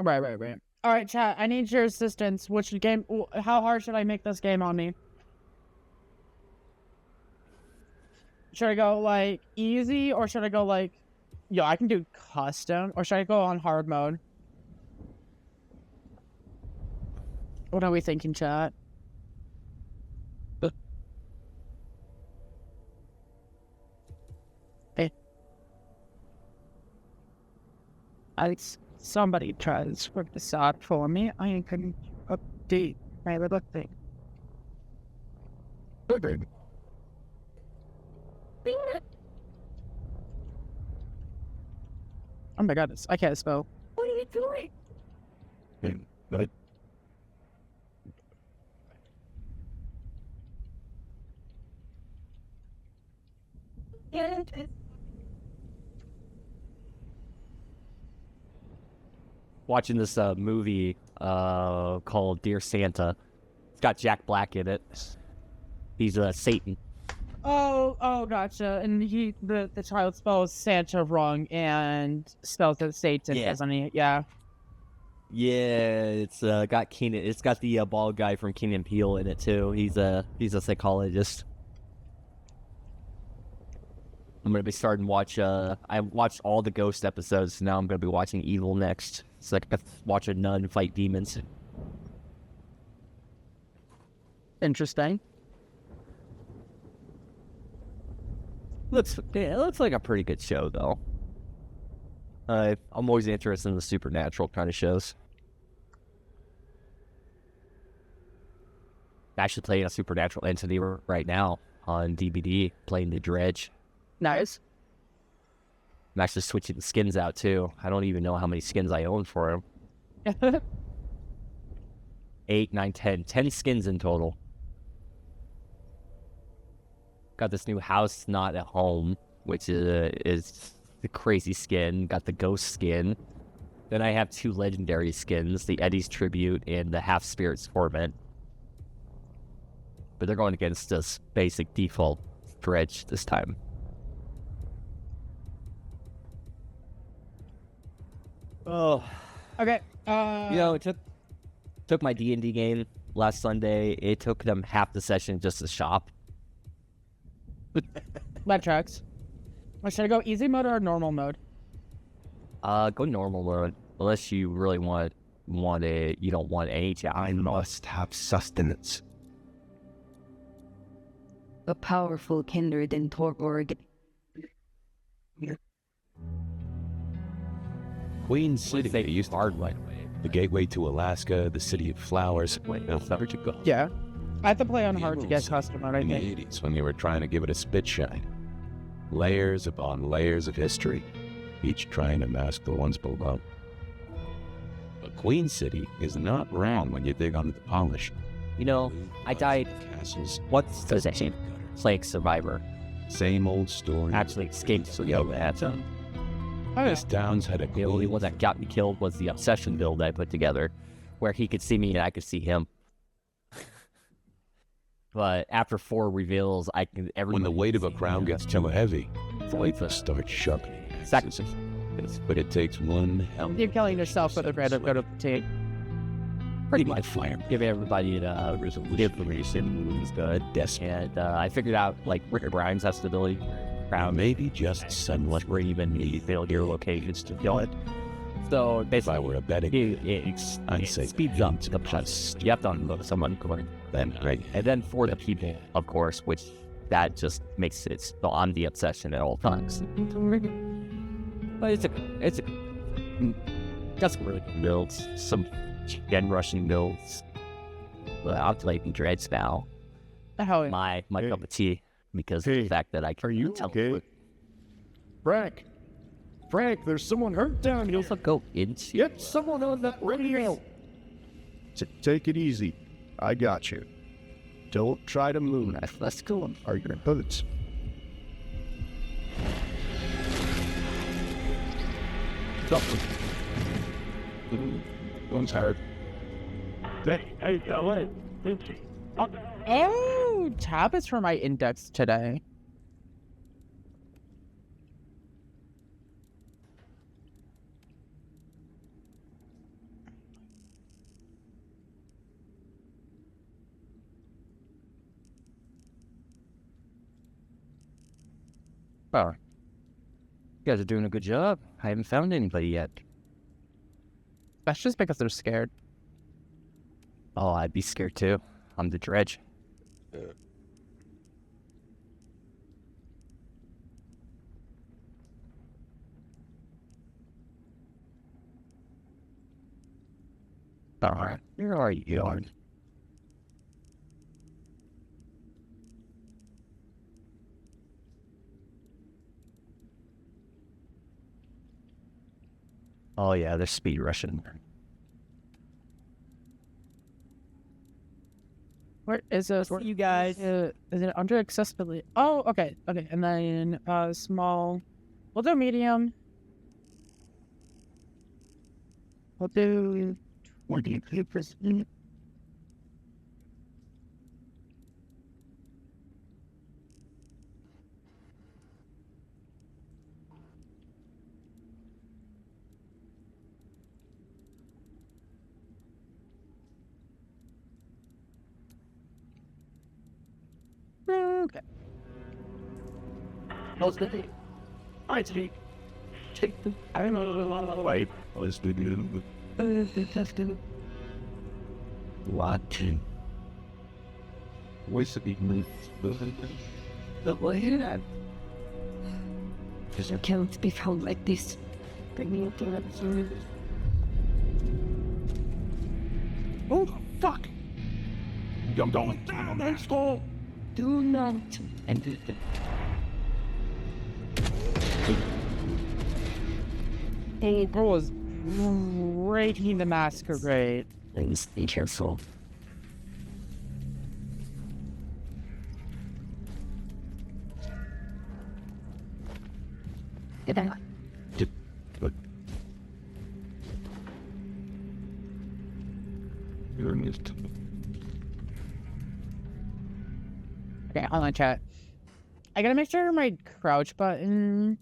Right. All right, chat. I need your assistance. How hard should I make this game on me? Should I go like easy, or should I go like, yo, I can do custom, or should I go on hard mode? What are we thinking, chat? Hey, somebody try to script this out for me. I can update my little thing. Okay. Oh my goodness, I can't spell. What are you doing? Watching this movie called Dear Santa. It's got Jack Black in it. He's Satan. Oh, gotcha. And the child spells Santa wrong and spells it Satan, doesn't he? Yeah. Yeah, it's got Keenan. It's got the bald guy from Keenan and Peele in it too. He's a psychologist. I'm gonna be starting to watch. I watched all the Ghost episodes. So now I'm gonna be watching Evil next. It's like I watch a nun fight demons. Interesting. It looks like a pretty good show though. I'm always interested in the supernatural kind of shows. I'm actually playing a supernatural entity right now on DVD, playing the Dredge. Nice. I'm actually switching the skins out too. I don't even know how many skins I own for him. 8, 9, 10. 10 skins in total. Got this new house not at home, which is the crazy skin. Got the ghost skin. Then I have 2 legendary skins, the Eddie's Tribute and the Half Spirit's Torment. But they're going against this basic default Dredge this time. Oh. Okay. It took my D&D game last Sunday. It took them half the session just to shop. That tracks. Should I go easy mode or normal mode? Go normal mode. Unless you really you don't want any challenge. I must have sustenance. A powerful kindred in Torborg. Queen City used hard way. The gateway to Alaska, the city of flowers. Wait, never to go. Yeah. I have to play on hard to get custom mode, I In the think. 80s, when they were trying to give it a spit shine. Layers upon layers of history, each trying to mask the ones below. But Queen City is not wrong when you dig under the polish. I died. Castles, What's the name? Playing Survivor. same old story. Actually escaped to go that. This town's had a The only one that got me killed was the Obsession build I put together, where he could see me and I could see him. But after 4 reveals, When the weight of a crown gets too heavy, Flavor starts sharpening. But it takes one hell. You're killing yourself for the greater good of the team. Pretty much fire. Give everybody the information is good. And I figured out, like, Rick Grimes has the ability to crown Maybe just somewhat or even the failure locations to kill it. So If basically, I were a betting, I'd say speeds up the process. You have to unload someone going. then great. And then for the people, of course, which that just makes it so I'm the obsession at all times. But it's got some really good builds, some gen rushing builds. But I'll play the Dredge now. Hell yeah. My Hey. cup of tea, because of the fact that I can Are you tell okay? Frank, there's someone hurt down you here. also go into Get someone on that radio. Take it easy. I got you. Don't try to move. Let's go. Are your boots? I'm tired. Hey, what? Oh, tab is for my index today. Oh, you guys are doing a good job. I haven't found anybody yet. That's just because they're scared. Oh, I'd be scared too. I'm the dredge. Alright, where are you? Oh yeah, they're speed rushing. Where is it? You guys, is it under accessibility? Oh, okay, okay. And then small. We'll do medium. We'll do 22%. Okay. I take the. I don't know. Wait, let's do watching. What's the The way that you can't be found like this. Bring me up to that service. Oh, fuck! I'm going down, let's go! Do not. And It was breaking the masquerade. Please be careful. Get out. but you're in this. Okay, online chat. I gotta make sure my crouch button.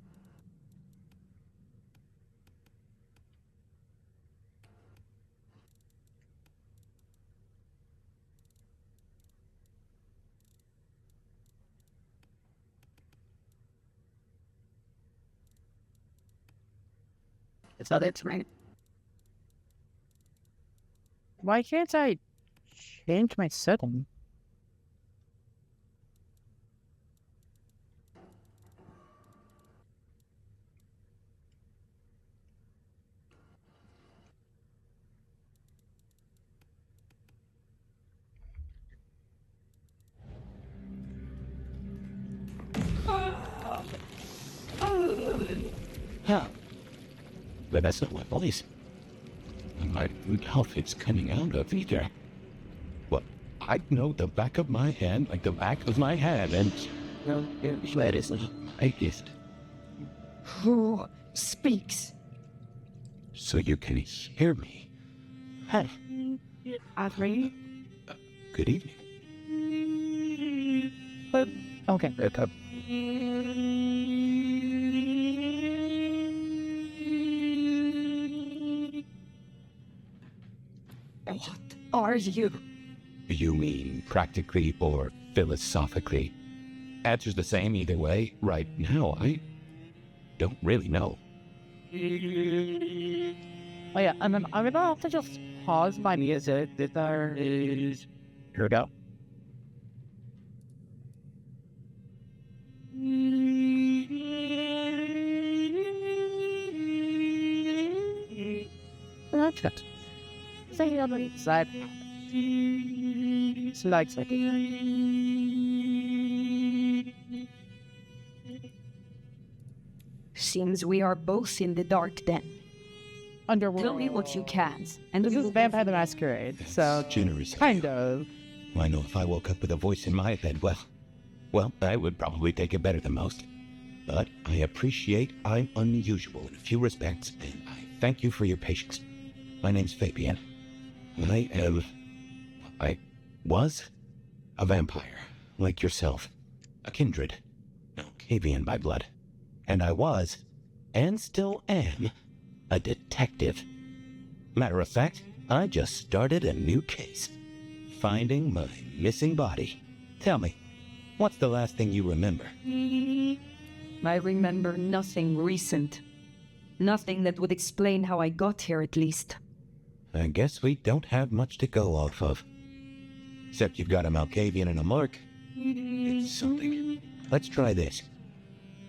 It's not it, right? Why can't I change my setting? Yeah. But that's not my voice. My outfit's coming out of either. Well, I know the back of my hand like the back of my hand, and that is my gift. Who speaks? So you can hear me. Hey. Adri? Good evening. Okay. What are you? You mean practically or philosophically? Answer's the same either way. Right now, I don't really know. Oh yeah, and then I'm gonna have to just pause my music. Here we go. That's it. Say on the side. Like Seems we are both in the dark then. Underworld. Tell me what you can. And This is Vampire the Masquerade, so Generous. kind of. I know if I woke up with a voice in my head, well, I would probably take it better than most. But I appreciate I'm unusual in a few respects, and I thank you for your patience. My name's Fabian. I was a vampire, like yourself. A kindred. No, Cavian by blood. And I was, and still am, a detective. Matter of fact, I just started a new case. Finding my missing body. Tell me, what's the last thing you remember? I remember nothing recent. Nothing that would explain how I got here, at least. I guess we don't have much to go off of. Except you've got a Malkavian and a Mark. It's something. Let's try this.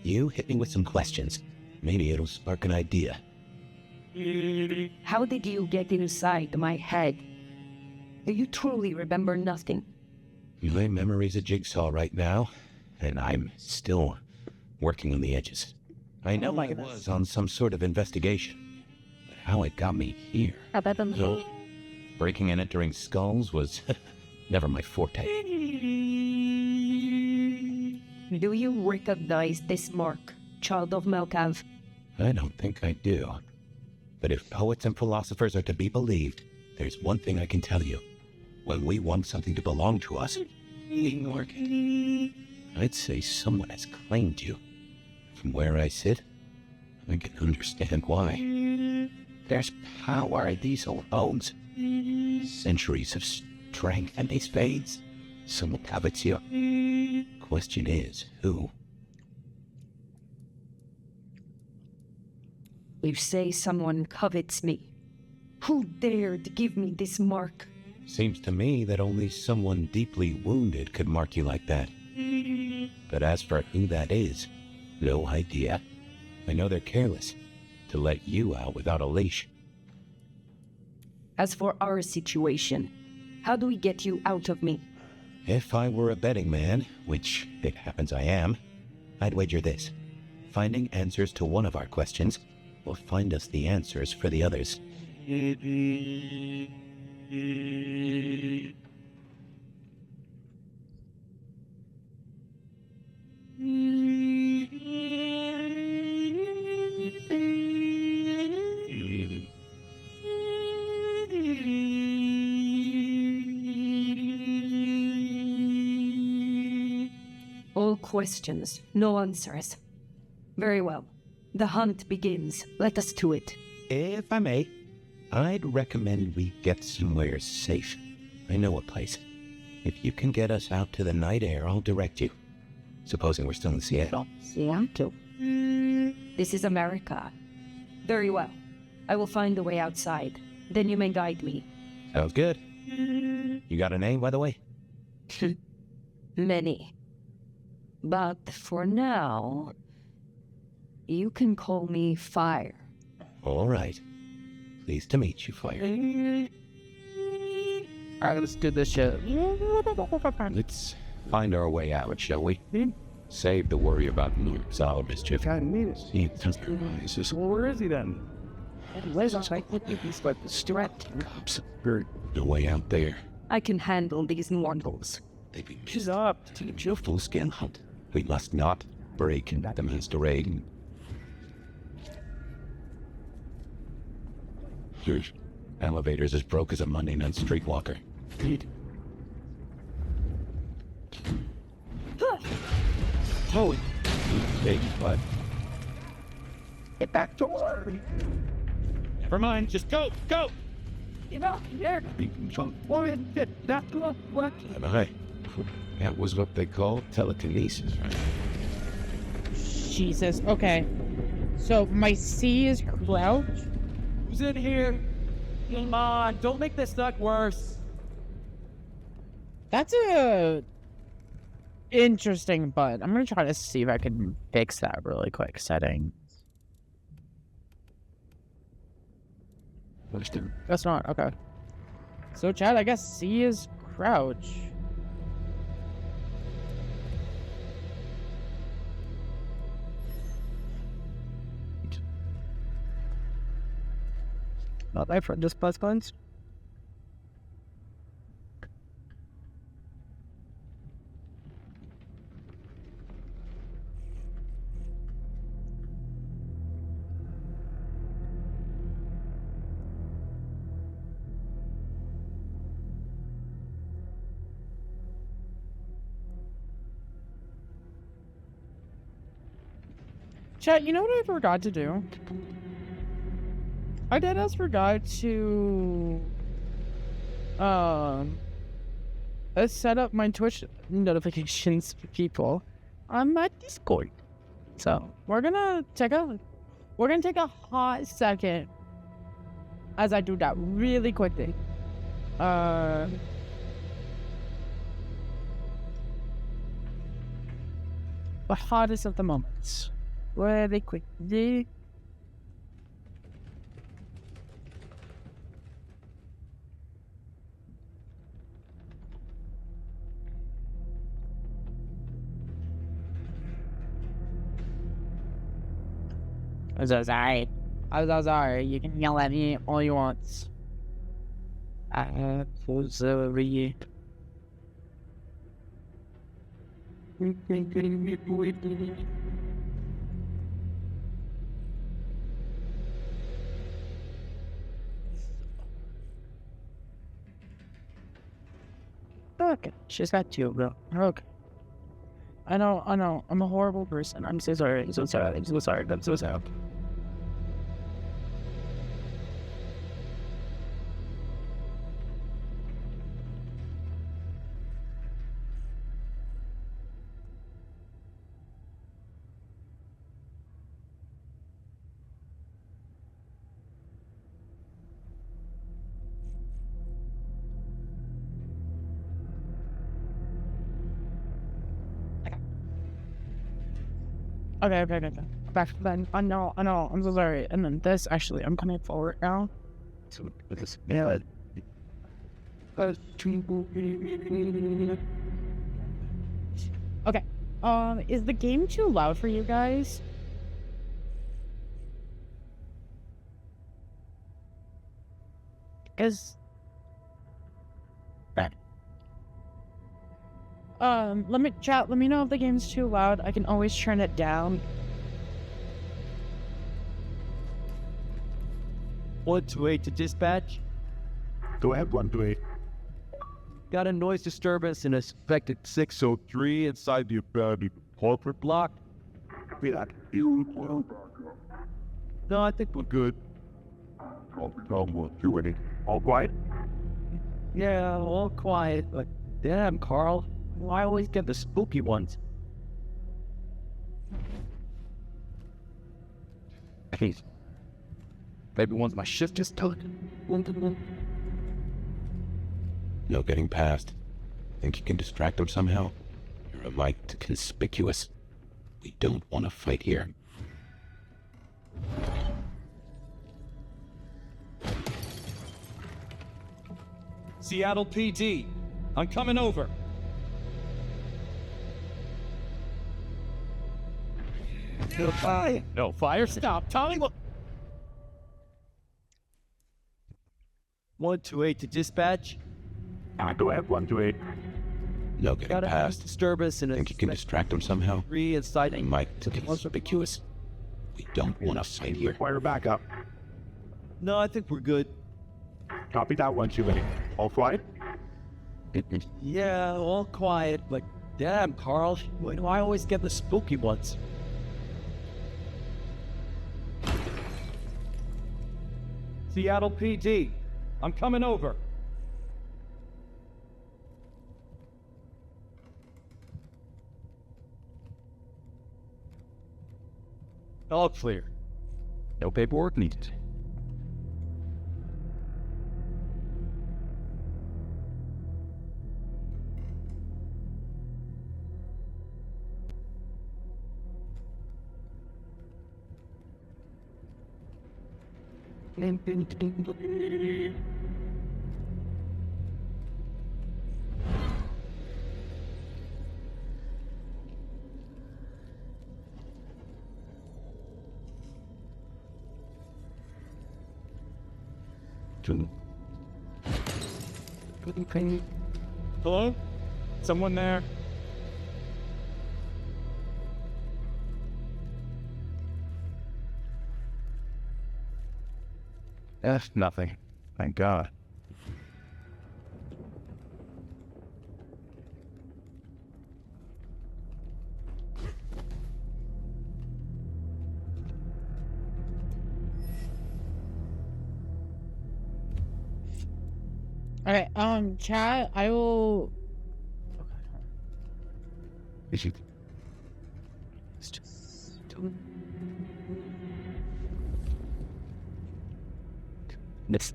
You hit me with some questions. Maybe it'll spark an idea. How did you get inside my head? You truly remember nothing. My memory's a jigsaw right now, and I'm still working on the edges. I know I was on some sort of investigation, but how it got me here. So, breaking and entering skulls was never my forte. Do you recognize this mark, child of Melkav? I don't think I do. But if poets and philosophers are to be believed, there's one thing I can tell you. When we want something to belong to us, we ignore it. I'd say someone has claimed you. From where I sit, I can understand why. There's power in these old bones. Centuries of strength and these veins. Someone covets you. Question is, who? You say someone covets me. Who dared give me this mark? Seems to me that only someone deeply wounded could mark you like that. But as for who that is, no idea. I know they're careless to let you out without a leash. As for our situation, how do we get you out of me? If I were a betting man, which it happens I am, I'd wager this. Finding answers to one of our questions will find us the answers for the others. All questions, no answers. Very well. The hunt begins. Let us to it. If I may, I'd recommend we get somewhere safe. I know a place. If you can get us out to the night air, I'll direct you. Supposing we're still in Seattle. Seattle? This is America. Very well. I will find a way outside. Then you may guide me. Sounds good. You got a name, by the way? Many. But for now, you can call me Fire. All right. Pleased to meet you, Fire. Alright, let's do this shit. Let's find our way out, shall we? Save the worry about solid mischief. Kind of need it. See, just Where is he then? cops. The way out there. I can handle these mortals. They've been She's up. to a full skin hunt. We must not break the masquerade. Elevators as broke as a Monday night streetwalker. Oh, big butt. Get back to work. Never mind, just go, go! Get out here. That's what? Hey, that was what they call telekinesis, right? Jesus. Okay. So my C is crouch. Who's in here? Come on, don't make this suck worse. That's a interesting button. I'm gonna try to see if I can fix that really quick. Settings. That's not okay. So Chad, I guess C is crouch. Not my friend, just plus buns. Chat, you know what I forgot to do? I deadass forgot to set up my Twitch notifications for people on my Discord. So we're gonna take a hot second as I do that really quickly. The hottest of the moments. Really quickly. I'm so sorry. I'm so sorry. You can yell at me all you want. I'm so sorry. Okay, she's got two, bro. Okay. I know. I'm a horrible person. I'm so sorry. I'm so sorry. I'm so sorry. I'm so sorry. Okay. Back then. I know. I'm so sorry. And then this, actually, I'm coming forward now. So, this, yeah. Okay. Is the game too loud for you guys? Let me know if the game's too loud. I can always turn it down. 128 to dispatch. Go ahead, 128. Got a noise disturbance in a suspected 603 inside the abandoned corporate block. Be that. No, I think we're good. All quiet? Yeah, all quiet. But damn, Carl, I always get the spooky ones. Please. Maybe once my shift is done. No getting past. Think you can distract them somehow? You're a mite conspicuous. We don't want to fight here. Seattle PD, I'm coming over. No fire. No fire, stop. Tommy, look. 128 to dispatch. Go ahead, 128. No getting Got a noise past. disturbance in a Think you can distract them somehow? 3 inside You're a mite conspicuous. We don't want to fight here. Fire backup. No, I think we're good. Copy that, 128. All quiet? Yeah, all quiet, but damn, Carl, why do I always get the spooky ones? Seattle PD, I'm coming over. All clear. No paperwork needed. Hello? Someone there? Nothing. Thank God. Okay, chat, I will... Is you... This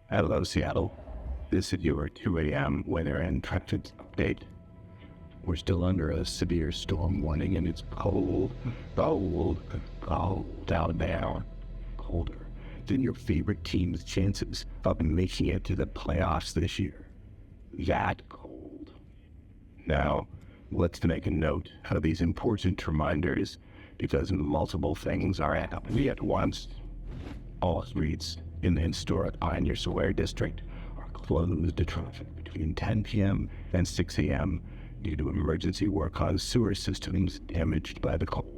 Hello, Seattle. This is your 2 a.m. weather and traffic update. We're still under a severe storm warning, and it's cold out there. Colder than your favorite team's chances of making it to the playoffs this year. That cold. Now, let's make a note of these important reminders, because multiple things are happening at once. All streets in the historic Pioneer Square district are closed to traffic between 10 p.m. and 6 a.m. due to emergency work on sewer systems damaged by the cold.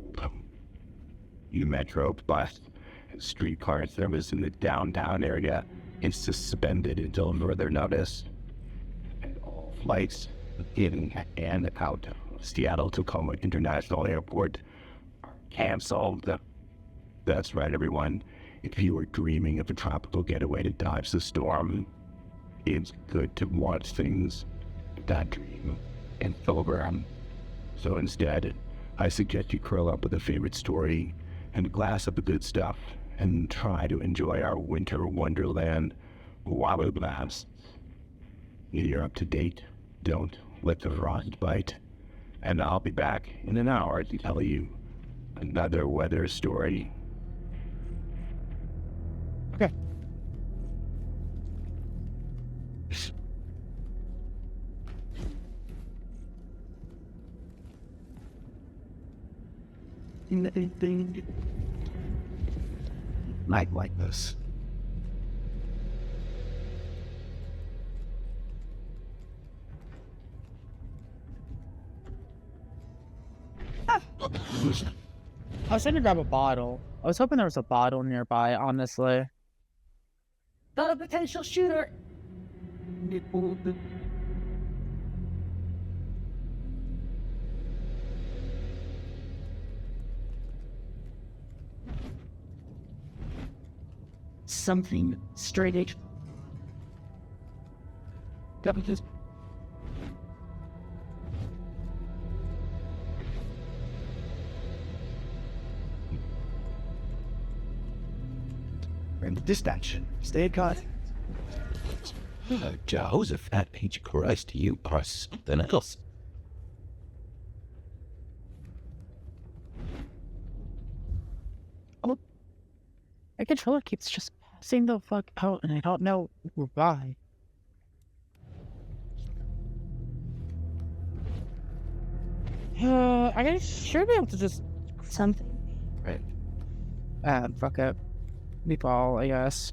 New Metro bus and streetcar service in the downtown area is suspended until further notice. And all flights in and out of Seattle-Tacoma International Airport are canceled. That's right, everyone. If you are dreaming of a tropical getaway to dodge the storm, it's good to watch things that dream and over. So instead, I suggest you curl up with a favorite story and a glass of the good stuff and try to enjoy our winter wonderland while it lasts. You're up to date. Don't let the frost bite. And I'll be back in an hour to tell you another weather story. Okay. Night like this. I was trying to grab a bottle. I was hoping there was a bottle nearby, honestly. Not a potential shooter. Something strange. And dispatch. Stay cut. Oh, Jehoshaphat, H. Christ, you are something else. My controller keeps just passing the fuck out, and I don't know why. I should be able to just something. Right. Fuck it. Meatball, I guess.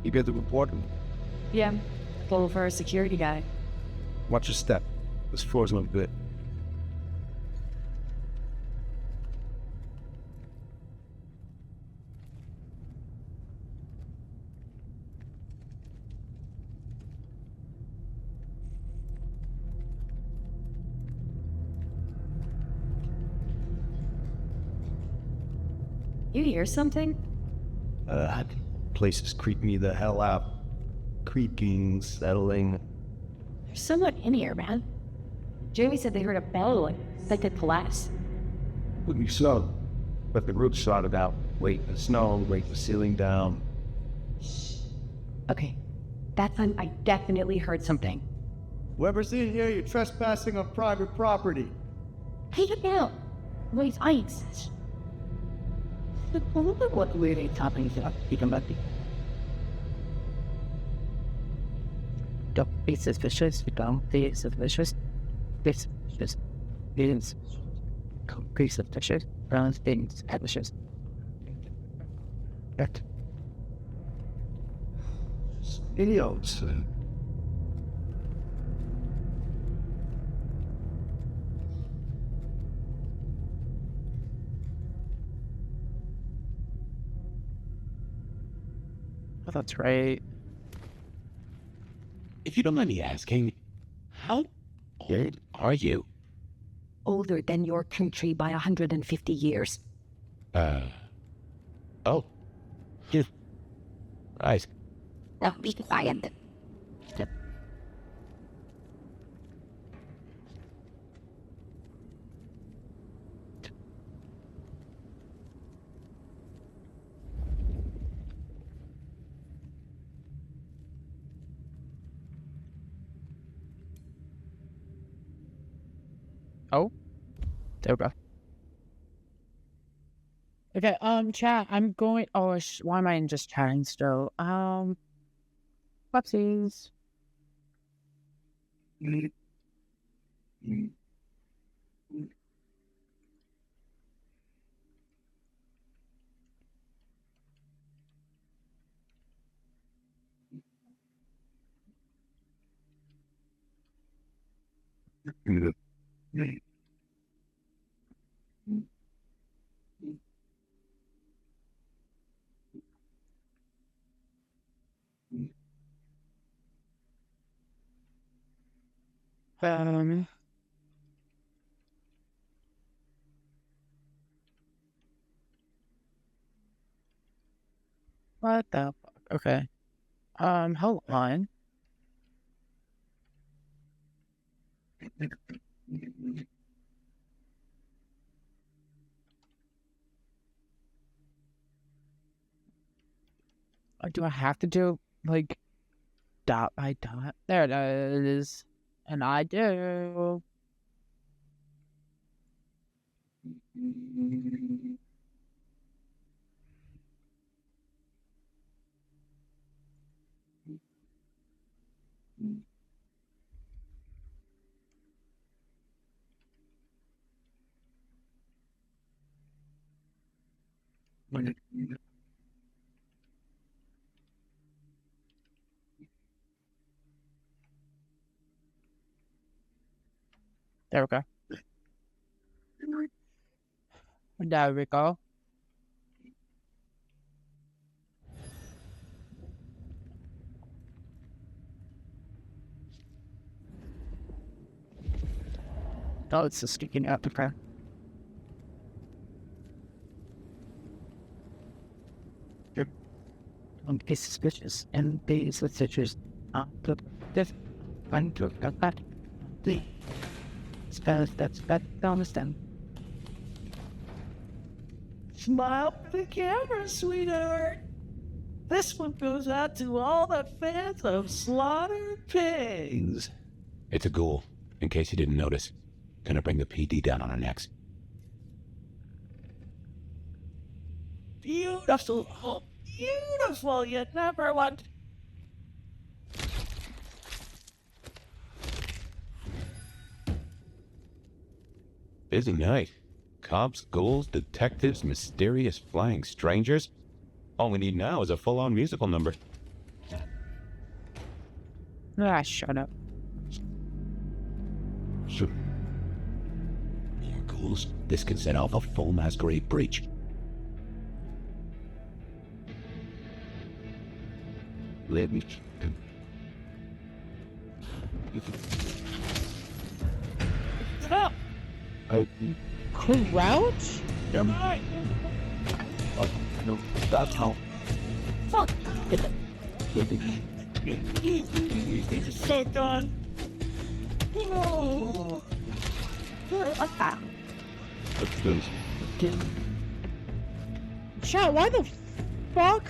You get the report? Yeah, pull for a security guy. Watch your step. This floor's a little bit. You hear something? Places creep me the hell out. Creaking, settling. There's someone in here, man. Jamie said they heard a bell like it collapse. Would be so. But the group shouted out, wait the snow, wait the ceiling down. Okay, that time I definitely heard something. Whoever's in here, you're trespassing on private property. Take it down. Wait, ice. What way topping up? You can let me. Don't be suspicious. Don't be suspicious. This is concrete suspicious. Brown things suspicious. That. Idiots. Oh, that's right. If you don't mind me asking, how old are you? Older than your country by 150 years. Oh. Yeah. Right. Now be quiet. Oh, there we go. Okay, chat, I'm going, oh, why am I just chatting still? Whoopsies. Um, what the fuck? Okay. Hold on. Do I have to do, like, dot by dot? There it is. And I do. There we go. There we go. Oh, it's just sticking out. Okay. Be suspicious and be suspicious. This one took that. That's understand. Smile for the camera, sweetheart. This one goes out to all the fans of slaughtered pigs. It's a ghoul, in case you didn't notice. Gonna bring the PD down on our necks. Beautiful. Beautiful. You never want. Busy night. Cops, ghouls, detectives, mysterious flying strangers. All we need now is a full-on musical number. Ah, shut up. More ghouls. This could set off a full masquerade breach. Let me. Stop! Crouch? Never mind. No, that's how. Fuck! It's so done. No. Chat, why the fuck?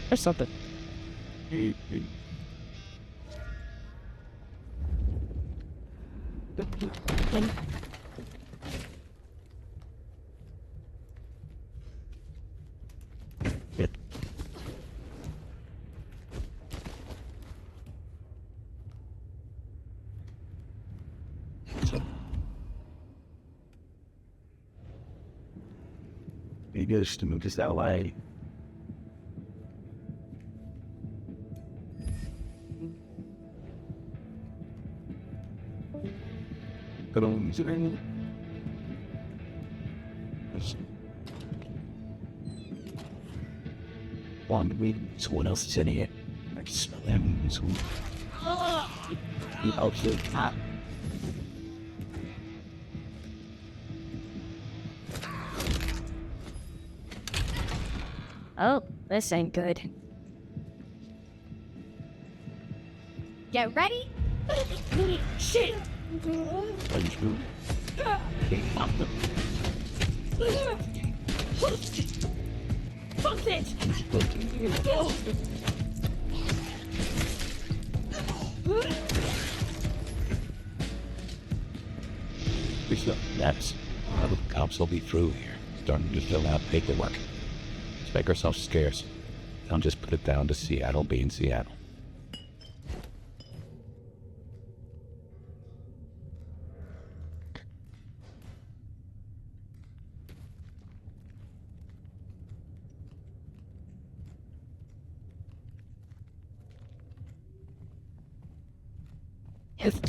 There's something. He goes to move this LA. want to read someone else is in here. I can smell them. So... Oh, shit. Oh, this ain't good. Get ready? Shit! Fuck it! There's no naps. The cops will be through here, starting to fill out paperwork. Let's make ourselves scarce. I'll just put it down to Seattle being Seattle. Yes.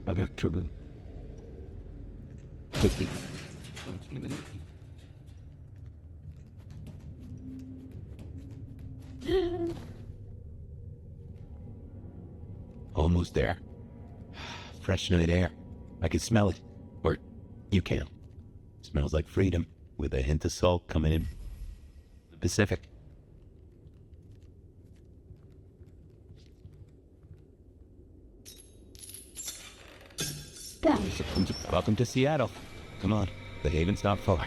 I got trouble. Almost there. Fresh night air. I can smell it. Or you can. Smells like freedom, with a hint of salt coming in. The Pacific. Welcome to Seattle. Come on, the haven's not far.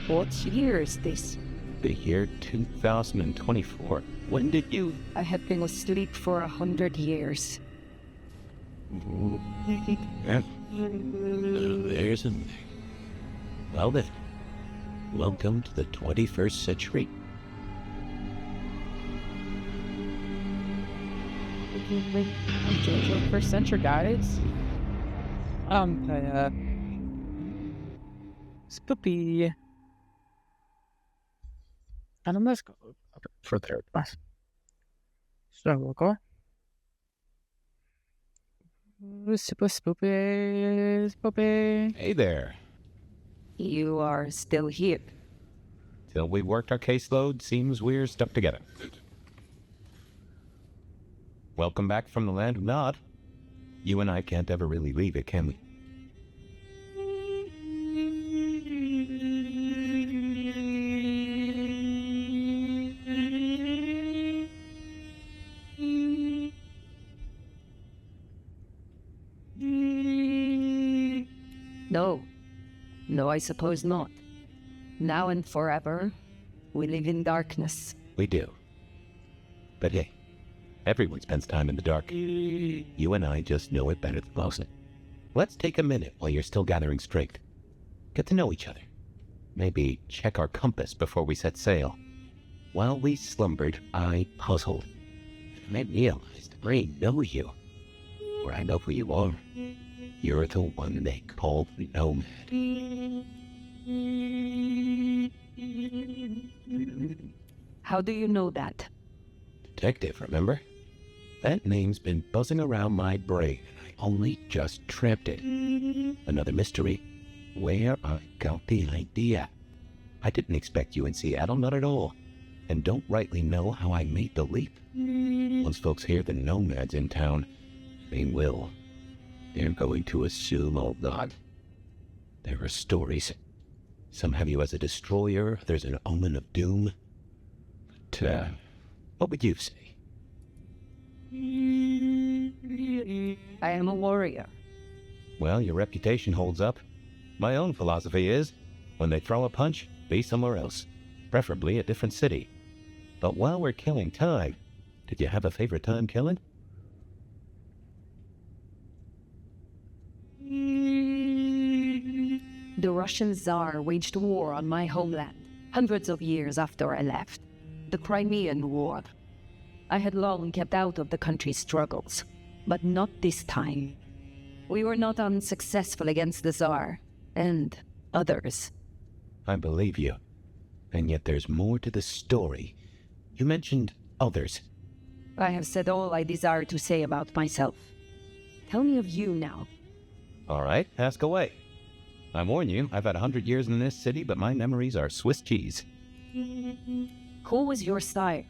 What year is this? The year 2024. When did you... I have been asleep for 100 years. There's a... Well then, welcome to the 21st century. First century, guys. Spoopy. And let's go for third class. So we'll go. Super spoopy. Hey there. You are still here. Till we've worked our caseload, seems we're stuck together. Welcome back from the land of Nod. You and I can't ever really leave it, can we? No. No, I suppose not. Now and forever, we live in darkness. We do. But hey, everyone spends time in the dark. You and I just know it better than most. Let's take a minute while you're still gathering strength. Get to know each other. Maybe check our compass before we set sail. While we slumbered, I puzzled. And I realized I know you. Or I know who you are. You're the one they call the Nomad. How do you know that? Detective, remember? That name's been buzzing around my brain, and I only just trapped it. Another mystery. Where I got the idea. I didn't expect you in Seattle, not at all. And don't rightly know how I made the leap. Once folks hear the Nomad's in town, they will. They're going to assume all that. There are stories. Some have you as a destroyer, others an omen of doom. But, what would you say? I am a warrior. Well, your reputation holds up. My own philosophy is, when they throw a punch, be somewhere else. Preferably a different city. But while we're killing time, did you have a favorite time killing? The Russian Tsar waged war on my homeland, hundreds of years after I left. The Crimean War. I had long kept out of the country's struggles, but not this time. We were not unsuccessful against the Tsar, and others. I believe you. And yet there's more to the story. You mentioned others. I have said all I desire to say about myself. Tell me of you now. All right, ask away. I warn you, I've had 100 years in this city, but my memories are Swiss cheese. Who was your sire?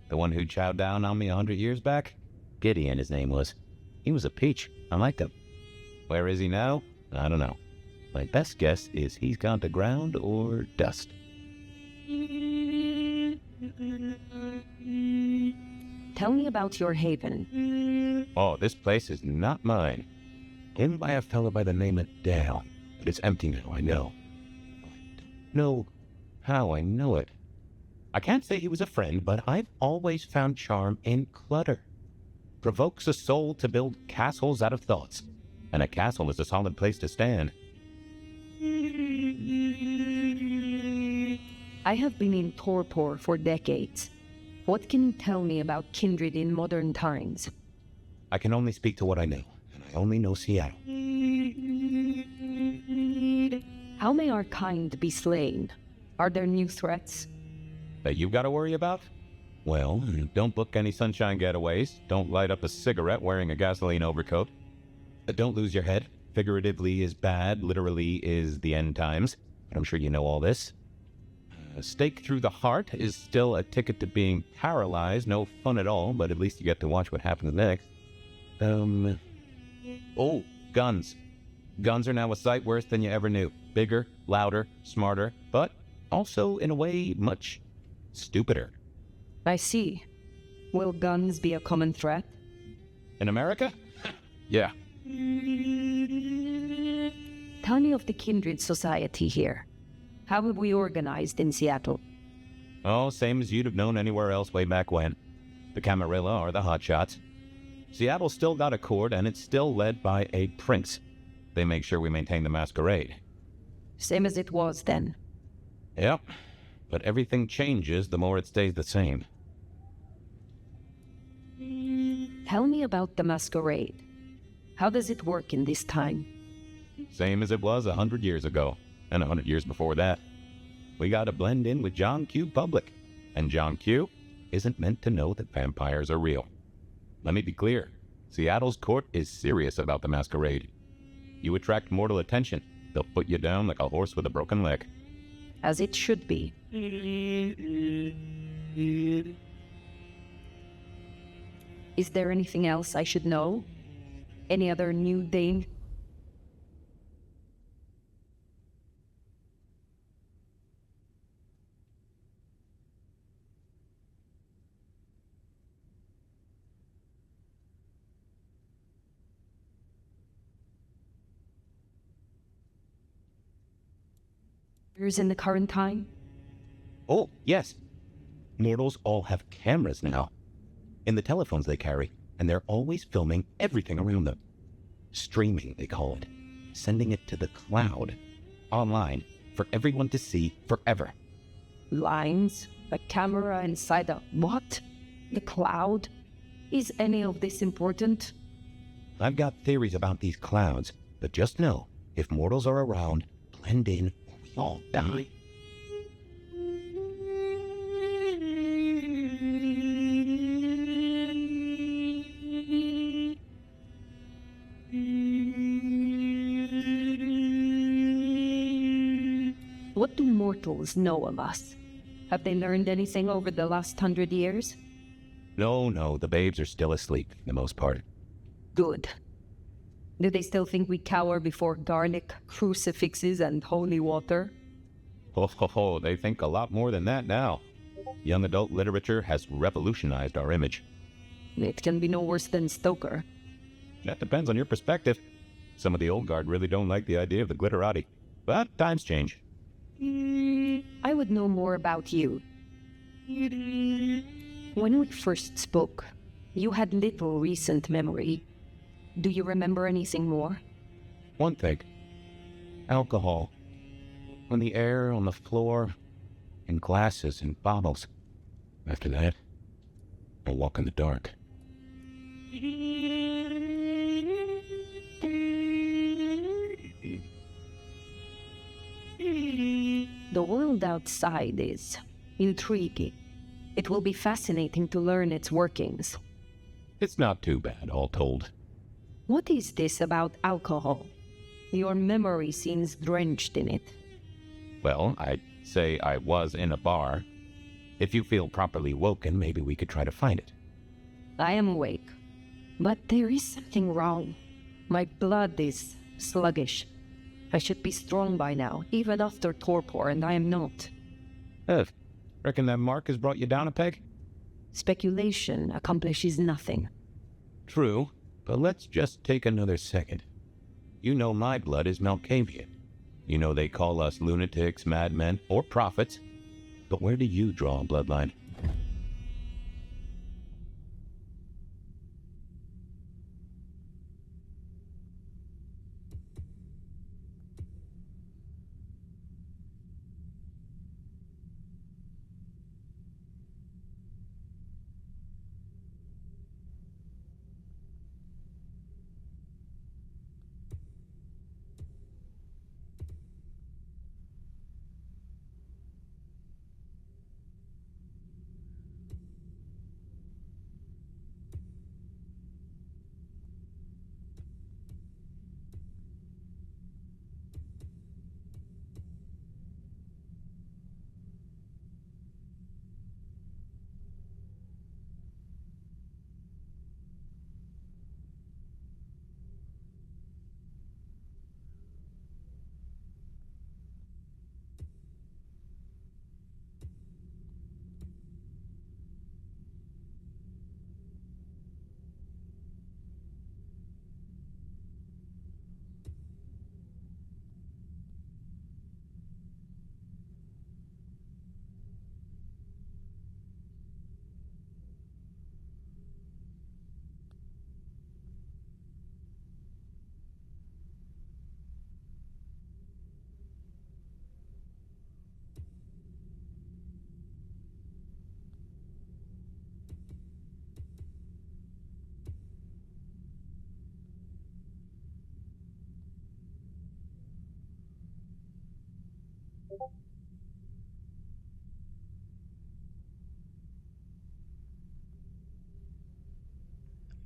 The one who chowed down on me 100 years back? Gideon, his name was. He was a peach. I liked him. Where is he now? I don't know. My best guess is he's gone to ground or dust. Tell me about your haven. Oh, this place is not mine. Owned by a fellow by the name of Dale. But it's empty now, I know. I don't know how I know it. I can't say he was a friend, but I've always found charm in clutter. Provokes a soul to build castles out of thoughts. And a castle is a solid place to stand. I have been in torpor for decades. What can you tell me about kindred in modern times? I can only speak to what I know, and I only know Seattle. How may our kind be slain? Are there new threats? That you've got to worry about? Well, don't book any sunshine getaways. Don't light up a cigarette wearing a gasoline overcoat. Don't lose your head. Figuratively is bad, literally is the end times. But I'm sure you know all this. A stake through the heart is still a ticket to being paralyzed. No fun at all, but at least you get to watch what happens next. Oh, guns. Guns are now a sight worse than you ever knew. Bigger, louder, smarter, but also, in a way, much stupider. I see. Will guns be a common threat? In America? Yeah. Tell me of the kindred society here. How have we organized in Seattle? Oh, same as you'd have known anywhere else way back when. The Camarilla are the hotshots. Seattle's still got a court, and it's still led by a prince. They make sure we maintain the masquerade. Same as it was then. Yep. But everything changes the more it stays the same. Tell me about the masquerade. How does it work in this time? Same as it was 100 years ago, and 100 years before that. We gotta blend in with John Q. Public, and John Q. isn't meant to know that vampires are real. Let me be clear, Seattle's court is serious about the masquerade. You attract mortal attention, they'll put you down like a horse with a broken leg. As it should be. Is there anything else I should know? Any other new thing? In the current time? Oh, yes. Mortals all have cameras now. In the telephones they carry, and they're always filming everything around them. Streaming, they call it. Sending it to the cloud. Online, for everyone to see forever. Lines? A camera inside a what? The cloud? Is any of this important? I've got theories about these clouds, but just know, if mortals are around, blend in or we all die. What do mortals know of us? Have they learned anything over the last 100 years? No, the babes are still asleep, for the most part. Good. Do they still think we cower before garlic, crucifixes, and holy water? Oh, they think a lot more than that now. Young adult literature has revolutionized our image. It can be no worse than Stoker. That depends on your perspective. Some of the old guard really don't like the idea of the glitterati. But times change. I would know more about you. When we first spoke, you had little recent memory. Do you remember anything more? One thing. Alcohol. On the air, on the floor, in glasses and bottles. After that, I'll walk in the dark. The world outside is intriguing. It will be fascinating to learn its workings. It's not too bad, all told. What is this about alcohol? Your memory seems drenched in it. Well, I'd say I was in a bar. If you feel properly woken, maybe we could try to find it. I am awake, but there is something wrong. My blood is sluggish. I should be strong by now, even after torpor, and I am not. Reckon that mark has brought you down a peg? Speculation accomplishes nothing. True, but let's just take another second. You know my blood is Malkavian. You know they call us lunatics, madmen, or prophets. But where do you draw a bloodline?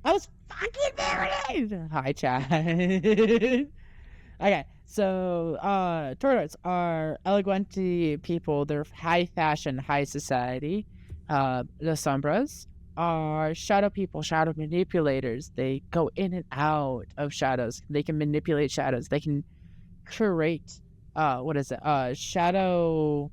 I was fucking there it is! Hi, chat. Okay, so, Tortoise are elegante people. They're high fashion, high society. The Sombras are shadow people, shadow manipulators. They go in and out of shadows. They can manipulate shadows. They can curate, shadow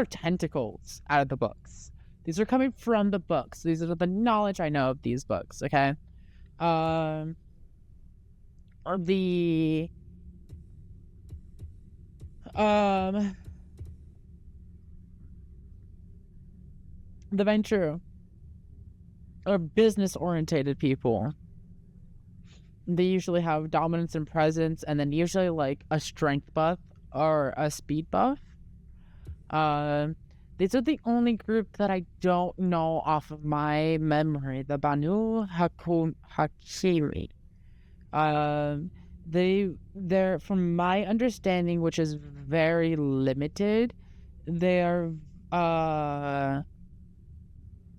tentacles out of the books. These are coming from the books. These are the knowledge I know of these books, okay? The venture are business-orientated people. They usually have dominance and presence, and then usually, like, a strength buff or a speed buff. These are the only group that I don't know off of my memory. The Banu Hakiri. They're from my understanding, which is very limited. They're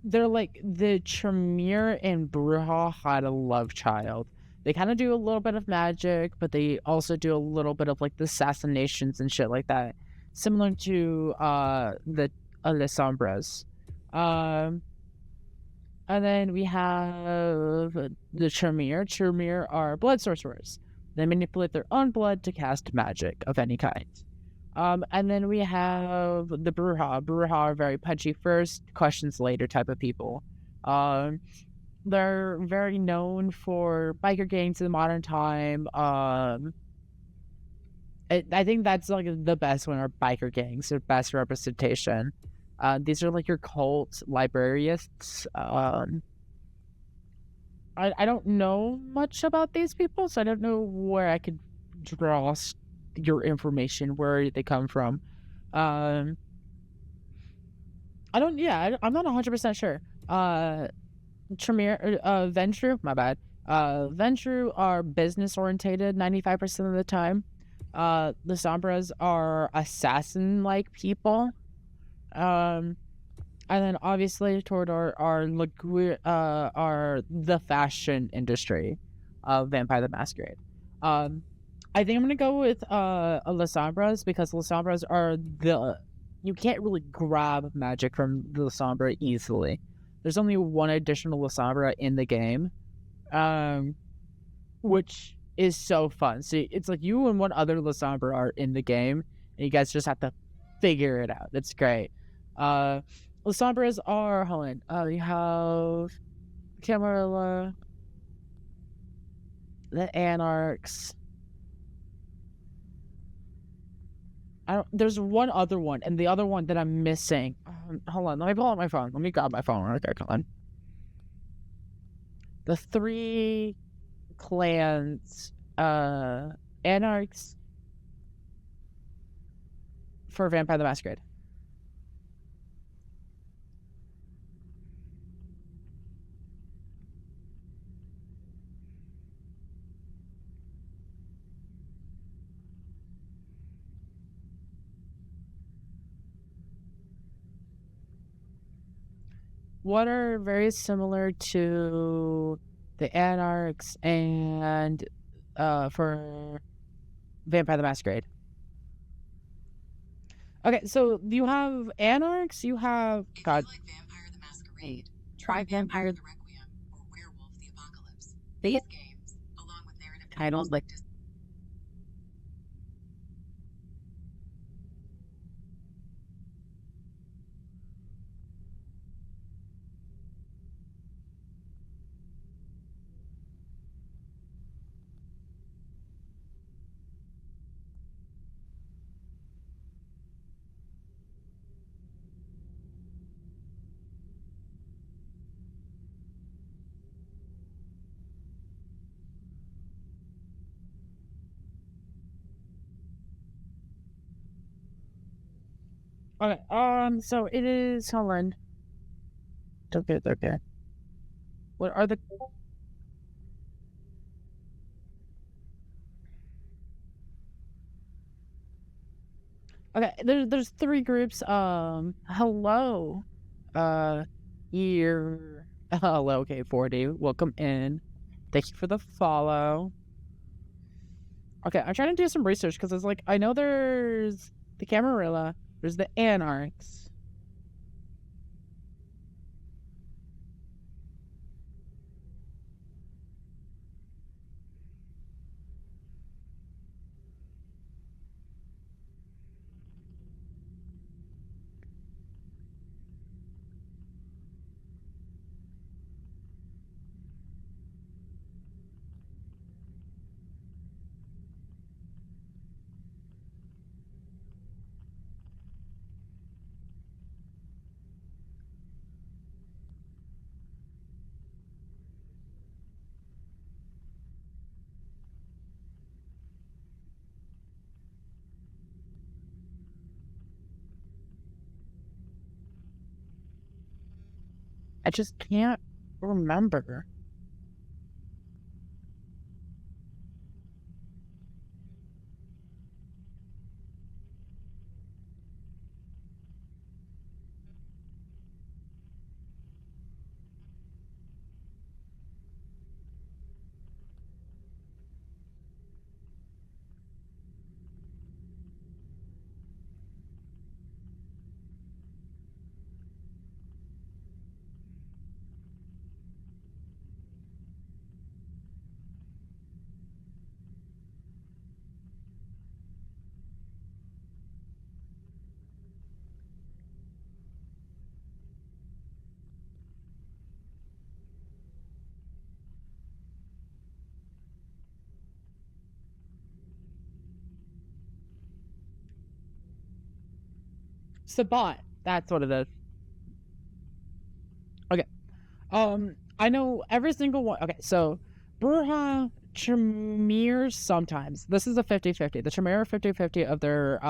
like the Tremere and Bruja had a love child. They kind of do a little bit of magic, but they also do a little bit of like the assassinations and shit like that, similar to the Alessandras. And then we have the Tremere. Tremere are blood sorcerers. They manipulate their own blood to cast magic of any kind. And then we have the Bruja. Bruja are very punchy first, questions later type of people. They're very known for biker gangs in the modern time. I think that's like the best one are biker gangs, their best representation. These are like your cult librarians. I don't know much about these people, so I don't know where I could draw your information, where they come from. I'm not 100% sure. Tremere, Ventru, my bad. Ventru are business orientated 95% of the time. The Sombras are assassin-like people. And then obviously toward our the fashion industry of Vampire the Masquerade. I think I'm gonna go with La Sombras because La Sombras are you can't really grab magic from the La Sombra easily. There's only one additional La Sombra in the game, which is so fun. See, it's like you and one other La Sombra are in the game, and you guys just have to figure it out. It's great. La Sombras are, hold on, you have Camarilla, the Anarchs. There's one other one, and the other one that I'm missing. Hold on, let me pull out my phone. Let me grab my phone right there. Come on. The 3 clans, Anarchs for Vampire the Masquerade. What are very similar to the Anarchs and for Vampire the Masquerade? Okay, so you have Anarchs, you have God. If you like Vampire the Masquerade, try Vampire the Requiem or Werewolf the Apocalypse. These games, along with narrative titles like Okay, so it is, hold on. Okay. What are the... Okay, there's 3 groups. Hello. Here. Hello, K40. Welcome in. Thank you for the follow. Okay, I'm trying to do some research because it's like, I know there's the Camarilla, there's the Anarchs. I just can't remember. Sabat. That's what it is. Okay. I know every single one. Okay, so Bruja, Tremere sometimes. This is a 50-50. The Tremere are 50-50 of their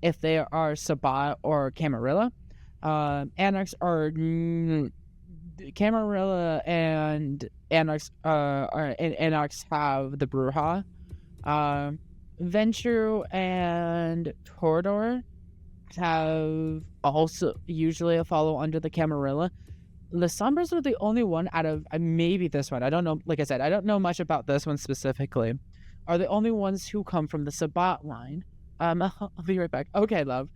if they are Sabat or Camarilla. Anarchs are Camarilla and Anarchs Anarchs have the Bruja. Ventrue and Torador have also usually a follow under the Camarilla. The Sombras are the only one out of maybe this one. I don't know. Like I said, I don't know much about this one specifically. Are the only ones who come from the Sabat line. I'll be right back. Okay, love.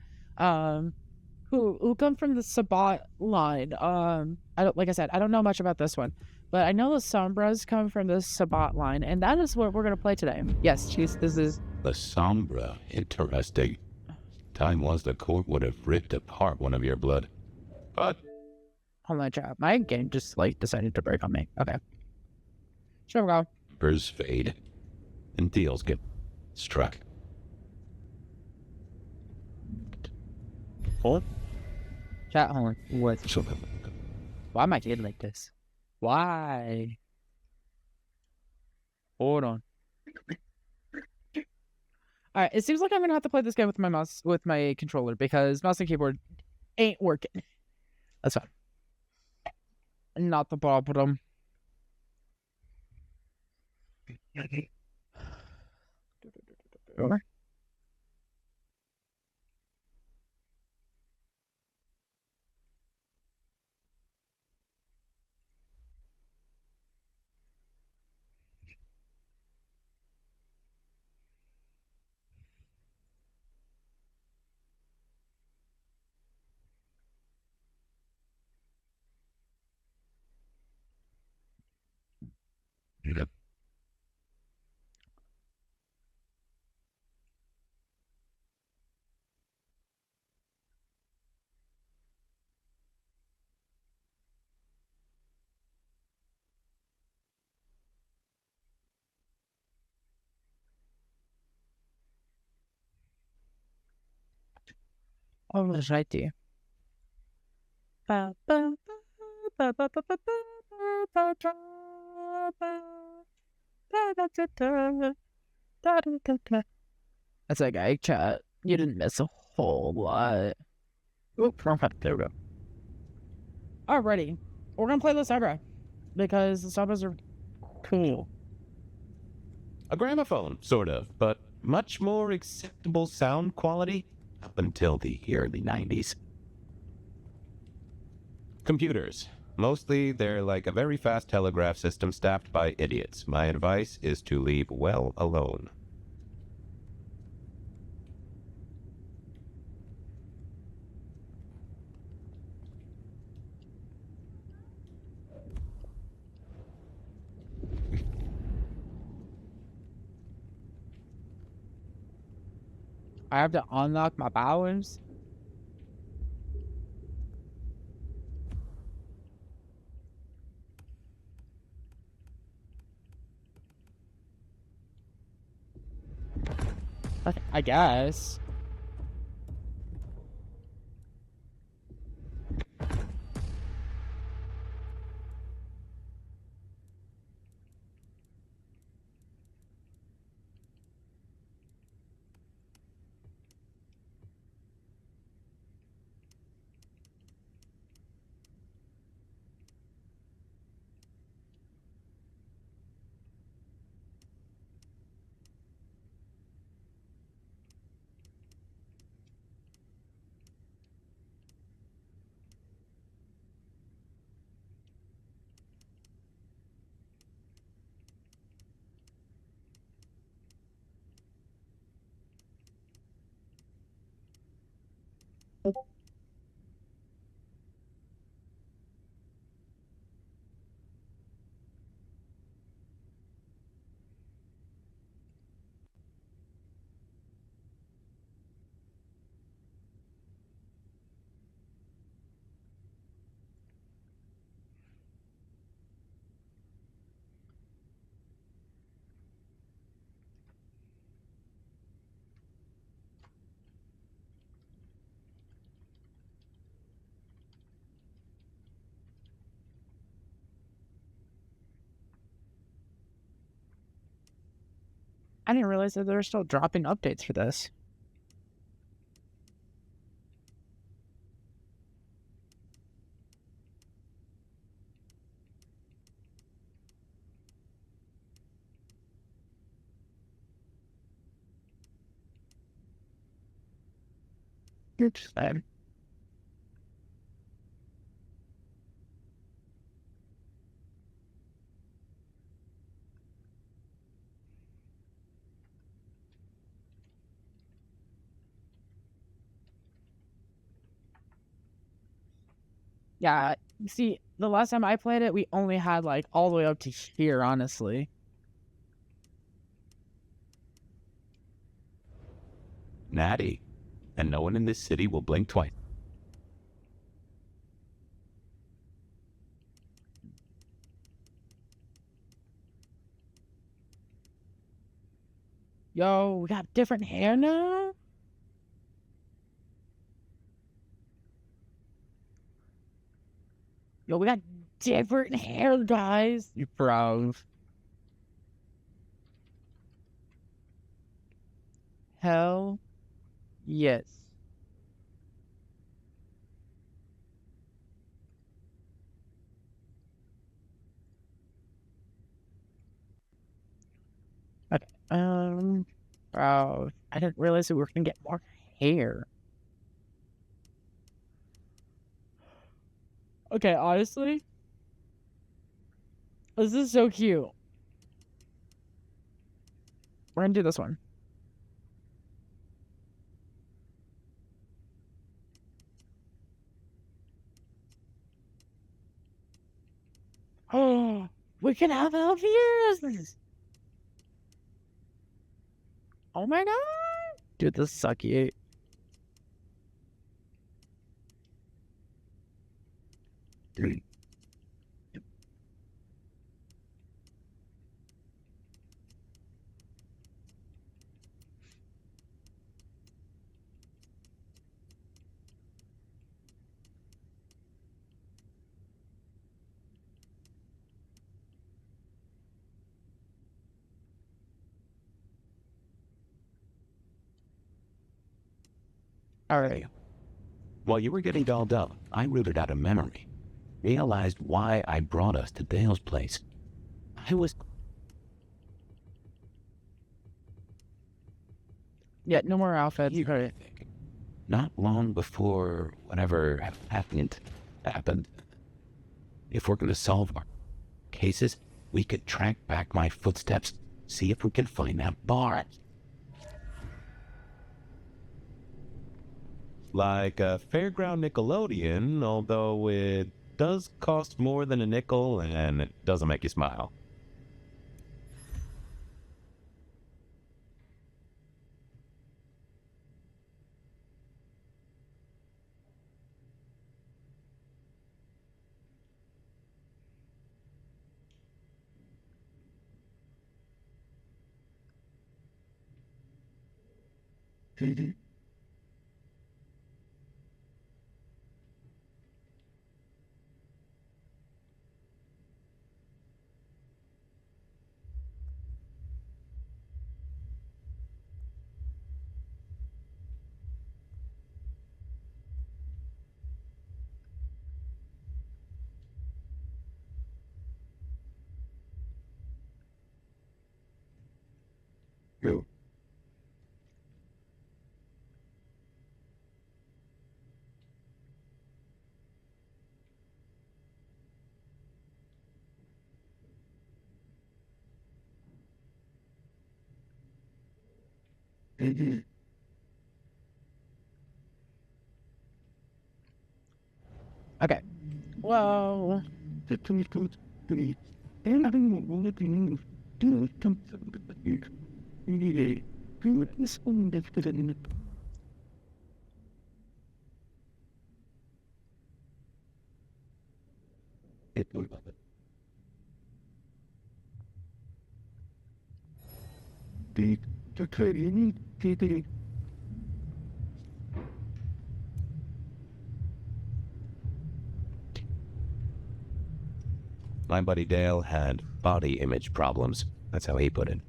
Who come from the Sabat line. I don't, like I said, I don't know much about this one, but I know the Sombras come from the Sabat line, and that is what we're gonna play today. Yes, Chief, this is The Sombra. Interesting. Time was the court would have ripped apart one of your blood. But hold on, chat. My game just like decided to break on me. Okay. Sure we go. birds fade, and deals get struck. Hold. Chat, hold on. What? Why am I getting like this? Why? Hold on. Alright, it seems like I'm gonna have to play this game with my mouse, with my controller, because mouse and keyboard ain't working. That's fine. Not the problem. Yep. Oh, was right there. That's like, I chat. You didn't miss a whole lot. Oop, there we go. Alrighty. We're gonna play the Sabra. Because the Sabras are cool. A gramophone, sort of, but much more acceptable sound quality up until the early 90s. Computers. Mostly, they're like a very fast telegraph system staffed by idiots. My advice is to leave well alone. I have to unlock my powers. I guess. I didn't realize that they were still dropping updates for this. Yeah, see, the last time I played it, we only had, like, all the way up to here, honestly. Natty, and no one in this city will blink twice. Yo, we got different hair now? Yo, we got different hair, guys. You bro. Hell yes. Okay. Bro, I didn't realize we were gonna get more hair. Okay, honestly, this is so cute. We're gonna do this one. Oh, we can have elf ears. Oh my god. Dude, this is so cute. Alright. While you were getting dolled up, I rooted out a memory. Realized why I brought us to Dale's place. I was... Yeah, no more outfits. Alright. Not long before whatever happened. If we're going to solve our cases, we could track back my footsteps, see if we can find that bar. Like a Fairground Nickelodeon, although it does cost more than a nickel and it doesn't make you smile. Okay. Well, My buddy Dale had body image problems. That's how he put it.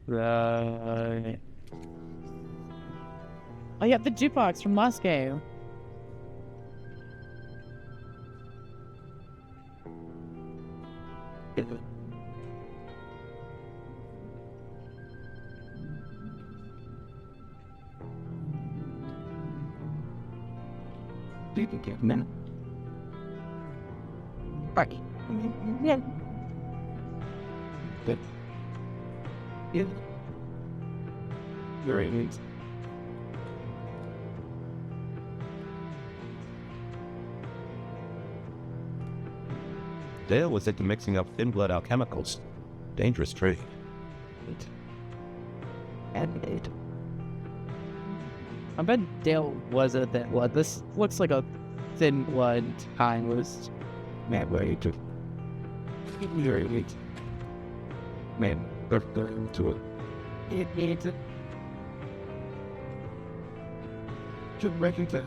right. Oh, yeah, the jukebox from Moscow. Right. Yeah. Good. Yeah. Very neat. Dale was into mixing up thin blood alchemicals. Dangerous trade. And I bet Dale was a thin blood. This looks like a thin blood kind was. man, where you took very neat. Man, they're to it. It needs it. Just breaking that.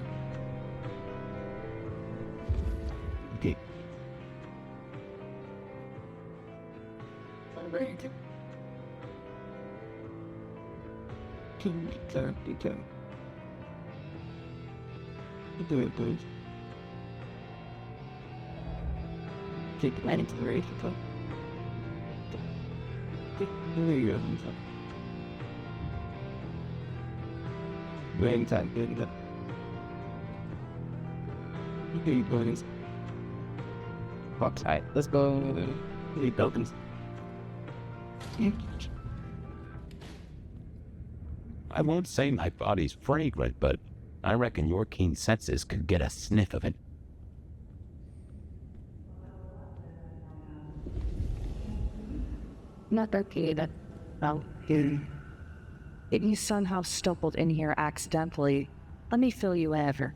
Okay. Detail. Do it, please. Take the into the radio. There you go. Waiting time, good. Okay, buddies. Alright, let's go. Hey, tokens. I won't say my body's fragrant, but I reckon your keen senses could get a sniff of it. Not okay that, well, if you somehow stumbled in here accidentally, let me fill you in.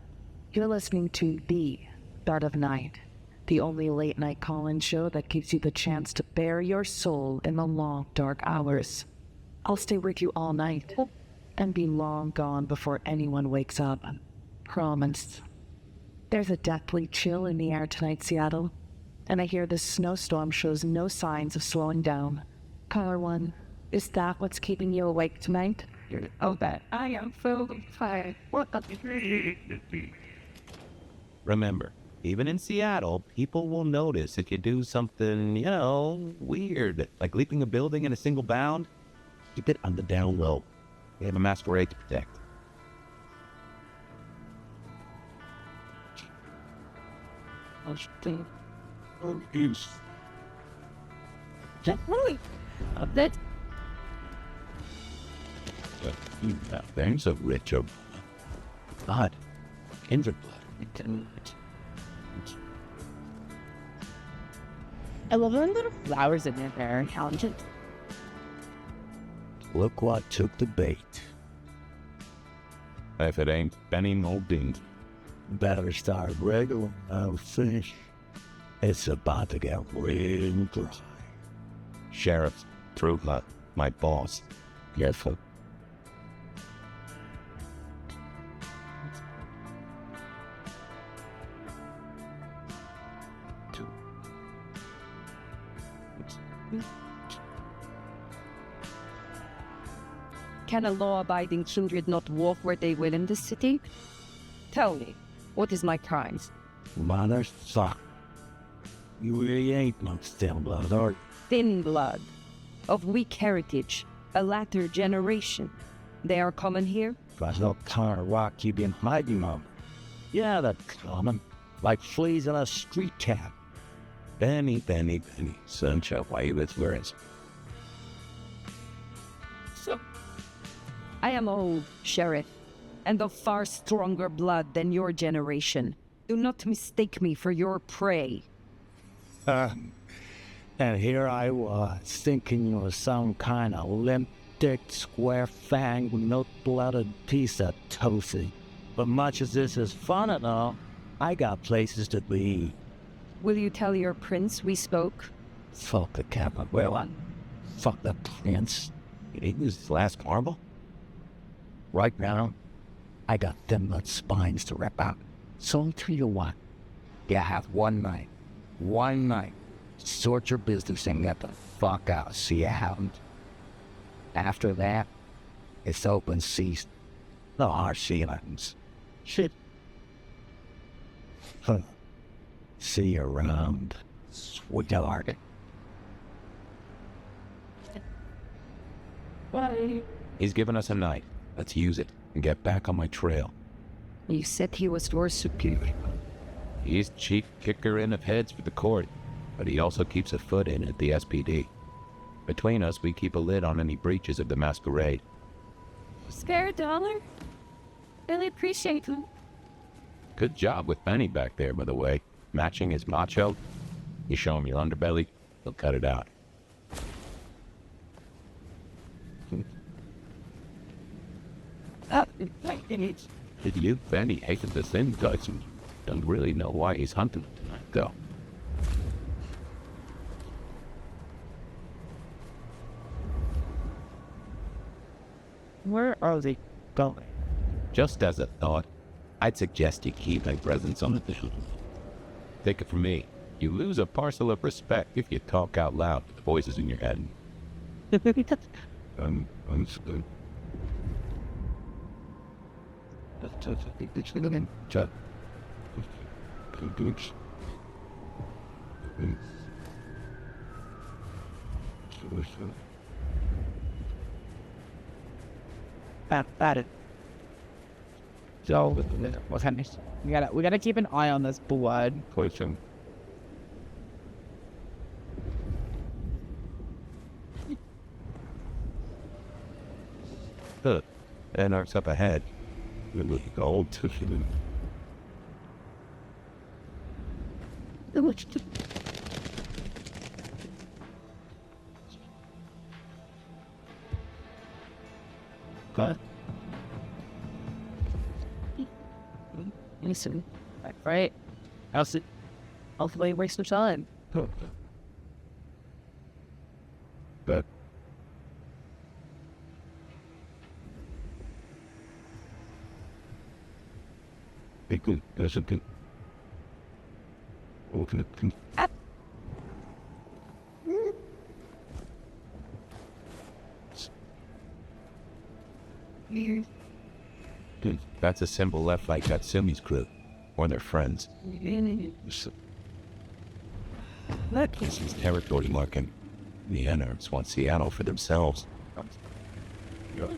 You're listening to The Start of Night, the only late-night call-in show that gives you the chance to bare your soul in the long, dark hours. I'll stay with you all night and be long gone before anyone wakes up. Promise. There's a deathly chill in the air tonight, Seattle, and I hear this snowstorm shows no signs of slowing down. Caller 1, is that what's keeping you awake tonight? Oh, that I am so tired. What a Remember, even in Seattle, people will notice if you do something, weird, like leaping a building in a single bound. Keep it on the down low. We have a masquerade to protect. That's There's a rich of blood, kindred blood. I love the little flowers in there. Very intelligent. Look what took the bait. If it ain't Benny Molding. Better start regular fish. It's about to get real dry. Sheriff, through my boss. Careful. Can a law-abiding kindred not walk where they will in this city? Tell me, what is my crime? Mother suck. You really ain't no thin blood, are you? Thin blood, of weak heritage, a latter generation. They are common here? Got no tar rock you been hiding on. Yeah, that's common. Like fleas in a street cat. Benny, sunshine, why you with words? So, I am old, Sheriff, and of far stronger blood than your generation. Do not mistake me for your prey. And here I was, thinking you were some kind of limp-dicked, square-fanged, milk-blooded piece of toasty. But much as this is fun and all, I got places to be. Will you tell your prince we spoke? Fuck the Capoeira. Fuck the prince. He used his last marble? Right now, I got them blood spines to rip out. So I'll tell you what, you have one night. Sort your business and get the fuck out, see you haven't. After that, it's open season. No hard feelings. Shit. Huh. See you around, sweetheart. He's given us a night. Let's use it and get back on my trail. You said he was your superior. He's chief kicker in of heads for the court, but he also keeps a foot in at the SPD. Between us, we keep a lid on any breaches of the masquerade. Spare $1? Really appreciate it. Good job with Benny back there, by the way. Matching his macho. You show him your underbelly, he'll cut it out. Did you, Benny, hated the thin guys and don't really know why he's hunting tonight, though. Where are they going? Just as a thought, I'd suggest you keep my presence on the field. Take it from me. You lose a parcel of respect if you talk out loud with the voices in your head. Understood. That it. So, what's happening? We gotta keep an eye on this blood. Question. And arcs up ahead. Gold to Good. Listen, right? How's it? Hopefully, waste of time. But be good. That's a good. Open it. Weird. Dude, that's a symbol left by Katsumi's crew, or their friends. This is territory marking. The Anarchs want Seattle for themselves. It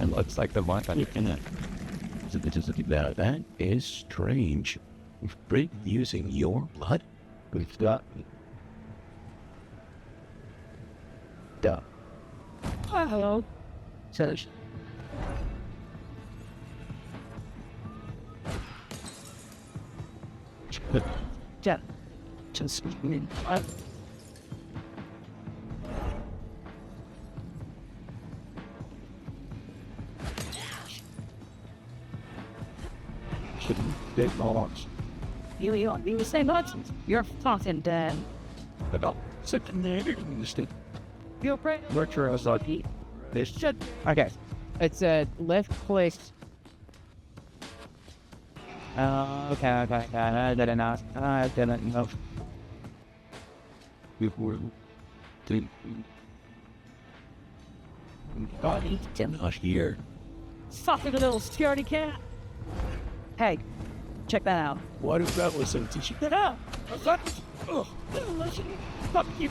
looks like the one you can. That is strange. Brig using your blood? We've got. Duh. Hello. Says. Jen. Just. Big launch. You say nonsense. You're fucking dead. About sitting there. You're right. Virtuosity. This shit. Okay. It's a left click. Okay. I didn't know. We were. God, he's not here. Fucking little security cat. Hey, check that out. What if that was some teaching? Get out! Fuck you,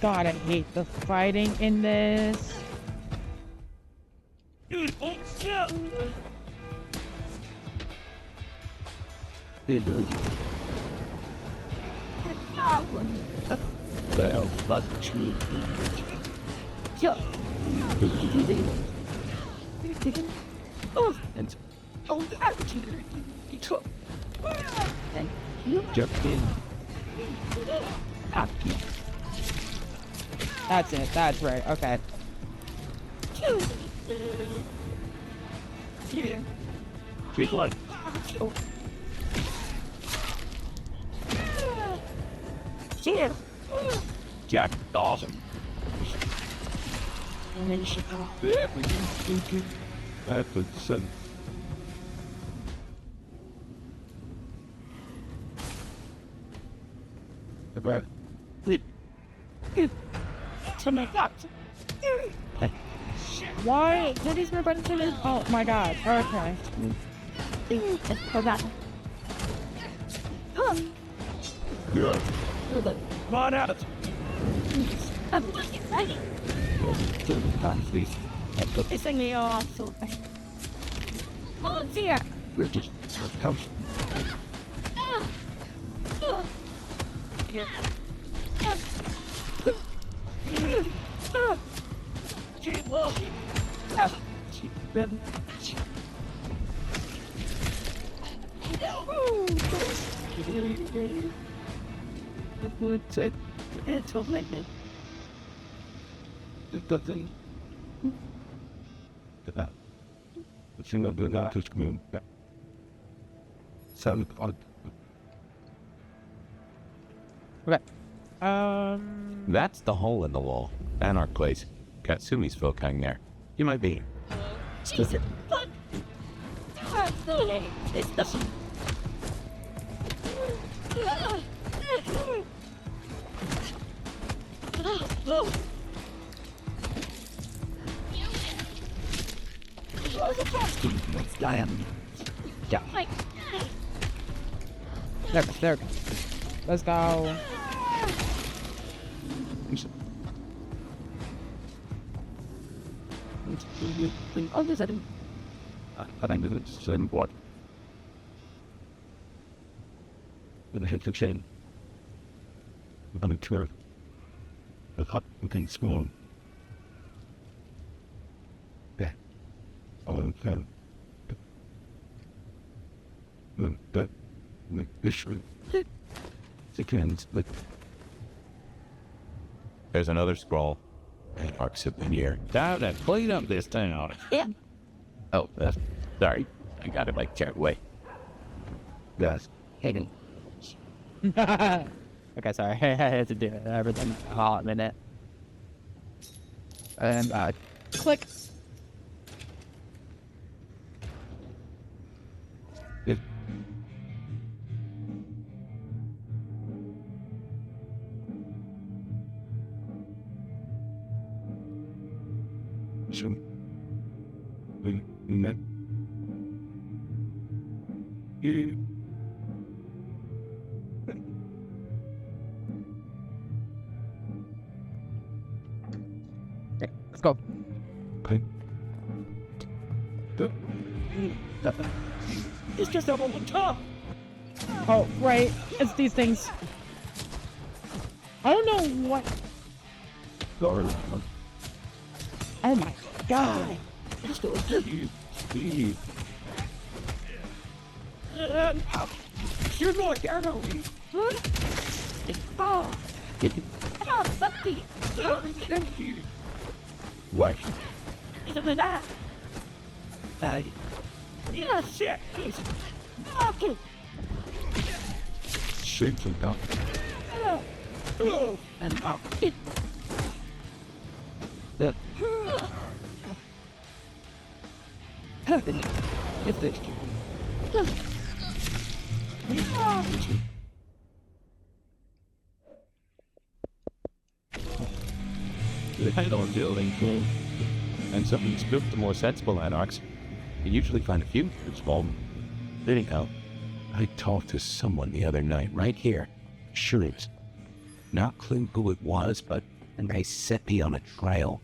God, I hate the fighting in this. Jump in. That's it. That's right. Okay. Big one. Jack Dawson. That was some. About Why did these buttons in it? Oh my god. Okay. good. Come on out! I'm looking ready. Pissing me off. Oh, dear. Okay. That's the hole in the wall. Anarch place. Katsumi's folk hang there. You might be. Jesus. Fuck. Absolutely. It's the... There. Let's go. All of a sudden, I think it's what? With a head of shame. I'm a tour. A hot looking small. Yeah. Oh, but this seconds, but There's another scroll. Anarchs have been here. Time to clean up this town. Yeah. Oh, sorry. I got it like carried away. Yes. hidden. Okay, sorry. I had to do it. Everything a hot minute. And click. It, so, that, you, Okay, let's go. okay. It's just up on the top. Oh, right. It's these things. I don't know what. Oh my god. You're going down on me. Oh. Oh, something. Why? Isn't that? Yeah, shit. Okay. Shapes and down. And up. That. If they I don't feel anything. And something spooked the more sensible anarchs. You usually find a few small. Anyhow, I talked to someone the other night right here. Sure is. Not clue who it was, but they set me on a trail.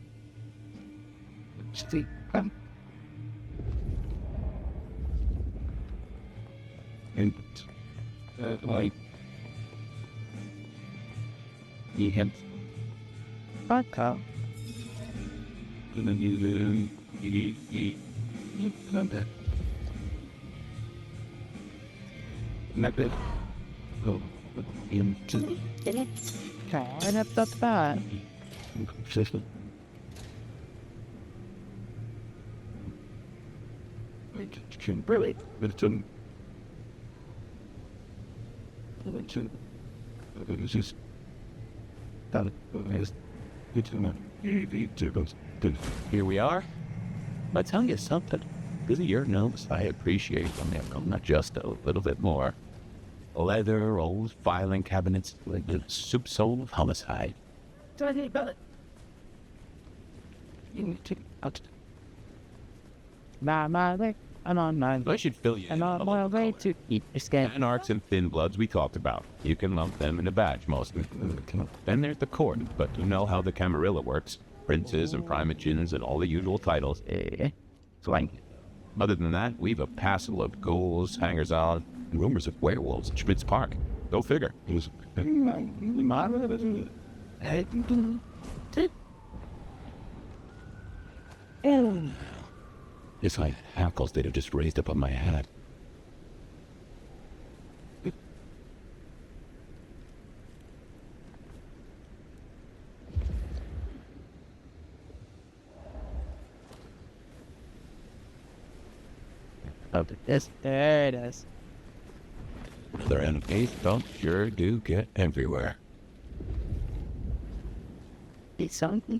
see, and like he had Vodka. not that go him to Okay, right up the bat. system. Really, but it's just that is it's Here we are. I'll tell you something. Because of your nose, I appreciate them not just a little bit more. Leather, old filing cabinets, like the soup soul of homicide. My leg. I'm on mine. I should fill you I'm in on on my the way color. to eat your skin. Anarchs and thin bloods we talked about. You can lump them in a batch mostly. Then there's the court, but you know how the Camarilla works. Princes and primogens and all the usual titles. Flank. Other than that, we've a passel of ghouls, hangers-on, and rumors of werewolves at Schmidt's Park. Go figure. If I had hackles, they'd have just raised up on my head. There it is. Their enemies don't sure do get everywhere. It's something.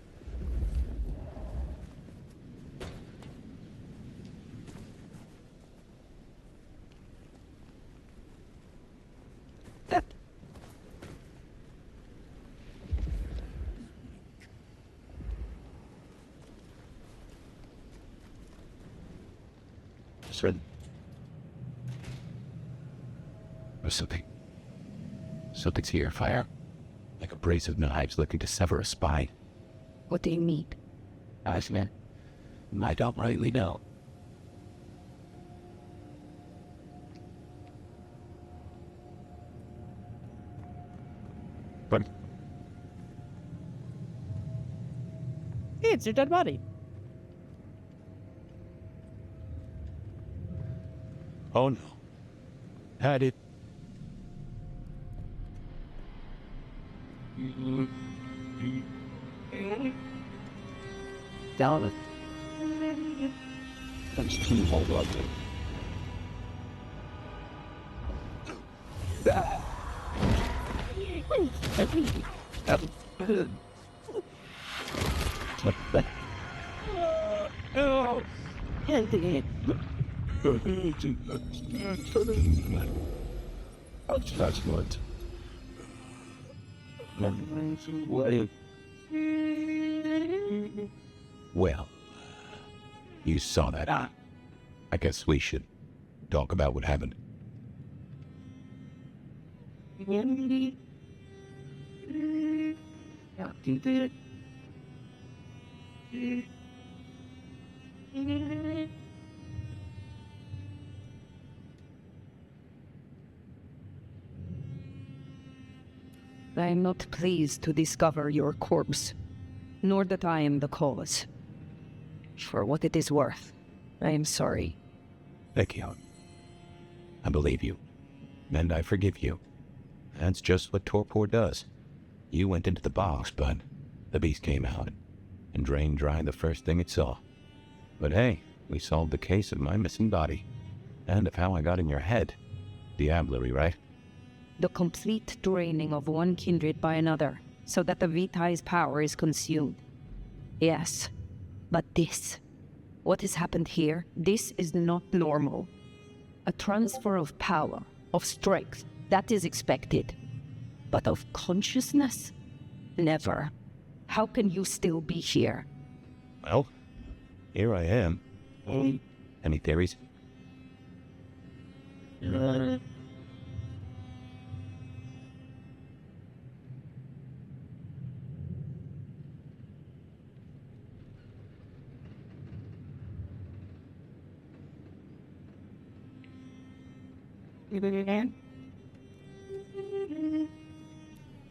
There's something. Something's here, fire. Like a brace of knives looking to sever a spine. What do you mean? I don't rightly know. But It's your dead body. oh no. Had it. Down it. That's too hold on. That's what. Well, you saw that. I guess we should talk about what happened. I am not pleased to discover your corpse, nor that I am the cause. For what it is worth, I am sorry. Thank you. I believe you. And I forgive you. That's just what torpor does. You went into the box, but the beast came out and drained dry the first thing it saw. But hey, we solved the case of my missing body. And of how I got in your head. Diablerie, right? The complete draining of one kindred by another, so that the Vitae's power is consumed. Yes, but this, what has happened here, this is not normal. A transfer of power, of strength, that is expected. But of consciousness? Never. How can you still be here? Well, here I am. Any theories?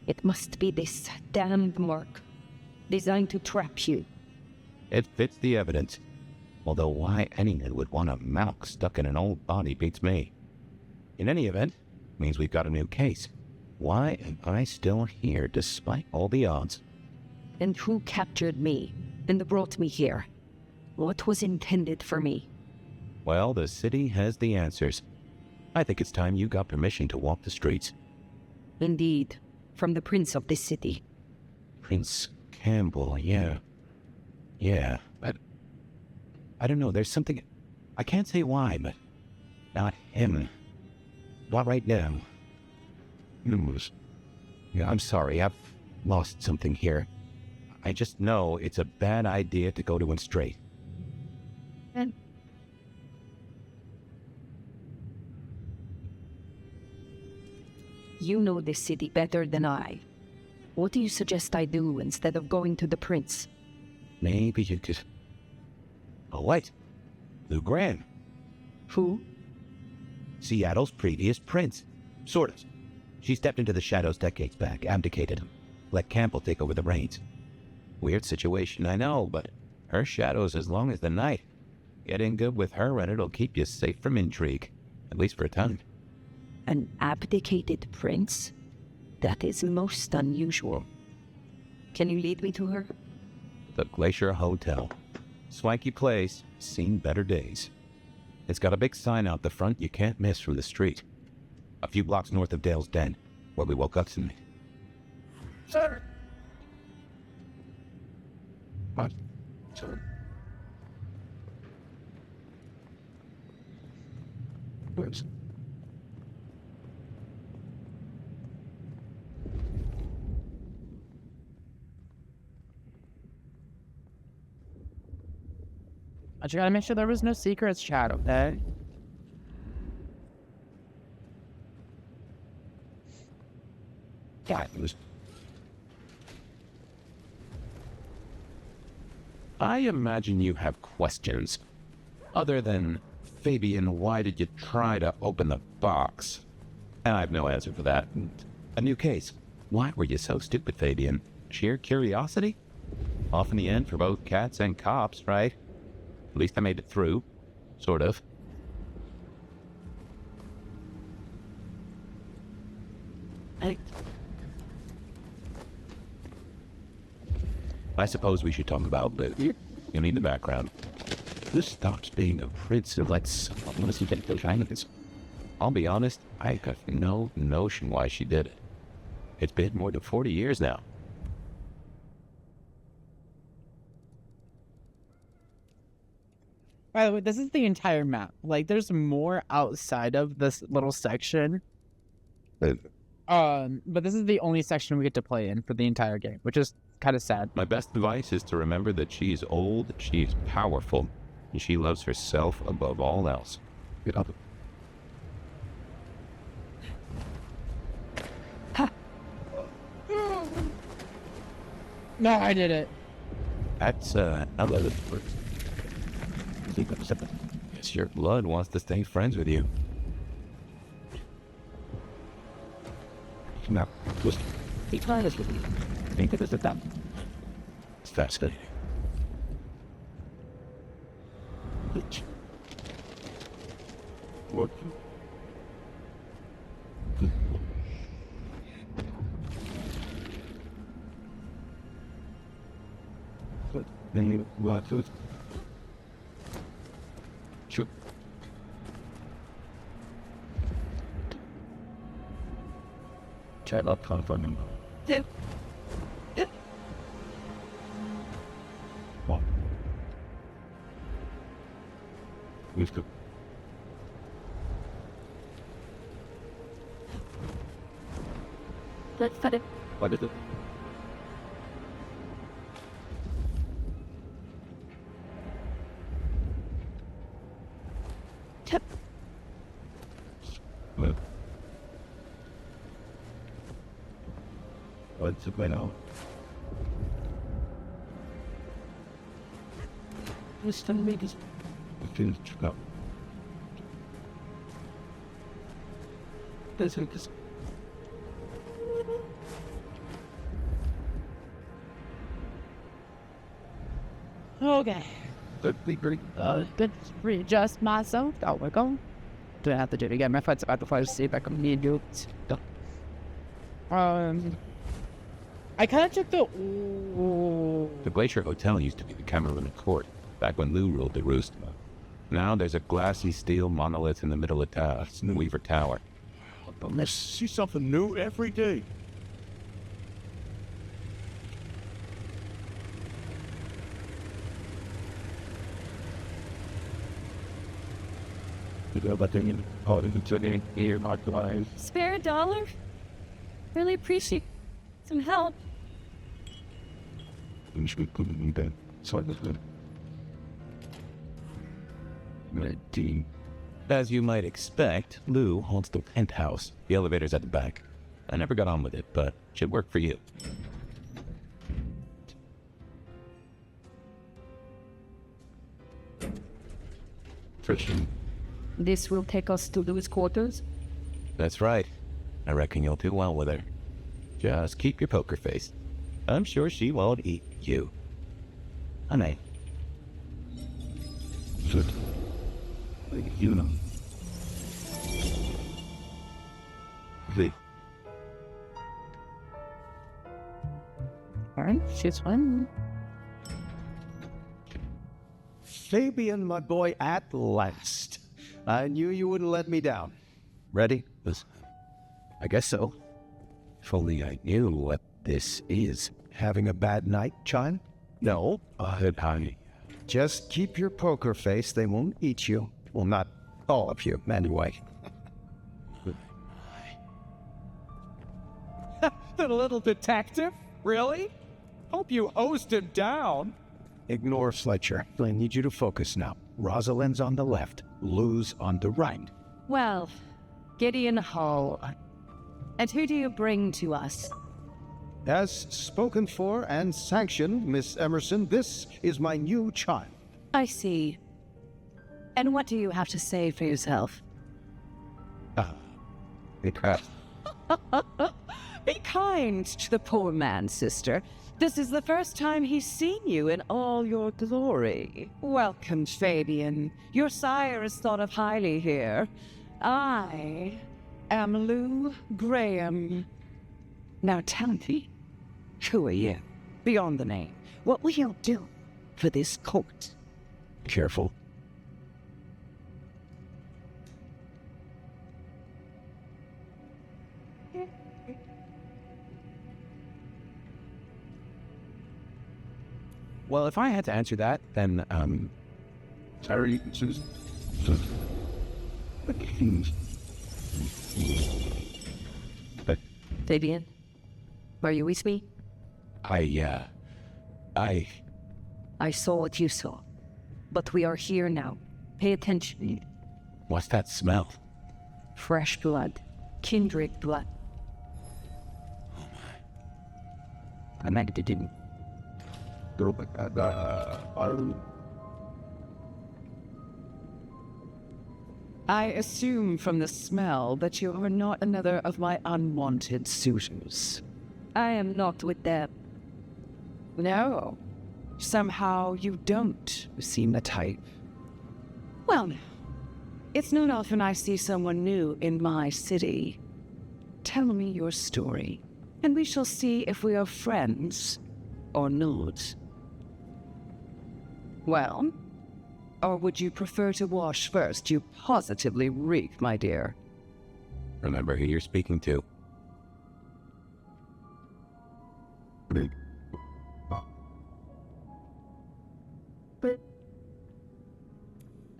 It must be this damned mark, designed to trap you. It fits the evidence. Although why anyone would want a malk stuck in an old body beats me. In any event, means we've got a new case. Why am I still here despite all the odds? And who captured me and brought me here? What was intended for me? Well, the city has the answers. I think it's time you got permission to walk the streets. Indeed, from the prince of this city. Prince Campbell, yeah. Yeah, but I don't know, there's something... I can't say why, but not him. Not right now. Yeah, I'm sorry, I've lost something here. I just know it's a bad idea to go to him straight. You know this city better than I. What do you suggest I do instead of going to the prince? Maybe you could... Oh, wait. Lou Graham. Who? Seattle's previous prince. Sort of. She stepped into the shadows decades back, abdicated him, let Campbell take over the reins. Weird situation, I know, but her shadow's as long as the night. Get in good with her and it'll keep you safe from intrigue, at least for a time. An abdicated prince? That is most unusual. Can you lead me to her? The Glacier Hotel. Swanky place, seen better days. It's got a big sign out the front you can't miss from the street. A few blocks north of Dale's Den, where we woke up tonight. Sir! What? Sir? Where's... I just gotta make sure there was no secrets, Shadow. Yeah, it was... I imagine you have questions. Other than, Fabian, why did you try to open the box? And I have no answer for that. A new case. Why were you so stupid, Fabian? Sheer curiosity? Off in the end for both cats and cops, right? At least I made it through. Sort of. I suppose we should talk about Lou. You need the background. This stops being a prince and lets honestly get the kindness. I'll be honest, I have no notion why she did it. It's been more than 40 years now. By the way, this is the entire map. Like, there's more outside of this little section. But this is the only section we get to play in for the entire game, which is kind of sad. My best advice is to remember that she's old, she's powerful, and she loves herself above all else. Get up. No, I did it. That's, another word. Guess your blood wants to stay friends with you. Now, listen. Be honest with you. Think of this at that. It's fascinating. What? But then you what? Sure. Chat up confirming. What? We've got. Let's put it. What is it? Tip. What? What's it going on? What's the biggest? Finish up. That's it. Okay. That'd be great. Good. Readjust myself. Oh, we're going. Do I have to do it again? My foot's about to fly to see if I can need you. I kind of took the. Ooh. The Glacier Hotel used to be the Cameron Court, back when Lou ruled the roost. Now there's a glassy steel monolith in the middle of town, the Weaver Tower. I see something new every day. Spare a dollar? Really appreciate some help. As you might expect, Lou holds the penthouse. The elevator's at the back. I never got on with it, but should work for you. Christian. This will take us to Louis' quarters? That's right. I reckon you'll do well with her. Just keep your poker face. I'm sure she won't eat you. Honey. You know. Alright, she's fine. Fabian, my boy, at last. I knew you wouldn't let me down. Ready? I guess so. If only I knew what this is. Having a bad night, Chime? No. Honey. Just keep your poker face. They won't eat you. Well, not all of you, anyway. The little detective? Really? Hope you hosed him down. Ignore Fletcher. I need you to focus now. Rosalind's on the left. Lou's on the right. Well, Gideon Hall. And who do you bring to us? As spoken for and sanctioned, Miss Emerson, this is my new child. I see. And what do you have to say for yourself? It Be kind to the poor man, sister. This is the first time he's seen you in all your glory. Welcome, Fabian. Your sire is thought of highly here. I am Lou Graham. Now tell me, who are you? Beyond the name, what will you do for this court? Careful. Well, if I had to answer that, then, Sorry, Fabian, are you with me? I saw what you saw. But we are here now. Pay attention. what's that smell? Fresh blood. Kindred blood. I meant it didn't. I assume from the smell that you are not another of my unwanted suitors. I am not with them. No. Somehow you don't seem the type. Well, now, it's not often I see someone new in my city. Tell me your story, and we shall see if we are friends or not. Well, or would you prefer to wash first? You positively reek, my dear. Remember who you're speaking to.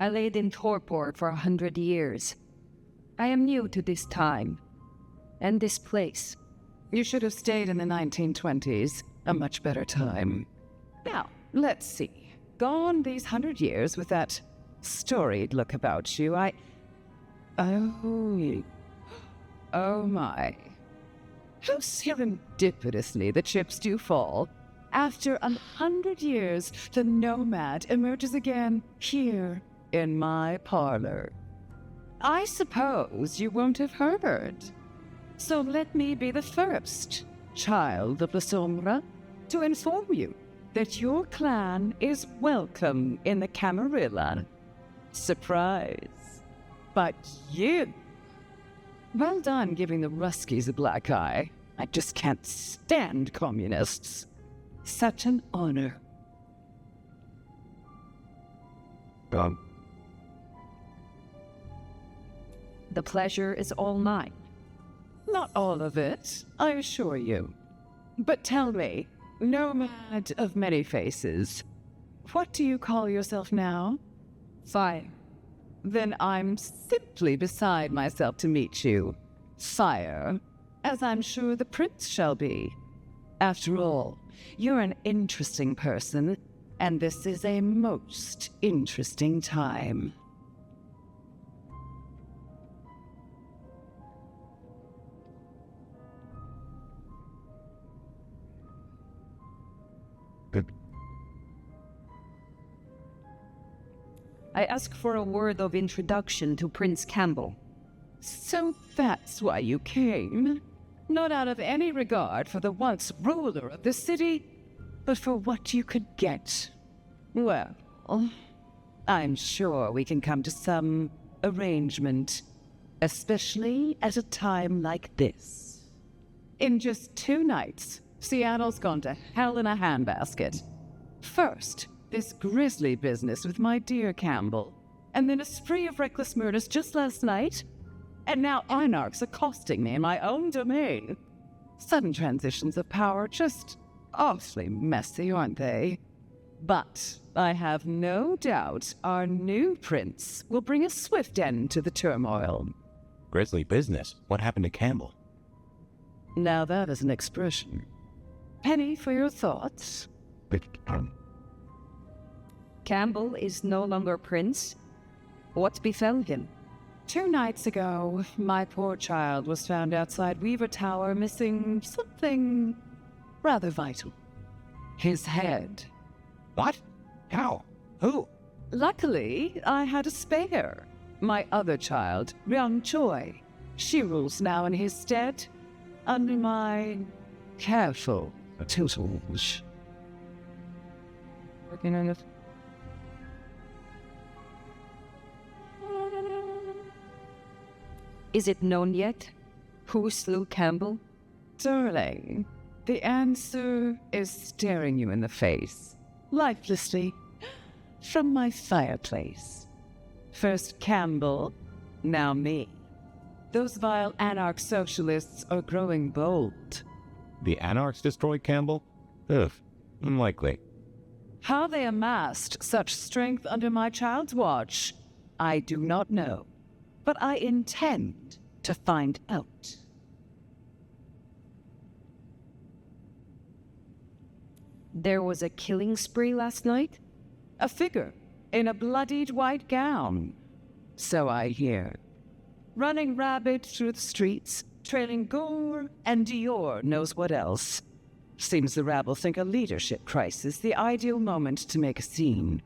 I laid in torpor for 100 years. I am new to this time and this place. You should have stayed in the 1920s, a much better time. Now, let's see. Gone these 100 years with that storied look about you, Oh my. How serendipitously the chips do fall. After 100 years, the nomad emerges again here in my parlor. I suppose you won't have heard. So let me be the first, child of the Sombra, to inform you that your clan is welcome in the Camarilla. Surprise. But you... Well done giving the Ruskies a black eye. I just can't stand communists. Such an honor. The pleasure is all mine. Not all of it, I assure you. But tell me, nomad of many faces, what do you call yourself now? Fire. Then I'm simply beside myself to meet you, sire, as I'm sure the prince shall be. After all, you're an interesting person, and this is a most interesting time. I ask for a word of introduction to Prince Campbell. So that's why you came? Not out of any regard for the once ruler of the city, but for what you could get. Well, I'm sure we can come to some arrangement, especially at a time like this. In just 2 nights, Seattle's gone to hell in a handbasket. First, this grisly business with my dear Campbell, and then a spree of reckless murders just last night, and now Anarchs accosting me in my own domain. Sudden transitions of power, just awfully messy, aren't they? But I have no doubt our new prince will bring a swift end to the turmoil. Grisly business. What happened to Campbell? Now that is an expression. Penny, for your thoughts? Campbell is no longer prince. What befell him? 2 nights ago, my poor child was found outside Weaver Tower missing something rather vital. His head. What? How? Who? Luckily, I had a spare. My other child, Ryung Choi. She rules now in his stead, under my careful tutelage. Working on it. Is it known yet? Who slew Campbell? Darling, the answer is staring you in the face, lifelessly, from my fireplace. First Campbell, now me. Those vile anarch socialists are growing bold. The Anarchs destroyed Campbell? Ugh, unlikely. How they amassed such strength under my child's watch, I do not know. But I intend to find out. There was a killing spree last night? A figure in a bloodied white gown. So I hear. Running rabid through the streets, trailing gore and Dior knows what else. Seems the rabble think a leadership crisis the ideal moment to make a scene.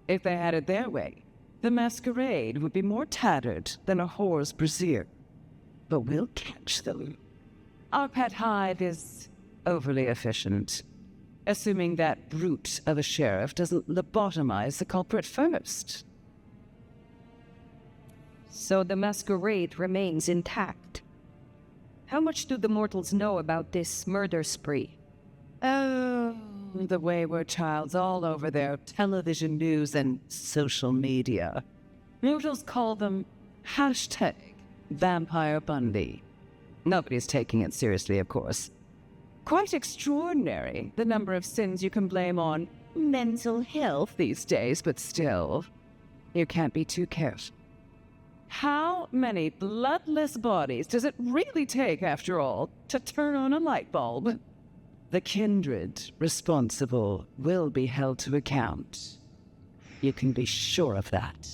If they had it their way, the masquerade would be more tattered than a whore's brassiere. But we'll catch them. Our pet hive is overly efficient, assuming that brute of a sheriff doesn't lobotomize the culprit first. So the masquerade remains intact. How much do the mortals know about this murder spree? Oh, the wayward child's all over their television news and social media. Mortals call them hashtag Vampire Bundy. Nobody's taking it seriously, of course. Quite extraordinary, the number of sins you can blame on mental health these days, but still, you can't be too careful. How many bloodless bodies does it really take, after all, to turn on a light bulb? The kindred responsible will be held to account. You can be sure of that.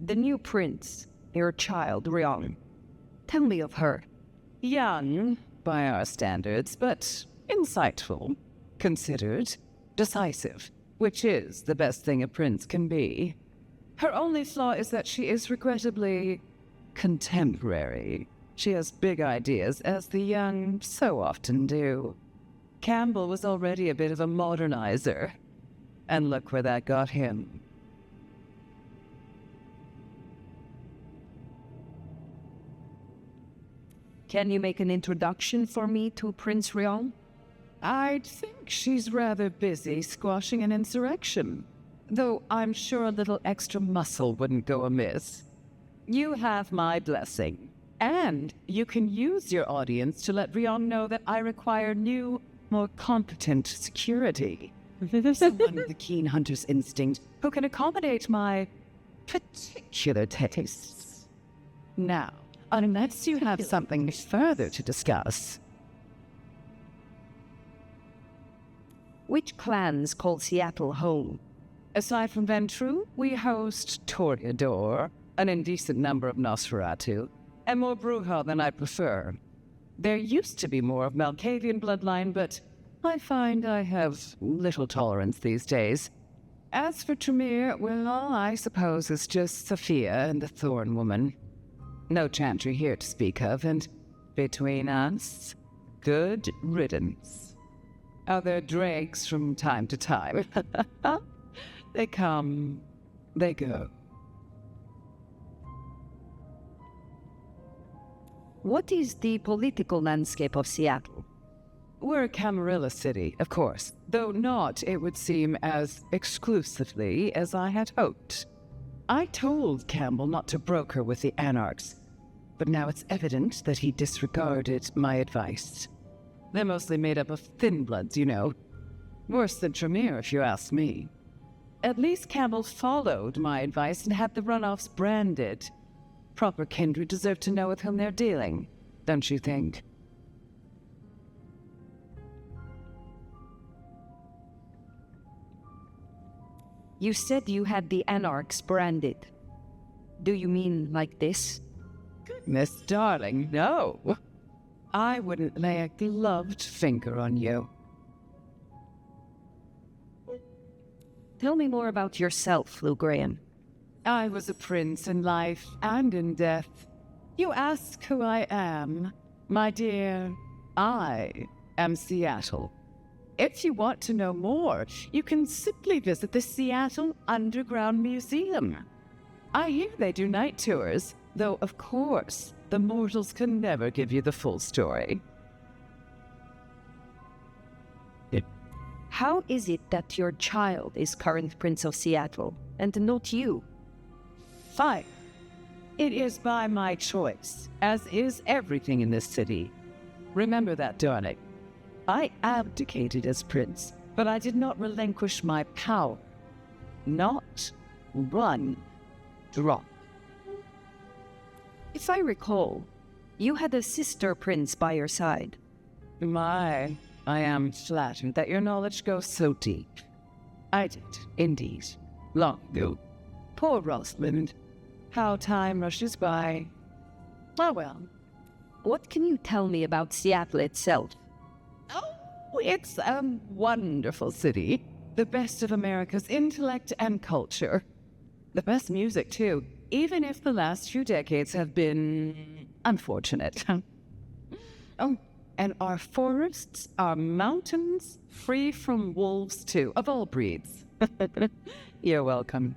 The new prince, your child, Ryong. Tell me of her. Young, by our standards, but insightful, considered, decisive, which is the best thing a prince can be. Her only flaw is that she is regrettably contemporary. She has big ideas, as the young so often do. Campbell was already a bit of a modernizer, and look where that got him. Can you make an introduction for me to Prince Ryong? I'd think she's rather busy squashing an insurrection, though I'm sure a little extra muscle wouldn't go amiss. You have my blessing, and you can use your audience to let Ryong know that I require new, more competent security. Someone with a keen hunter's instinct who can accommodate my particular tastes. Now, unless you have something further to discuss. Which clans call Seattle home? Aside from Ventru, we host Toreador, an indecent number of Nosferatu, and more Bruja than I prefer. There used to be more of Malkavian bloodline, but I find I have little tolerance these days. As for Tremere, well, I suppose it's just Sophia and the Thorn Woman. No chantry here to speak of, and between us, good riddance. Other dregs from time to time. They come, they go. What is the political landscape of Seattle? We're a Camarilla city, of course, though not, it would seem, as exclusively as I had hoped. I told Campbell not to broker with the Anarchs, but now it's evident that he disregarded my advice. They're mostly made up of thin bloods, you know. Worse than Tremere, if you ask me. At least Campbell followed my advice and had the runoffs branded. Proper kindred deserve to know with whom they're dealing, don't you think? You said you had the Anarchs branded. Do you mean like this? Miss Darling, no. I wouldn't lay a gloved finger on you. Tell me more about yourself, Lou Graham. I was a prince in life and in death. You ask who I am. My dear, I am Seattle. If you want to know more, you can simply visit the Seattle Underground Museum. I hear they do night tours, though of course, the mortals can never give you the full story. How is it that your child is current Prince of Seattle, and not you? Fine. It is by my choice, as is everything in this city. Remember that, darling. I abdicated as prince, but I did not relinquish my power. Not run, drop. If I recall, you had a sister prince by your side. My, I am flattered that your knowledge goes so deep. I did, indeed, long ago. Poor Rosalind. How time rushes by. Oh well. What can you tell me about Seattle itself? Oh, it's a wonderful city. The best of America's intellect and culture. The best music, too, even if the last few decades have been unfortunate. Oh, and our forests, our mountains, free from wolves, too, of all breeds. You're welcome.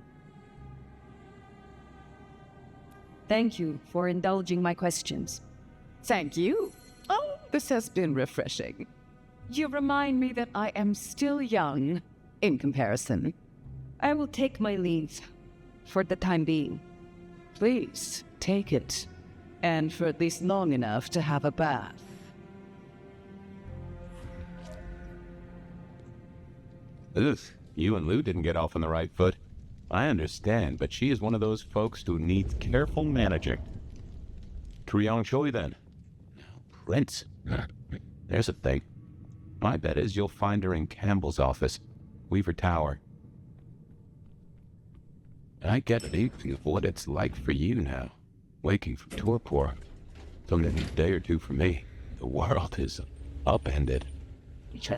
Thank you for indulging my questions. Thank you. Oh, this has been refreshing. You remind me that I am still young in comparison. I will take my leave for the time being. Please, take it. And for at least long enough to have a bath. Ugh, you and Lou didn't get off on the right foot. I understand, but she is one of those folks who needs careful managing. Triong Choi, then. Prince. There's a thing. My bet is you'll find her in Campbell's office, Weaver Tower. I get an inkling of what it's like for you now, waking from torpor. It's only a day or two for me. The world is upended. Look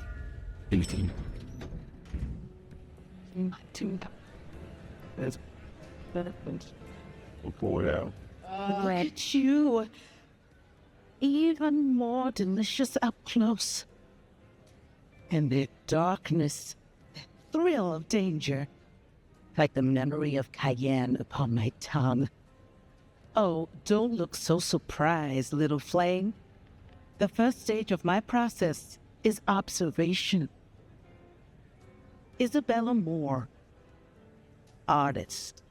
at you. Even more delicious up close. And the darkness, the thrill of danger, like the memory of Cayenne upon my tongue. Oh, don't look so surprised, little flame. The first stage of my process is observation. Isabella Moore, artist.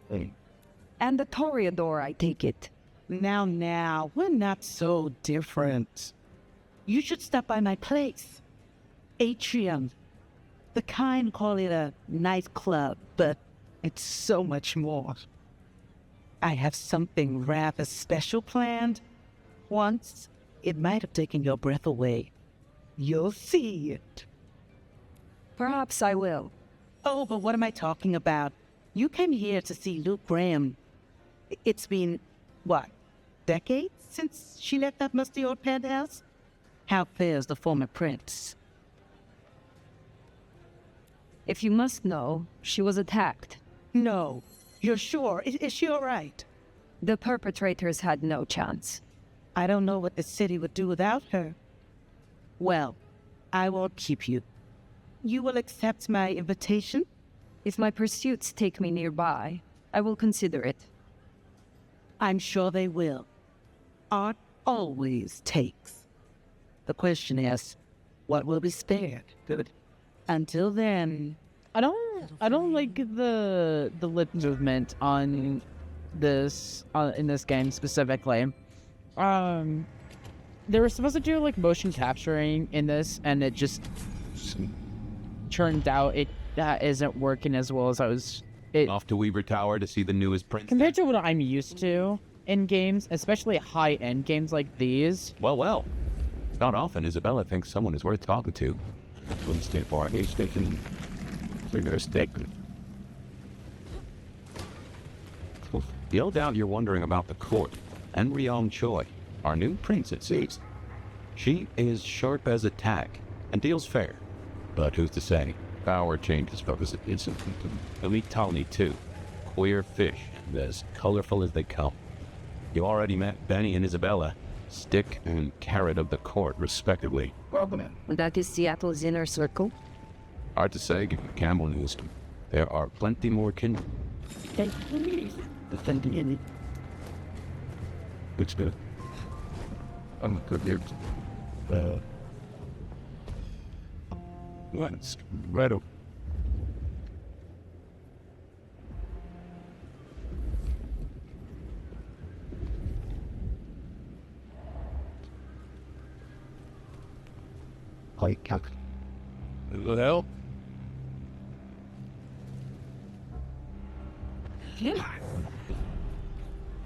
And the Toreador, I take it. Now, we're not so different. You should stop by my place. Atrium. The kind call it a nightclub, but it's so much more. I have something rather special planned. Once, it might have taken your breath away. You'll see it. Perhaps I will. Oh, but what am I talking about? You came here to see Luke Graham. It's been, what, decades since she left that musty old penthouse? How fares the former prince? If you must know, she was attacked. No. You're sure? Is she all right? The perpetrators had no chance. I don't know what the city would do without her. Well, I won't keep you. You will accept my invitation? If my pursuits take me nearby, I will consider it. I'm sure they will. Art always takes. The question is, what will be spared? Good. Until then, I don't like the lip movement on this in this game specifically. They were supposed to do like motion capturing in this, and it just turned out it isn't working as well as I was. Off to Weaver Tower to see the newest prince. Compared to what I'm used to in games, especially high-end games like these. Well. Not often Isabella thinks someone is worth talking to. Wouldn't stand for a station. No doubt you're wondering about the court and Ryeong Choi, our new prince it seems. She is sharp as a tack and deals fair. But who's to say? Power changes focus instantly. Elite colony too. Queer fish and as colorful as they come. You already met Benny and Isabella, stick and carrot of the court respectively. That is Seattle's inner circle. Hard to say, given Campbell news. There are plenty more kin. It's good. I'm good here. Let's right up. Like cat. The hell?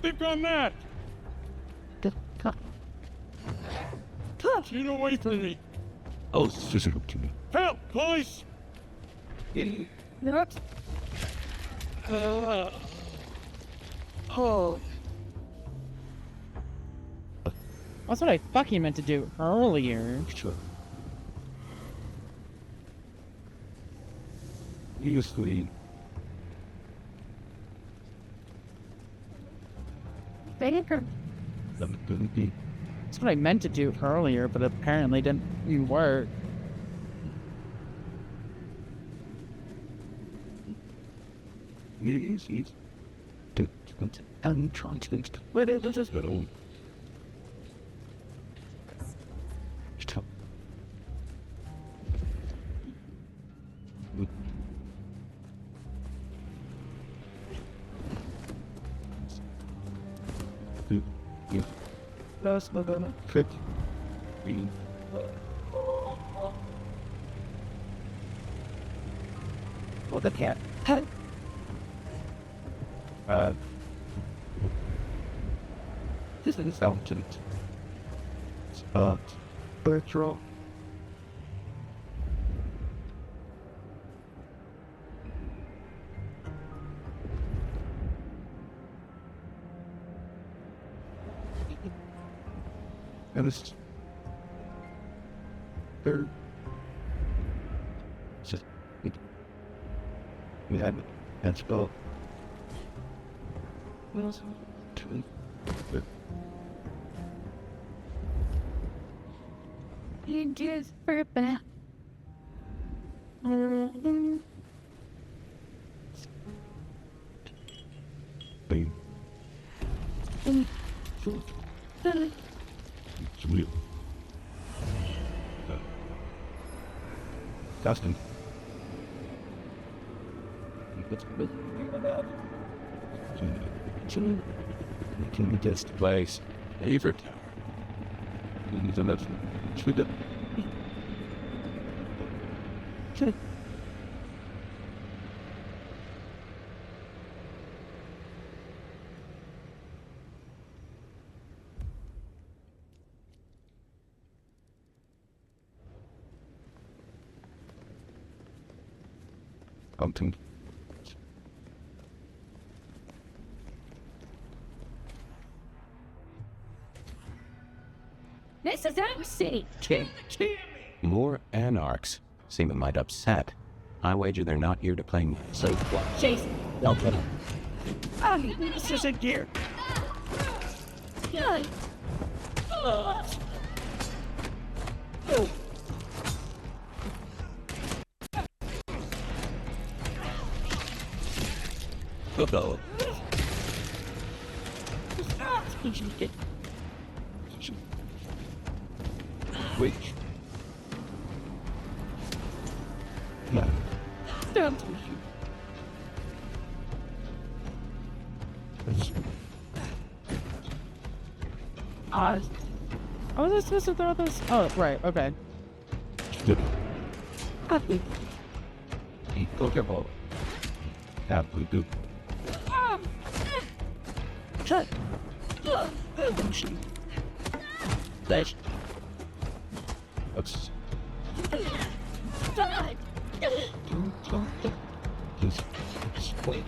Think on that! Get away from me! Oh, specific to me. Help, boys! Oh. That's what I fucking meant to do earlier. Sure. Usually. That's what I meant to do earlier, but apparently didn't work. I'm trying to what is this? Stop. That's not gonna fit. Oh, the cat. This is fountain. Bertrand. And this third. Just we had and spell. Well, two. You just for back. Bing. It's real. Dustin. Can we just place Weaver Tower? Something. This is our city. More anarchs seem it might upset. I wager they're not here to play safe. Chase. No, put up. This isn't gear. Go. Wait. No. Don't. Oh, this supposed to throw this? Oh, right, okay. Go get ball. Have we do. Let's. Oops. Wait.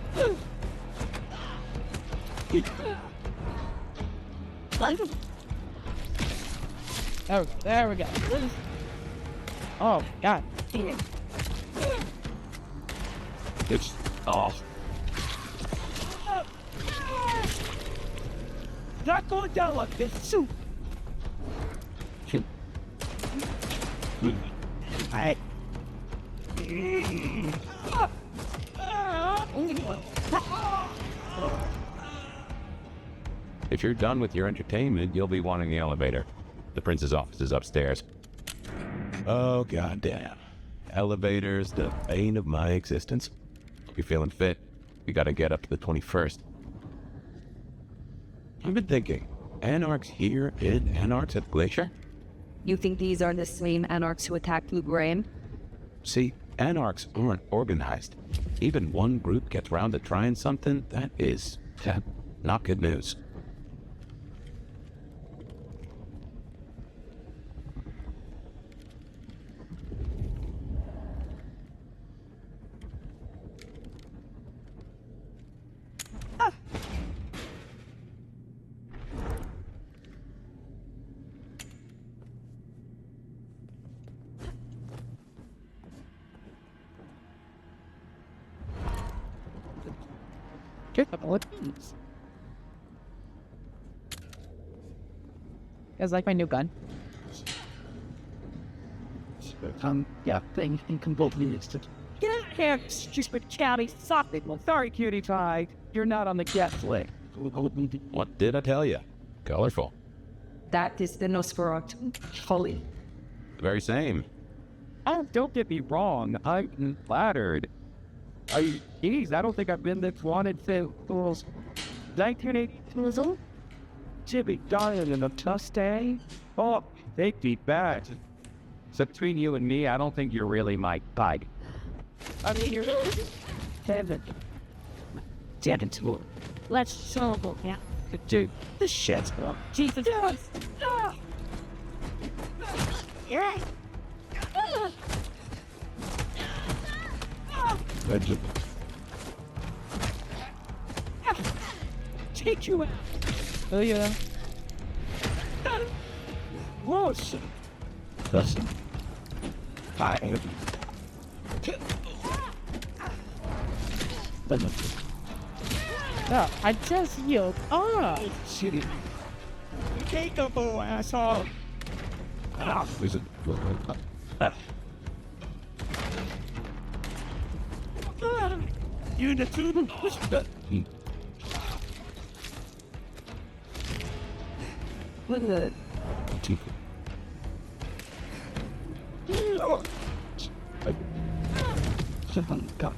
There we go. Oh, God. It's off. Not going down like this. Soup. I. If you're done with your entertainment, you'll be wanting the elevator. The prince's office is upstairs. Oh, goddamn. Elevators, the bane of my existence. Hope you're feeling fit. We gotta get up to the 21st. I've been thinking, Anarchs here in Anarchs at Glacier? You think these are the same Anarchs who attacked Blue Graham? See, Anarchs aren't organized. Even one group gets round to trying something, that is not good news. Get a couple of things. You guys like my new gun? Yeah, thing inconvenience. Get out of here, stupid catty. Stop it. Well, sorry, cutie pie. You're not on the guest list. What did I tell you? Colorful. That is the Nosferatu. Holy. The very same. Oh, don't get me wrong. I'm flattered. Geez, I don't think I've been this wanted since 1982. Jimmy dying in a tough day. Oh, take me back. So between you and me, I don't think you're really my type. I mean, you're Kevin. Damn it, let's show them, yeah. Dude, this shit's wrong. Jesus Christ. Yeah. Take you out. Oh, yeah. Whoa, shit. Listen. Oh, I just healed. Oh! Shitty. Take a bow, asshole. Is it? You the two push that. Look at that. God.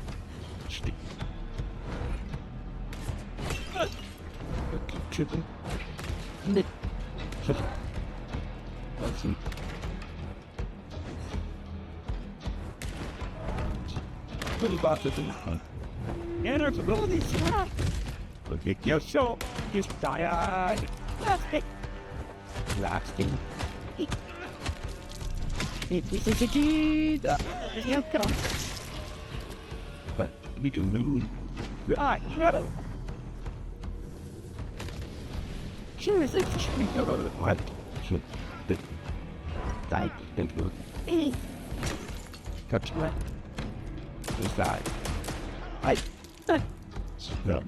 Chipping. Pretty boxes in the front. Anarchs will these look at your show. Just die. Lasting. This is a kid. Here comes. But we do move. I shut up. Sure, what? Should the die into touch my Is that? No.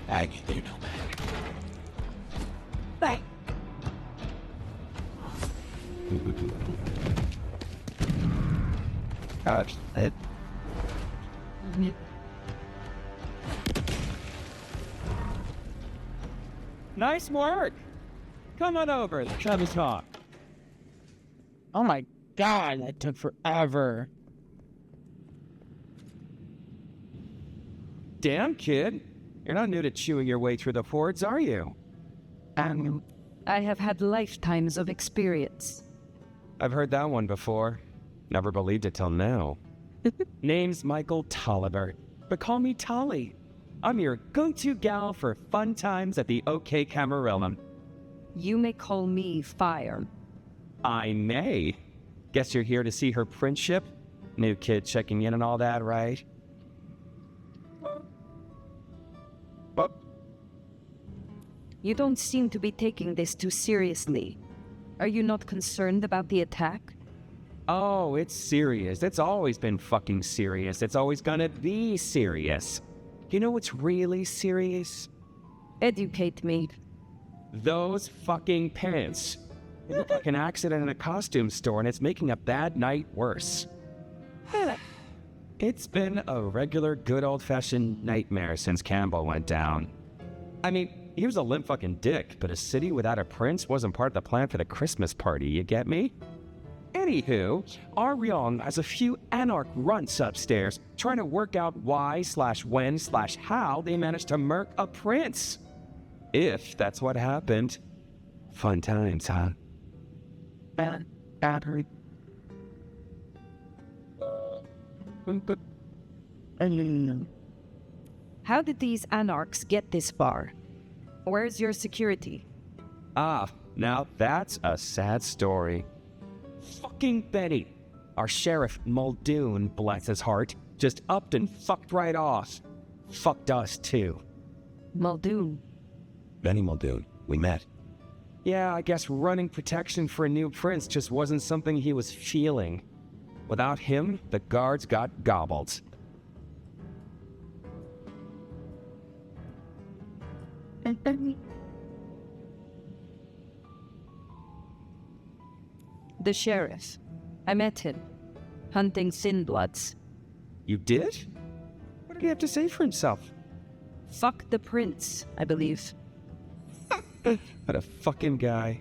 I can do no man. Gosh, it. Nice work. Come on over. Let's have a talk. Oh my god, that took forever. Damn, kid. You're not new to chewing your way through the fords, are you? I have had lifetimes of experience. I've heard that one before. Never believed it till now. Name's Michael Tolliver, but call me Tolly. I'm your go-to gal for fun times at the OK Camarilla. You may call me Fire. I may. Guess you're here to see her princeship? New kid checking in and all that, right? You don't seem to be taking this too seriously. Are you not concerned about the attack? Oh, it's serious. It's always been fucking serious. It's always gonna be serious. You know what's really serious? Educate me. Those fucking pants. It looked like an accident in a costume store, and it's making a bad night worse. It's been a regular good old-fashioned nightmare since Campbell went down. I mean, he was a limp fucking dick, but a city without a prince wasn't part of the plan for the Christmas party, you get me? Anywho, Arion has a few anarch runts upstairs trying to work out why/when/how they managed to murk a prince. If that's what happened. Fun times, huh? Battery. How did these anarchs get this far? Where's your security? Ah, now that's a sad story. Fucking Benny, our sheriff Muldoon, bless his heart, just upped and fucked right off. Fucked us too. Muldoon. Benny Muldoon, we met. Yeah, I guess running protection for a new prince just wasn't something he was feeling. Without him, the guards got gobbled. The sheriff. I met him. Hunting Sinbloods. You did? What did he have to say for himself? Fuck the prince, I believe. What a fucking guy.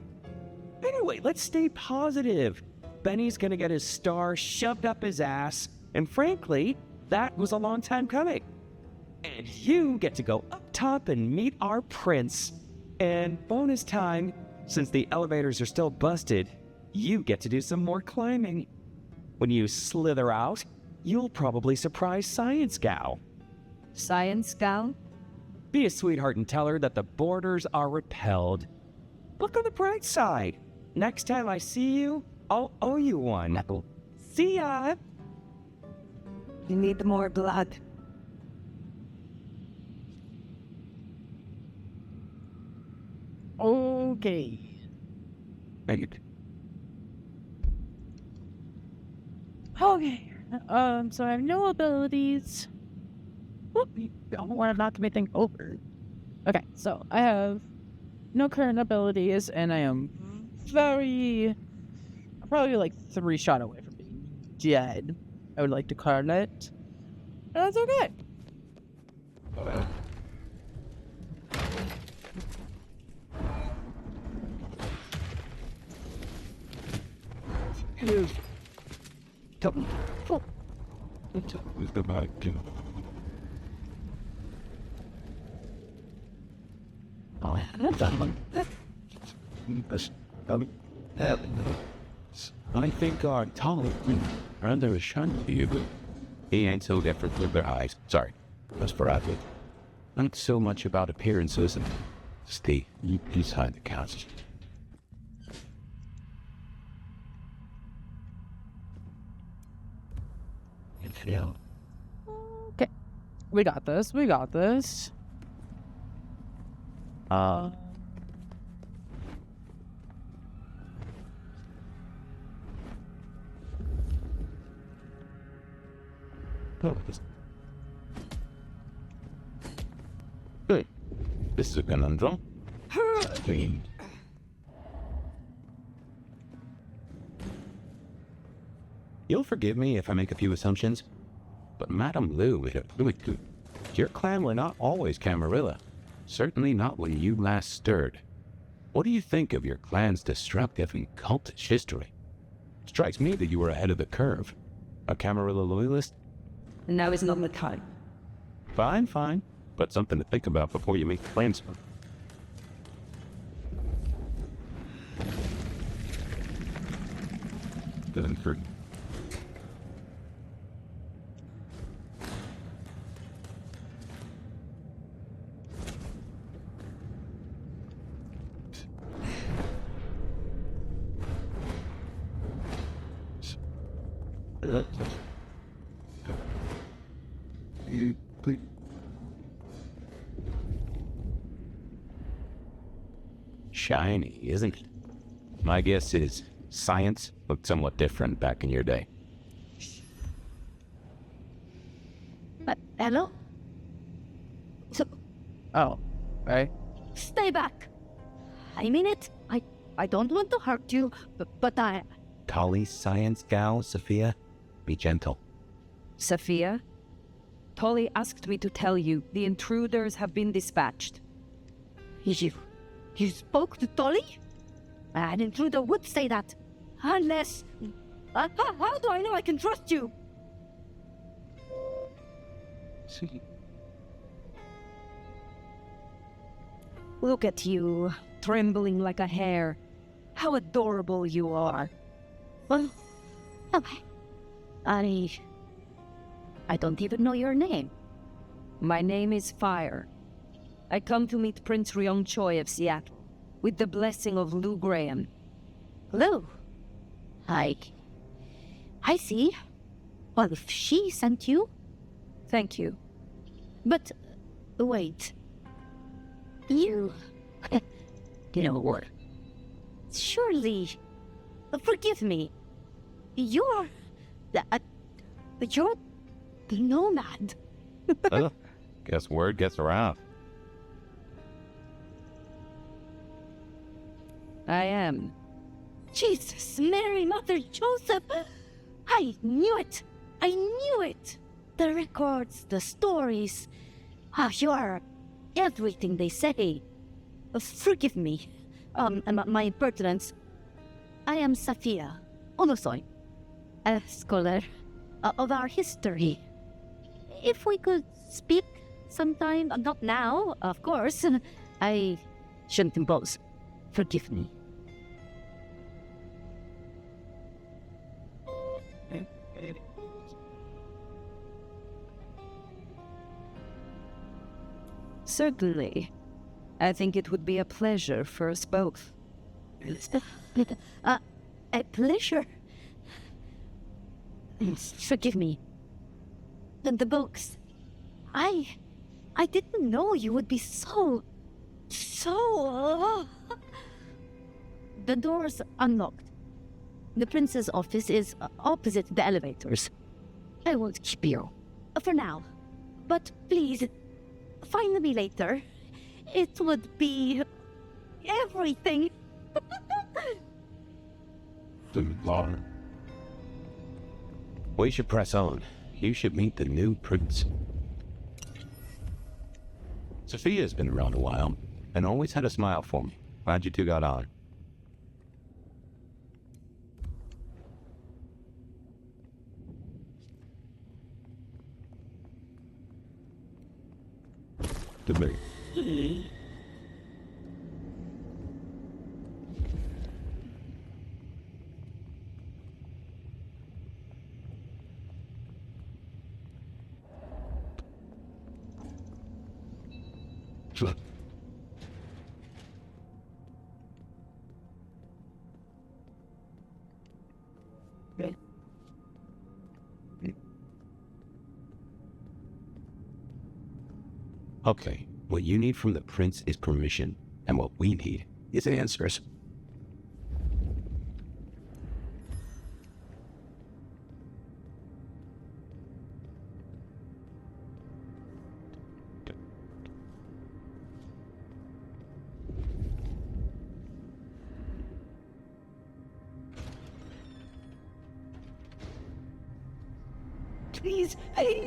Anyway, let's stay positive. Benny's gonna get his star shoved up his ass, and frankly, that was a long time coming. And you get to go up top and meet our prince. And bonus time, since the elevators are still busted, you get to do some more climbing. When you slither out, you'll probably surprise Science Gal. Science Gal? Be a sweetheart and tell her that the borders are repelled. Look on the bright side. Next time I see you, I'll owe you one. See ya! You need more blood. Okay. Right. Okay. So I have no abilities. Whoop, I don't want to knock anything over. Okay, so I have no current abilities, and I am probably like 3 shot away from being dead. I would like to card it. That's okay. With the back. I think our tolerant under a shunt to you, but he ain't so different with their eyes. Sorry, that's for athlete. Not so much about appearances and stay inside the couch. Okay. We got this. We got this. Uh, Good. This is a conundrum. You'll forgive me if I make a few assumptions, but Madame Lou made it really good. Your clan were not always Camarilla. Certainly not when you last stirred. What do you think of your clan's destructive and cultish history? Strikes me that you were ahead of the curve. A Camarilla loyalist? Now is not the time. Fine, fine. But something to think about before you make plans. Doesn't hurt. Please. Shiny, isn't it? My guess is science looked somewhat different back in your day. Hello? oh, right. Stay back. I mean it. I don't want to hurt you, but I... Kali science gal, Sophia? Be gentle. Sophia? Tolly asked me to tell you the intruders have been dispatched. You spoke to Tolly? An intruder would say that. Unless... how do I know I can trust you? Look at you, trembling like a hare. How adorable you are. Well, I don't even know your name. My name is Fire. I come to meet Prince Ryong Choi of Seattle, with the blessing of Lou Graham. Lou? I see. Well, if she sent you... Thank you. But, wait. You know what? Surely... Forgive me. You're the nomad. Well, guess word gets around. I am. Jesus, Mary, Mother, Joseph. I knew it. I knew it. The records, the stories. You are everything they say. Forgive me. My impertinence. I am Safia Onosoy, a scholar of our history. If we could speak sometime, not now, of course. I shouldn't impose. Forgive me. Certainly. I think it would be a pleasure for us both. A pleasure? Forgive me. The books. I didn't know you would be so... The door's unlocked. The prince's office is opposite the elevators. I won't keep you. For now. But please, find me later. It would be... everything. We should press on. You should meet the new prince. Sophia's been around a while, and always had a smile for me. Glad you two got on. To me. Okay, What you need from the prince is permission, and what we need is answers. Please,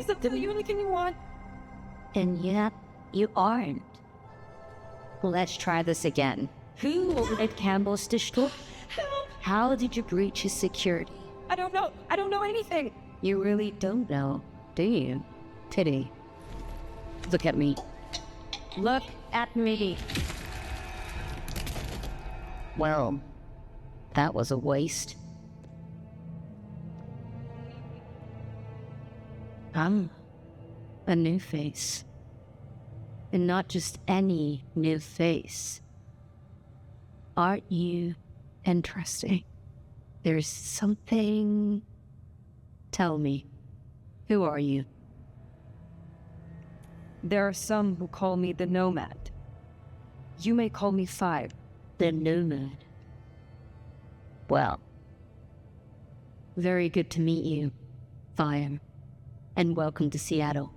I'll tell you anything you want. And yet, you aren't. Let's try this again. Who ordered Campbell's to store? How did you breach his security? I don't know. I don't know anything. You really don't know, do you? Pity. Look at me. Look at me. Well, that was a waste. A new face. And not just any new face. Aren't you interesting? There's something... Tell me, who are you? There are some who call me the Nomad. You may call me Five. The Nomad. Well, very good to meet you, Fire, and welcome to Seattle.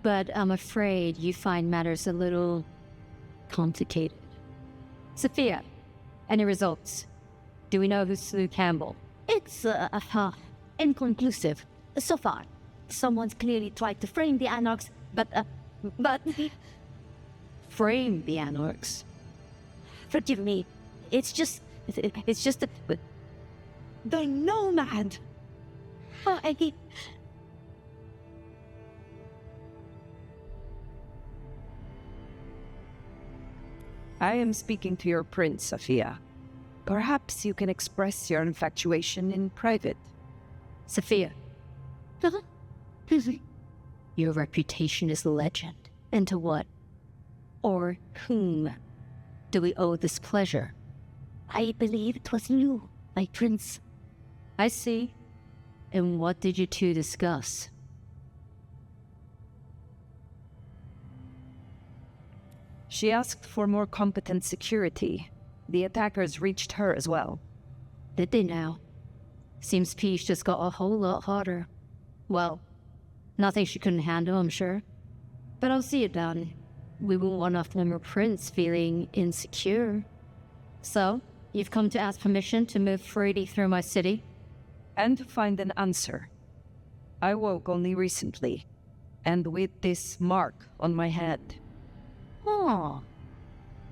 But I'm afraid you find matters a little complicated. Sophia, any results? Do we know who slew Campbell? It's, inconclusive. So far, someone's clearly tried to frame the Anarchs, but... Frame the Anarchs? Forgive me. It's just the Nomad. I am speaking to your prince, Sophia. Perhaps you can express your infatuation in private. Sophia. Your reputation is legend. And to what? Or whom do we owe this pleasure? I believe it was you, my prince. I see. And what did you two discuss? She asked for more competent security. The attackers reached her as well. Did they now? Seems peace just got a whole lot harder. Well, nothing she couldn't handle, I'm sure. But I'll see it done. We won't want our former prince feeling insecure. So, you've come to ask permission to move freely through my city? And to find an answer. I woke only recently, and with this mark on my head. Oh.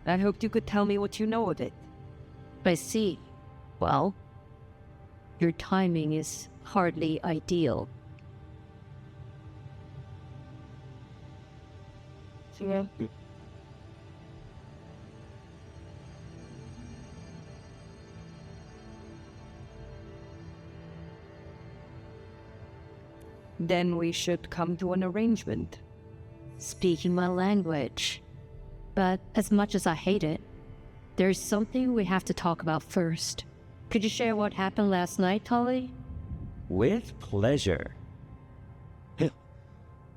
I hoped you could tell me what you know of it. I see. Well, your timing is hardly ideal. Yeah. Then we should come to an arrangement. Speaking my language. But as much as I hate it, there's something we have to talk about first. Could you share what happened last night, Tully? With pleasure.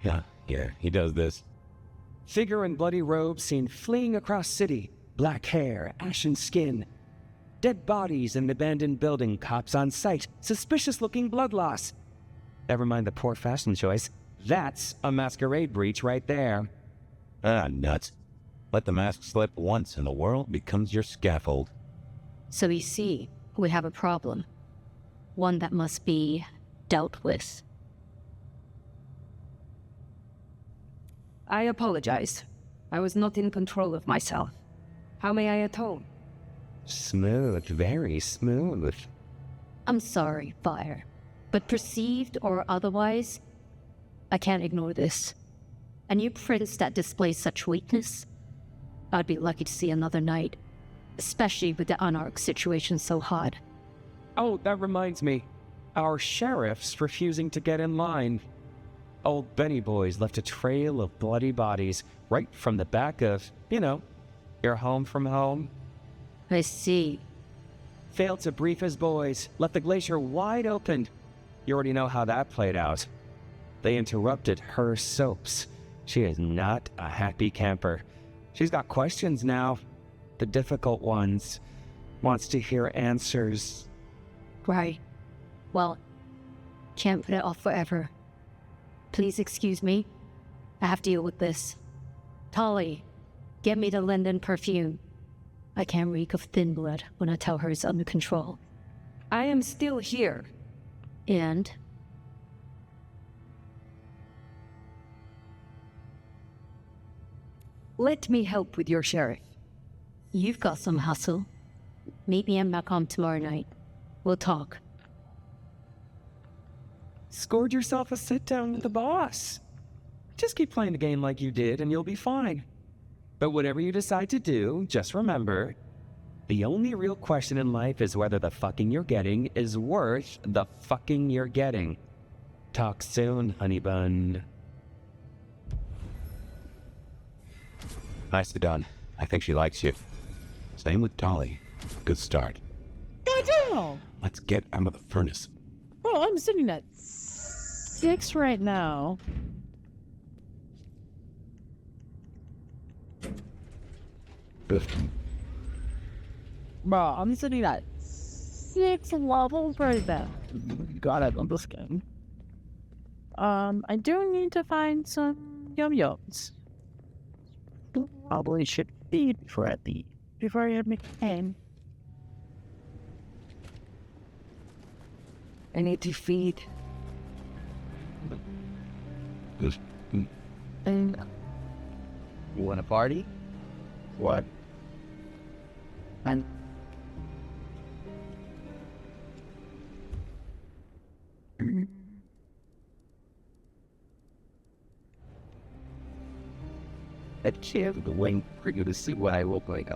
Yeah, he does this. Figure in bloody robes seen fleeing across city. Black hair, ashen skin. Dead bodies in the abandoned building, cops on site. Suspicious-looking blood loss. Never mind the poor fashion choice. That's a masquerade breach right there. Ah, nuts. Let the mask slip once and the world becomes your scaffold. So you see, we have a problem. One that must be dealt with. I apologize. I was not in control of myself. How may I atone? Smooth, very smooth. I'm sorry, Fire. But perceived or otherwise, I can't ignore this. A new prince that displays such weakness? I'd be lucky to see another night. Especially with the Anarch situation so hot. Oh, that reminds me. Our sheriff's refusing to get in line. Old Benny boys left a trail of bloody bodies right from the back of, your home from home. I see. Failed to brief his boys, left the glacier wide open. You already know how that played out. They interrupted her soaps. She is not a happy camper. She's got questions now. The difficult ones. Wants to hear answers. Right. Well, can't put it off forever. Please excuse me. I have to deal with this. Tolly, get me the Linden perfume. I can't reek of thin blood when I tell her it's under control. I am still here. And? Let me help with your sheriff. You've got some hustle. Meet me at Macomb tomorrow night. We'll talk. Scored yourself a sit down with the boss. Just keep playing the game like you did and you'll be fine. But whatever you decide to do, just remember, the only real question in life is whether the fucking you're getting is worth the fucking you're getting. Talk soon, honey bun. Nicely done. I think she likes you. Same with Dolly. Good start. Goddamn! Let's get out of the furnace. Bro, I'm sitting at 6 right now. Bro, I'm sitting at 6 levels right now. God, I love this game. I do need to find some yum-yums. Probably should feed before I leave. Before I make a game. I need to feed. You want a party? What? And a chair the wing for you to see what I look like.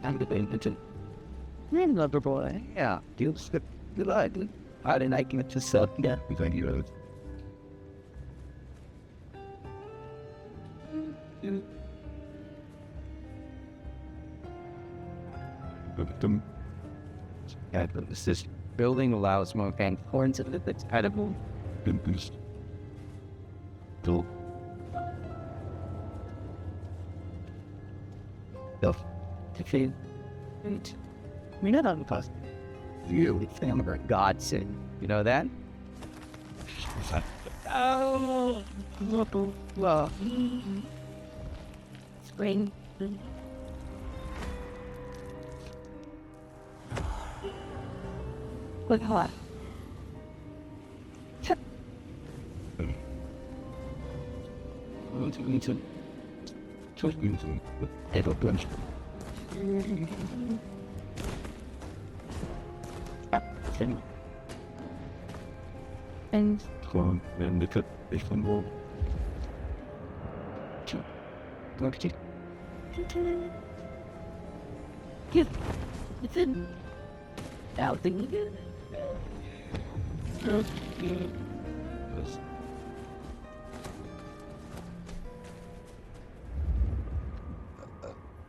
I'm the Benton. Another boy. Yeah, you slip the light. I didn't like it to sell. Yeah, thank you. Yeah, this building allows more fan horns and it's edible. Cool. To feed. We know that because You family godsend. You know that? oh, well, Spring. Look hot. and Wenn bitte, ich von wo? Out the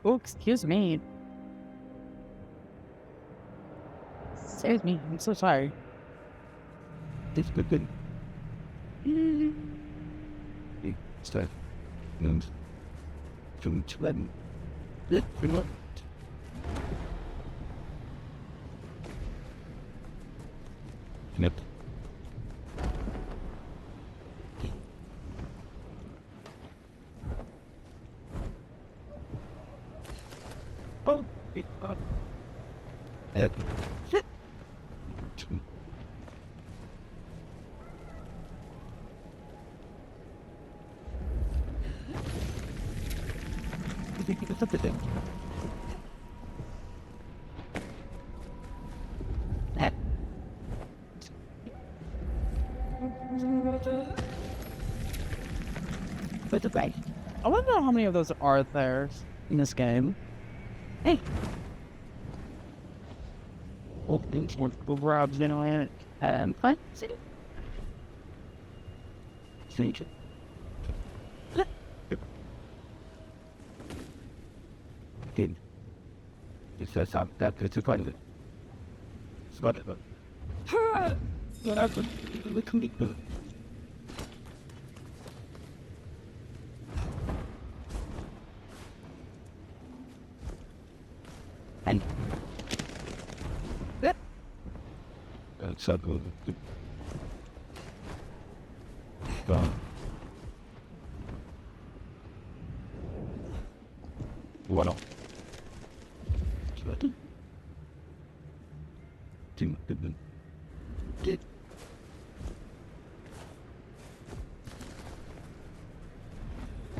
oh, excuse me. Excuse me. I'm so sorry. This good. Start. Und zum Zweiten. Knipp. Oh, I want to know how many of those are there in this game. Hey. Oh, things with Rob's in on it. What? See. Did. It says that it's a quite a bit. And That's a good. Bueno.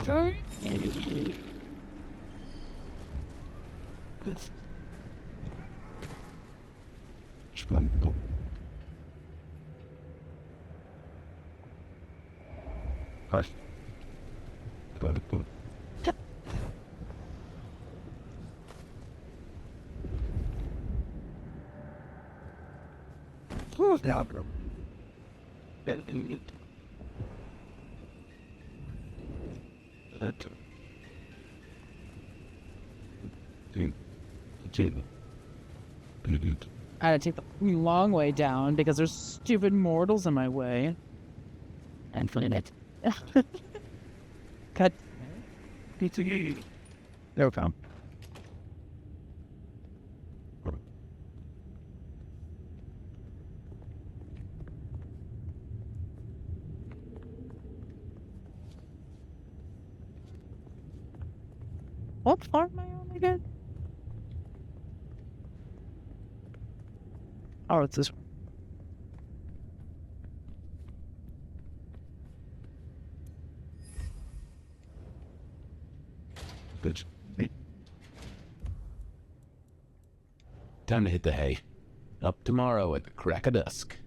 Sorry? Hush. I had to take the long way down because there's stupid mortals in my way. and put it. Cut. There we go. What farm am I on again? Oh, it's this one. Bitch. Time to hit the hay. Up tomorrow at the crack of dusk.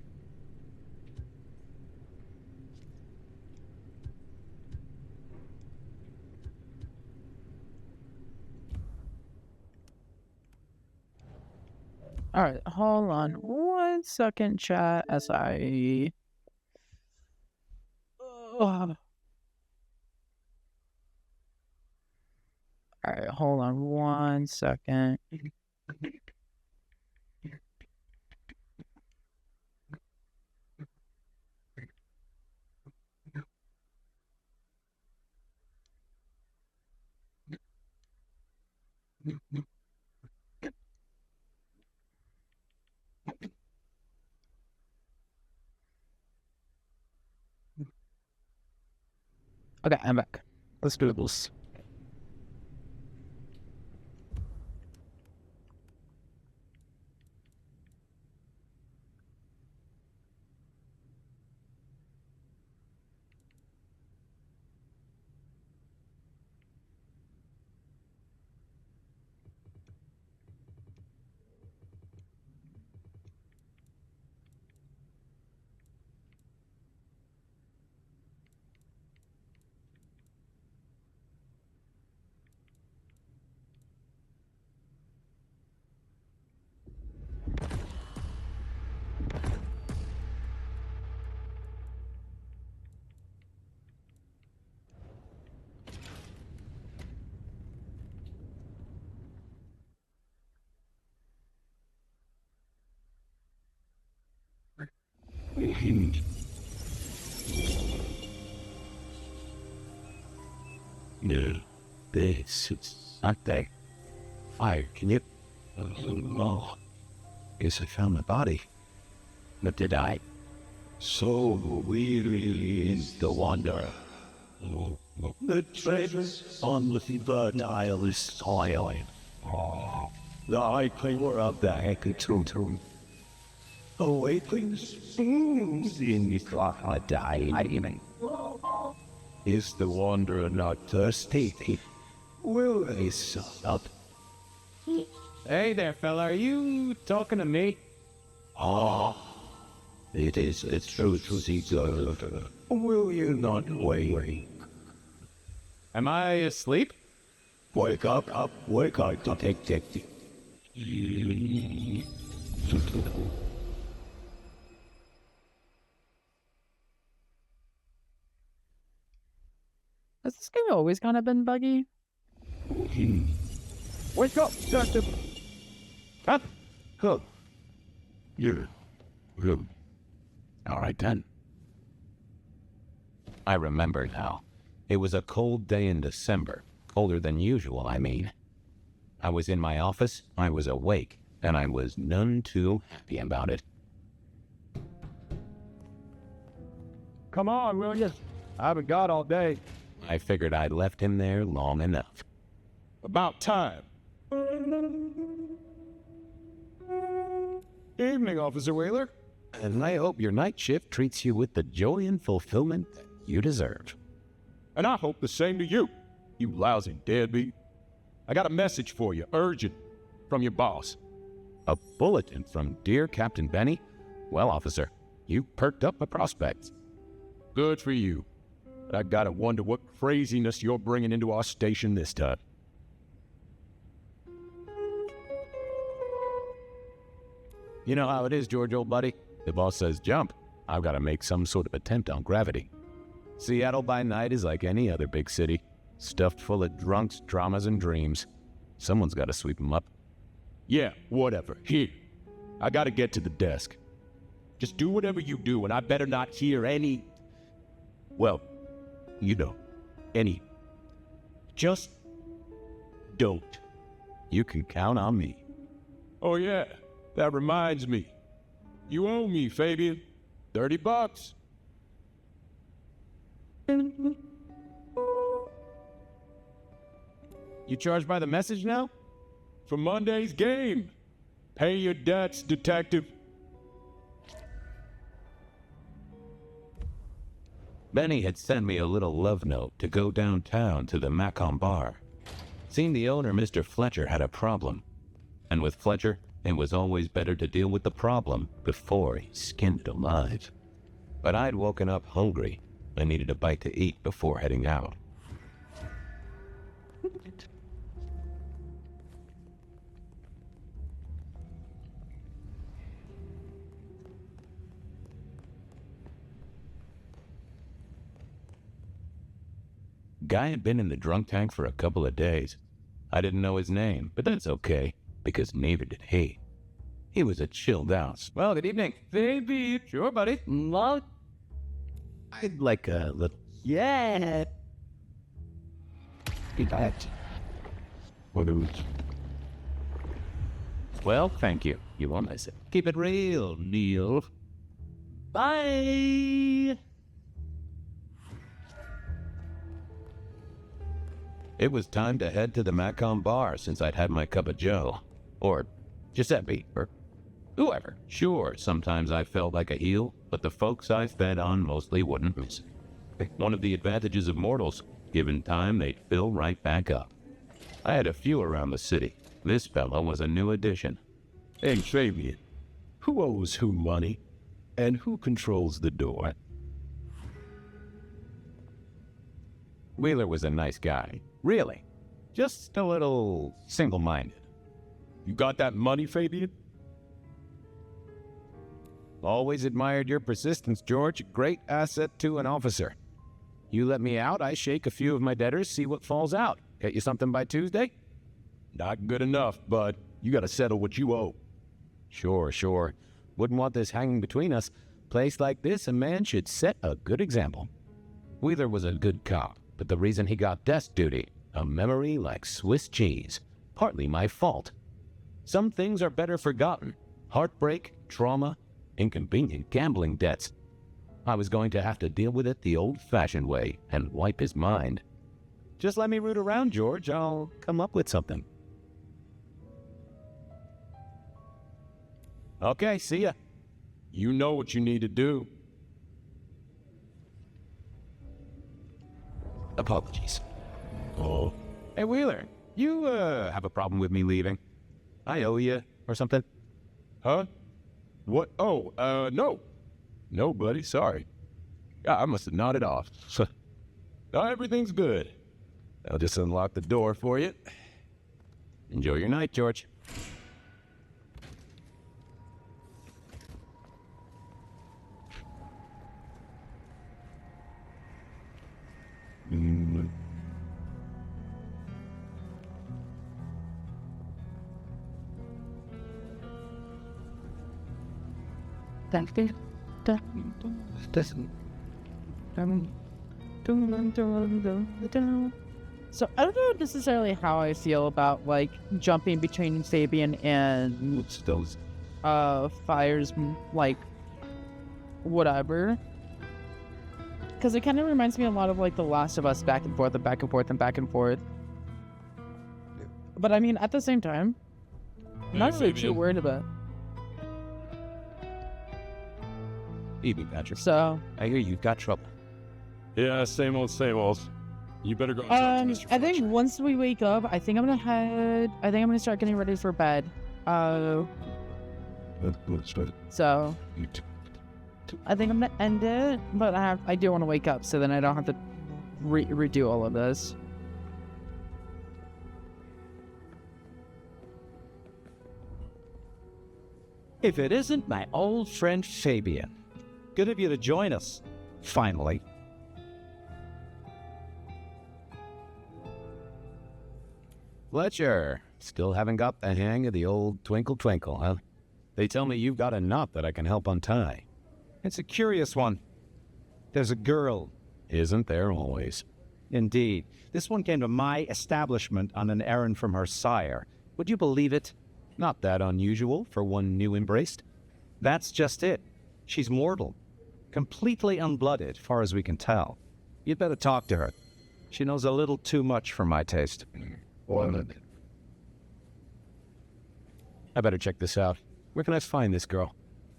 All right, hold on 1 second, chat, as I. All right, hold on 1 second. Okay, I'm back. Let's do this. No, this is not that. Fire, can you? Oh, guess I found my body. But did I? So weary is the wanderer. The treasures on the fertile soil. The high claimer of the Hecatoon. Awakens in the crocodile. Is the wanderer not thirsty? Will he stop? Hey there, fella. Are you talking to me? Ah, it is the truth, Caesar. Will you not wake? Am I asleep? Wake up, wake up, detective. Has this game always kind of been buggy? Wake up, Doctor. Huh? Huh. Yeah. All right, then. I remember now. It was a cold day in December. Colder than usual, I mean. I was in my office, I was awake, and I was none too happy about it. Come on, will you? I haven't got all day. I figured I'd left him there long enough. About time. Evening, Officer Wheeler. And I hope your night shift treats you with the joy and fulfillment that you deserve. And I hope the same to you, you lousy deadbeat. I got a message for you, urgent, from your boss. A bulletin from dear Captain Benny? Well, officer, you perked up my prospects. Good for you. But I gotta wonder what craziness you're bringing into our station this time. You know how it is, George, old buddy. The boss says jump. I've got to make some sort of attempt on gravity. Seattle by night is like any other big city, stuffed full of drunks, dramas, and dreams. Someone's got to sweep them up. Yeah, whatever. Here. I gotta get to the desk. Just do whatever you do, and I better not hear any... Well, you know, any... Just don't. You can count on me. Oh yeah, that reminds me. You owe me, Fabian. $30. You charged by the message now? For Monday's game. Pay your debts, detective. Benny had sent me a little love note to go downtown to the Macon bar. Seemed the owner, Mr. Fletcher, had a problem. And with Fletcher, it was always better to deal with the problem before he skinned it alive. But I'd woken up hungry and needed a bite to eat before heading out. Guy had been in the drunk tank for a couple of days. I didn't know his name, but that's okay, because neither did he. He was a chilled out. Well, good evening. Baby. Sure, buddy. Well, I'd like a little... Yeah. Well, thank you. You won't miss it. Keep it real, Neil. Bye. It was time to head to the Macon bar since I'd had my cup of joe. Or Giuseppe, or whoever. Sure, sometimes I felt like a heel, but the folks I fed on mostly wouldn't miss it. One of the advantages of mortals, given time, they'd fill right back up. I had a few around the city. This fellow was a new addition. Hey, Fabian. Who owes who money? And who controls the door? Wheeler was a nice guy. Really. Just a little single-minded. You got that money, Fabian? Always admired your persistence, George. Great asset to an officer. You let me out, I shake a few of my debtors, see what falls out. Get you something by Tuesday? Not good enough, bud. You gotta settle what you owe. Sure. Wouldn't want this hanging between us. Place like this, a man should set a good example. Wheeler was a good cop, but the reason he got desk duty, a memory like Swiss cheese, partly my fault. Some things are better forgotten. Heartbreak, trauma, inconvenient gambling debts. I was going to have to deal with it the old-fashioned way and wipe his mind. Just let me root around, George. I'll come up with something. Okay, see ya. You know what you need to do. Apologies. Oh. Hey, Wheeler, you, have a problem with me leaving? I owe you, or something? Huh? What? Oh, no. No, buddy, sorry. I must have nodded off. No, everything's good. I'll just unlock the door for you. Enjoy your night, George. So I don't know necessarily how I feel about like jumping between Fabian and Fire's like whatever. Because it kind of reminds me a lot of like The Last of Us, back and forth and back and forth and back and forth. But I mean, at the same time, I'm not really too worried about it. Evening, Patrick. So I hear you've got trouble. Yeah, same old, same old. You better go and talk to Mr. I think Fletcher. once we wake up, I think I'm gonna start getting ready for bed. So I think I'm gonna end it, but I do want to wake up, so then I don't have to redo all of this. If it isn't my old friend Fabian. Good of you to join us, finally. Fletcher, still haven't got the hang of the old twinkle twinkle, huh? They tell me you've got a knot that I can help untie. It's a curious one. There's a girl. Isn't there always? Indeed. This one came to my establishment on an errand from her sire. Would you believe it? Not that unusual for one new embraced. That's just it. She's mortal. Completely unblooded, far as we can tell. You'd better talk to her. She knows a little too much for my taste. I better check this out. Where can I find this girl?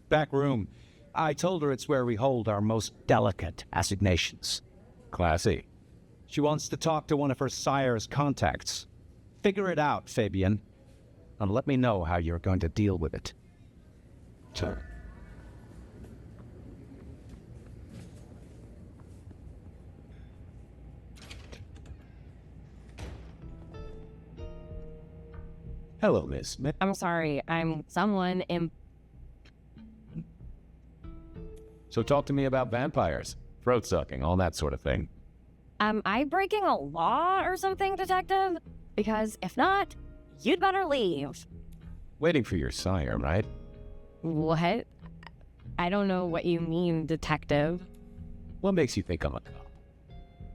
Back room. I told her it's where we hold our most delicate assignations. Classy. She wants to talk to one of her sire's contacts. Figure it out, Fabian. And let me know how you're going to deal with it. Sure. Hello, miss. I'm sorry, I'm someone in... So talk to me about vampires, throat sucking, all that sort of thing. Am I breaking a law or something, detective? Because if not, you'd better leave. Waiting for your sire, right? What? I don't know what you mean, detective. What makes you think I'm a cop?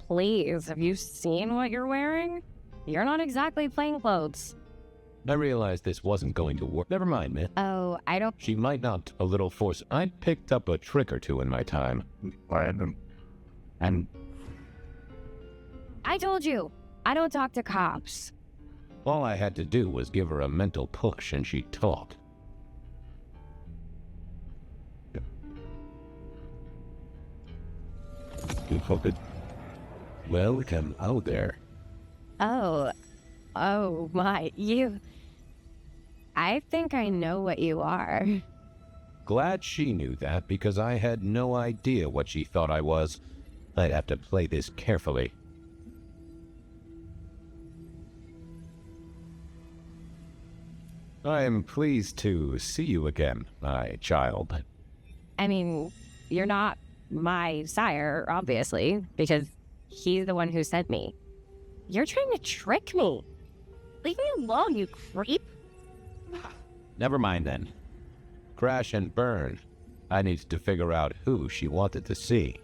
Please, have you seen what you're wearing? You're not exactly plain clothes. I realized this wasn't going to work. Never mind, miss. Oh, I don't... She might not a little force. I picked up a trick or two in my time. And I told you, I don't talk to cops. all I had to do was give her a mental push and she talked. Welcome out there. Oh my, you... I think I know what you are. Glad she knew that because I had no idea what she thought I was. I'd have to play this carefully. I am pleased to see you again, my child. I mean, you're not my sire, obviously, because he's the one who sent me. You're trying to trick me. Leave me alone, you creep. Never mind then. Crash and burn. I needed to figure out who she wanted to see.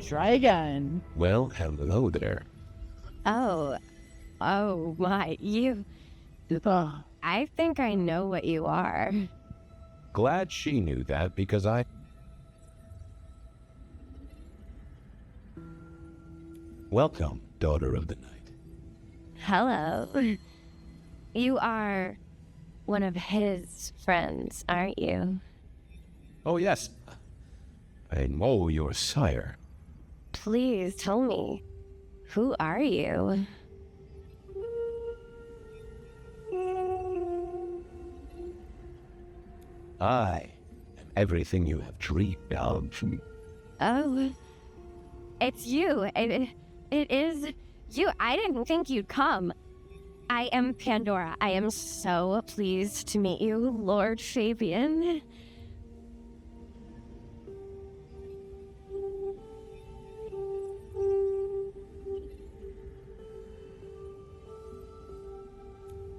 Try again. Well, hello there. Oh my, you... I think I know what you are. Glad she knew that because I... Welcome, daughter of the night. Hello. You are one of his friends, aren't you? Oh, yes. I know your sire. Please tell me, who are you? I am everything you have dreamed of. Oh, it's you. It is you. I didn't think you'd come. I am Pandora. I am so pleased to meet you, Lord Fabian.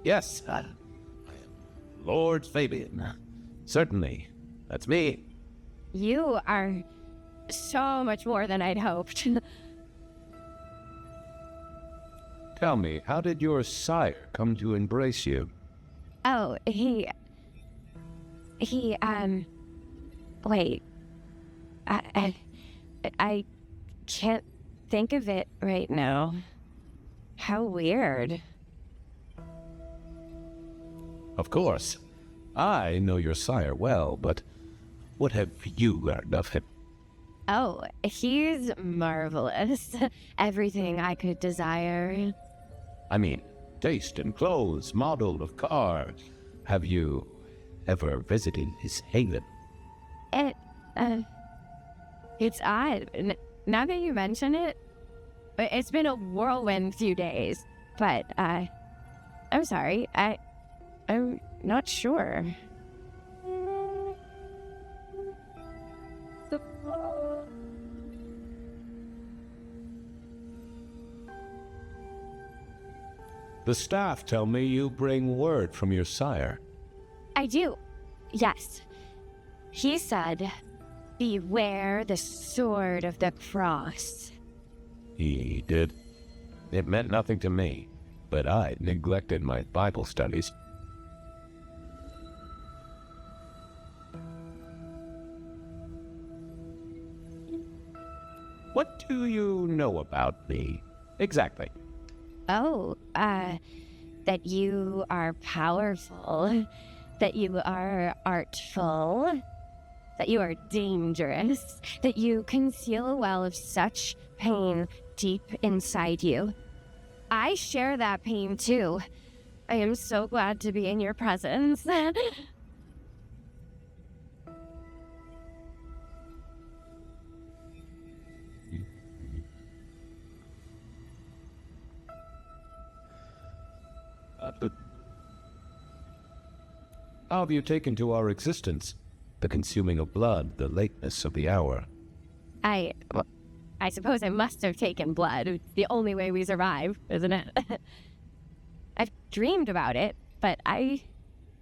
Yes, I am Lord Fabian. Certainly. That's me. You are so much more than I'd hoped. Tell me, how did your sire come to embrace you? Oh, wait. I can't think of it right now. How weird. Of course. I know your sire well, but what have you learned of him? Oh, he's marvelous. Everything I could desire. I mean, taste in clothes, model of car. Have you ever visited his haven? It's odd. Now that you mention it, it's been a whirlwind few days. But, I'm sorry. I'm not sure. The staff tell me you bring word from your sire. I do. Yes. He said, beware the sword of the cross. He did. It meant nothing to me, but I neglected my Bible studies. What do you know about me, exactly? Oh, that you are powerful, that you are artful, that you are dangerous, that you conceal a well of such pain deep inside you. I share that pain too. I am so glad to be in your presence. How have you taken to our existence? The consuming of blood, the lateness of the hour. I suppose I must have taken blood. It's the only way we survive, isn't it? I've dreamed about it, but I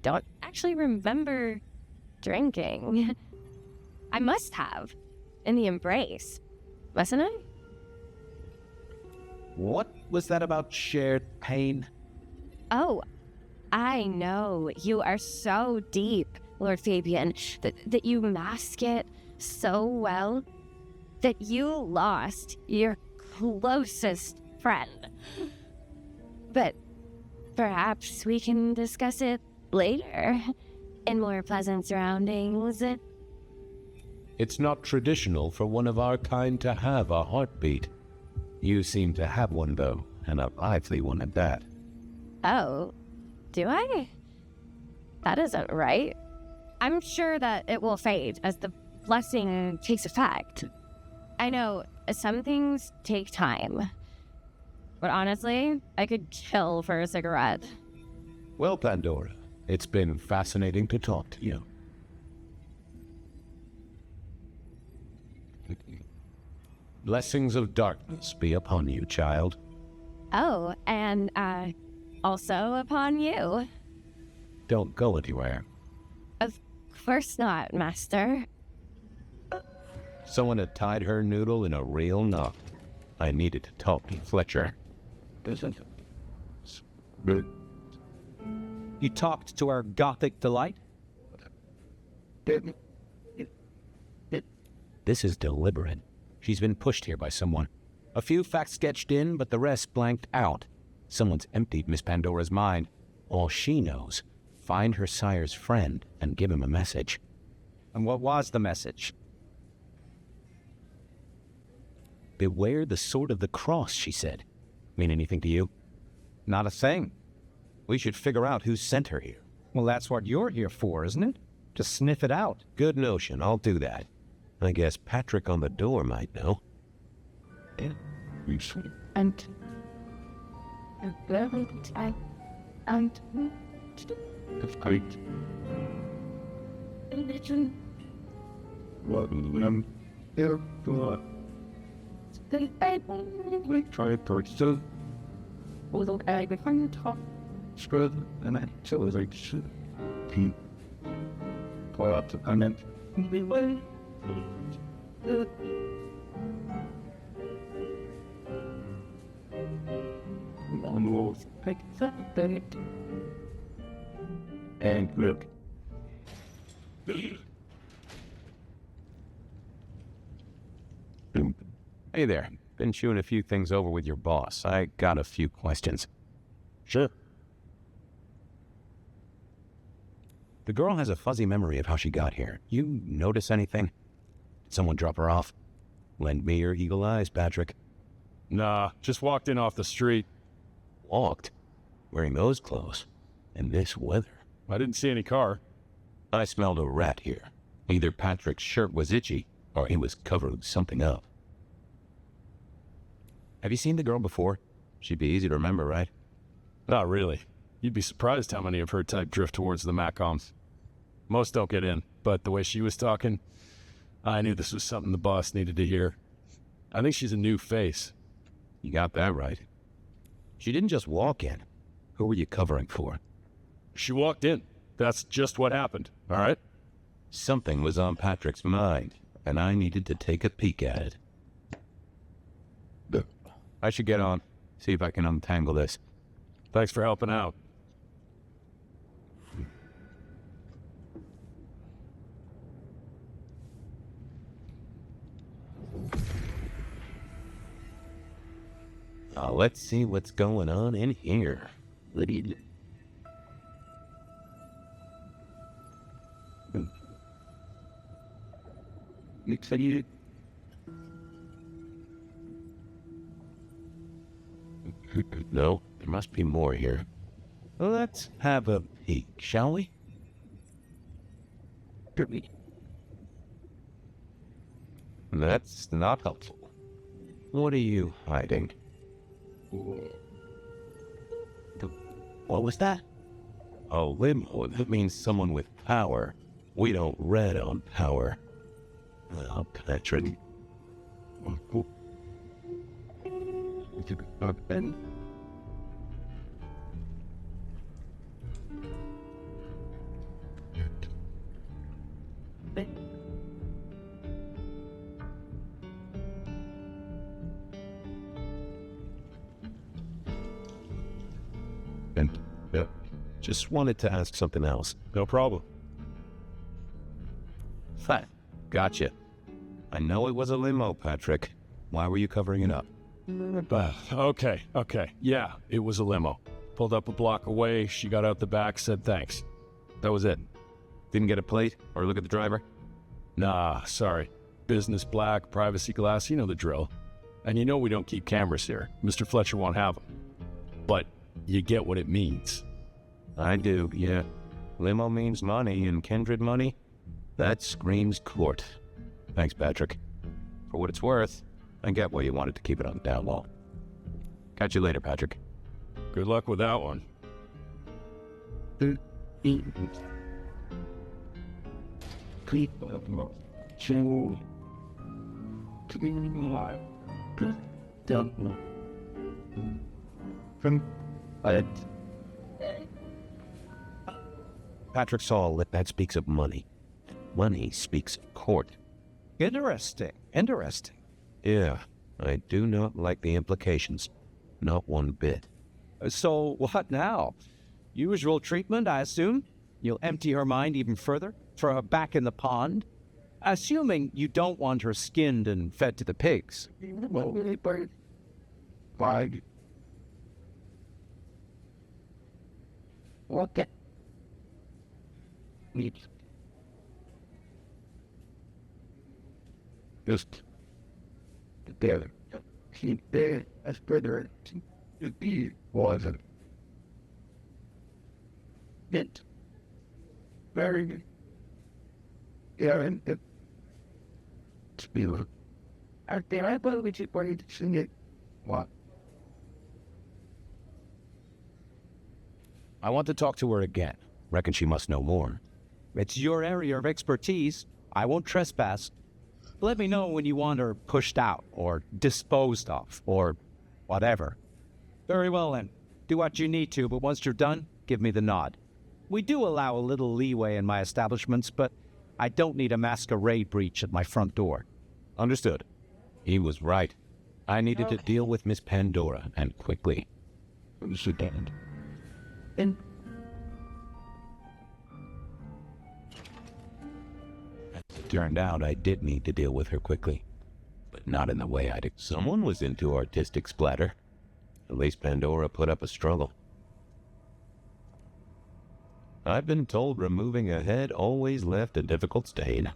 don't actually remember drinking. I must have. In the embrace. Mustn't I? What was that about shared pain? Oh, I know. You are so deep, Lord Fabian, that you mask it so well that you lost your closest friend. But perhaps we can discuss it later in more pleasant surroundings. It's not traditional for one of our kind to have a heartbeat. You seem to have one, though, and a lively one at that. Oh, do I? That isn't right. I'm sure that it will fade as the blessing takes effect. I know some things take time, but honestly, I could kill for a cigarette. Well, Pandora, it's been fascinating to talk to you. Blessings of darkness be upon you, child. Oh, and, also upon you. Don't go anywhere. Of course not, Master. Someone had tied her noodle in a real knot. I needed to talk to Fletcher. You talked to our gothic delight? This is deliberate. She's been pushed here by someone. A few facts sketched in, but the rest blanked out. Someone's emptied Miss Pandora's mind. All she knows, find her sire's friend and give him a message. And what was the message? Beware the sword of the cross, she said. Mean anything to you? Not a thing. We should figure out who sent her here. Well, that's what you're here for, isn't it? To sniff it out. Good notion, I'll do that. I guess Patrick on the door might know. And Pull up to comment. And look. Hey there. Been chewing a few things over with your boss. I got a few questions. Sure. The girl has a fuzzy memory of how she got here. You notice anything? Did someone drop her off? Lend me your eagle eyes, Patrick. Nah, just walked in off the street. Walked? Wearing those clothes? In this weather? I didn't see any car. I smelled a rat here. Either Patrick's shirt was itchy, or he was covering something up. Have you seen the girl before? She'd be easy to remember, right? Not really. You'd be surprised how many of her type drift towards the Macoms. Most don't get in, but the way she was talking, I knew this was something the boss needed to hear. I think she's a new face. You got that right. She didn't just walk in. Who were you covering for? She walked in. That's just what happened, all right? Something was on Patrick's mind, and I needed to take a peek at it. I should get on, see if I can untangle this. Thanks for helping out. Now let's see what's going on in here. No, there must be more here. Let's have a peek, shall we? That's not helpful. What are you hiding? What was that? A limo. That means someone with power. We don't read on power. Well, Patrick. Just wanted to ask something else. No problem. Fine. Gotcha. I know it was a limo, Patrick. Why were you covering it up? Okay. Yeah, it was a limo. Pulled up a block away, she got out the back, said thanks. That was it. Didn't get a plate or look at the driver? Nah, sorry. Business black, privacy glass, you know the drill. And you know we don't keep cameras here. Mr. Fletcher won't have them. But you get what it means. I do, yeah. Limo means money, and kindred money? That screams court. Thanks, Patrick. For what it's worth, I get why you wanted to keep it on the down low. Catch you later, Patrick. Good luck with that one. Patrick saw a lip that speaks of money. Money speaks of court. Interesting. Yeah, I do not like the implications. Not one bit. So what now? Usual treatment, I assume? You'll empty her mind even further? Throw her back in the pond? Assuming you don't want her skinned and fed to the pigs. Okay. Just together. Keep there as further to be wasn't. It very and it spiel. Are there I believe you wanted to sing it? What? I want to talk to her again. Reckon she must know more. It's your area of expertise. I won't trespass. Let me know when you want her pushed out, or disposed of, or whatever. Very well then. Do what you need to, but once you're done, give me the nod. We do allow a little leeway in my establishments, but I don't need a masquerade breach at my front door. Understood. He was right. I needed to deal with Miss Pandora, and quickly. Understood. And As it turned out, I did need to deal with her quickly. But not in the way I'd... Someone was into artistic splatter. At least Pandora put up a struggle. I've been told removing a head always left a difficult stain.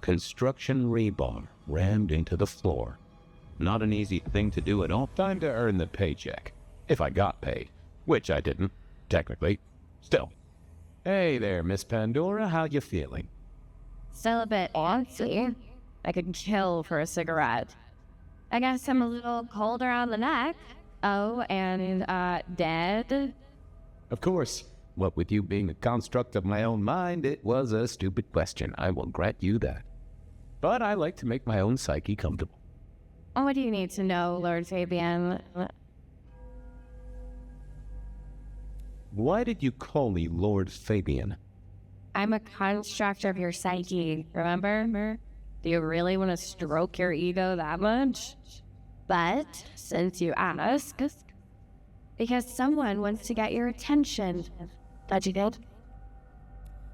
Construction rebar rammed into the floor. Not an easy thing to do at all. Time to earn the paycheck. If I got paid. Which I didn't, technically. Still. Hey there, Miss Pandora, how you feeling? Still a bit antsy. I could kill for a cigarette. I guess I'm a little cold around the neck. Oh, and, dead? Of course. What with you being a construct of my own mind, it was a stupid question. I will grant you that. But I like to make my own psyche comfortable. What do you need to know, Lord Fabian? Why did you call me Lord Fabian? I'm a construct of your psyche, remember? Do you really want to stroke your ego that much? But, since you ask, because someone wants to get your attention. That you did?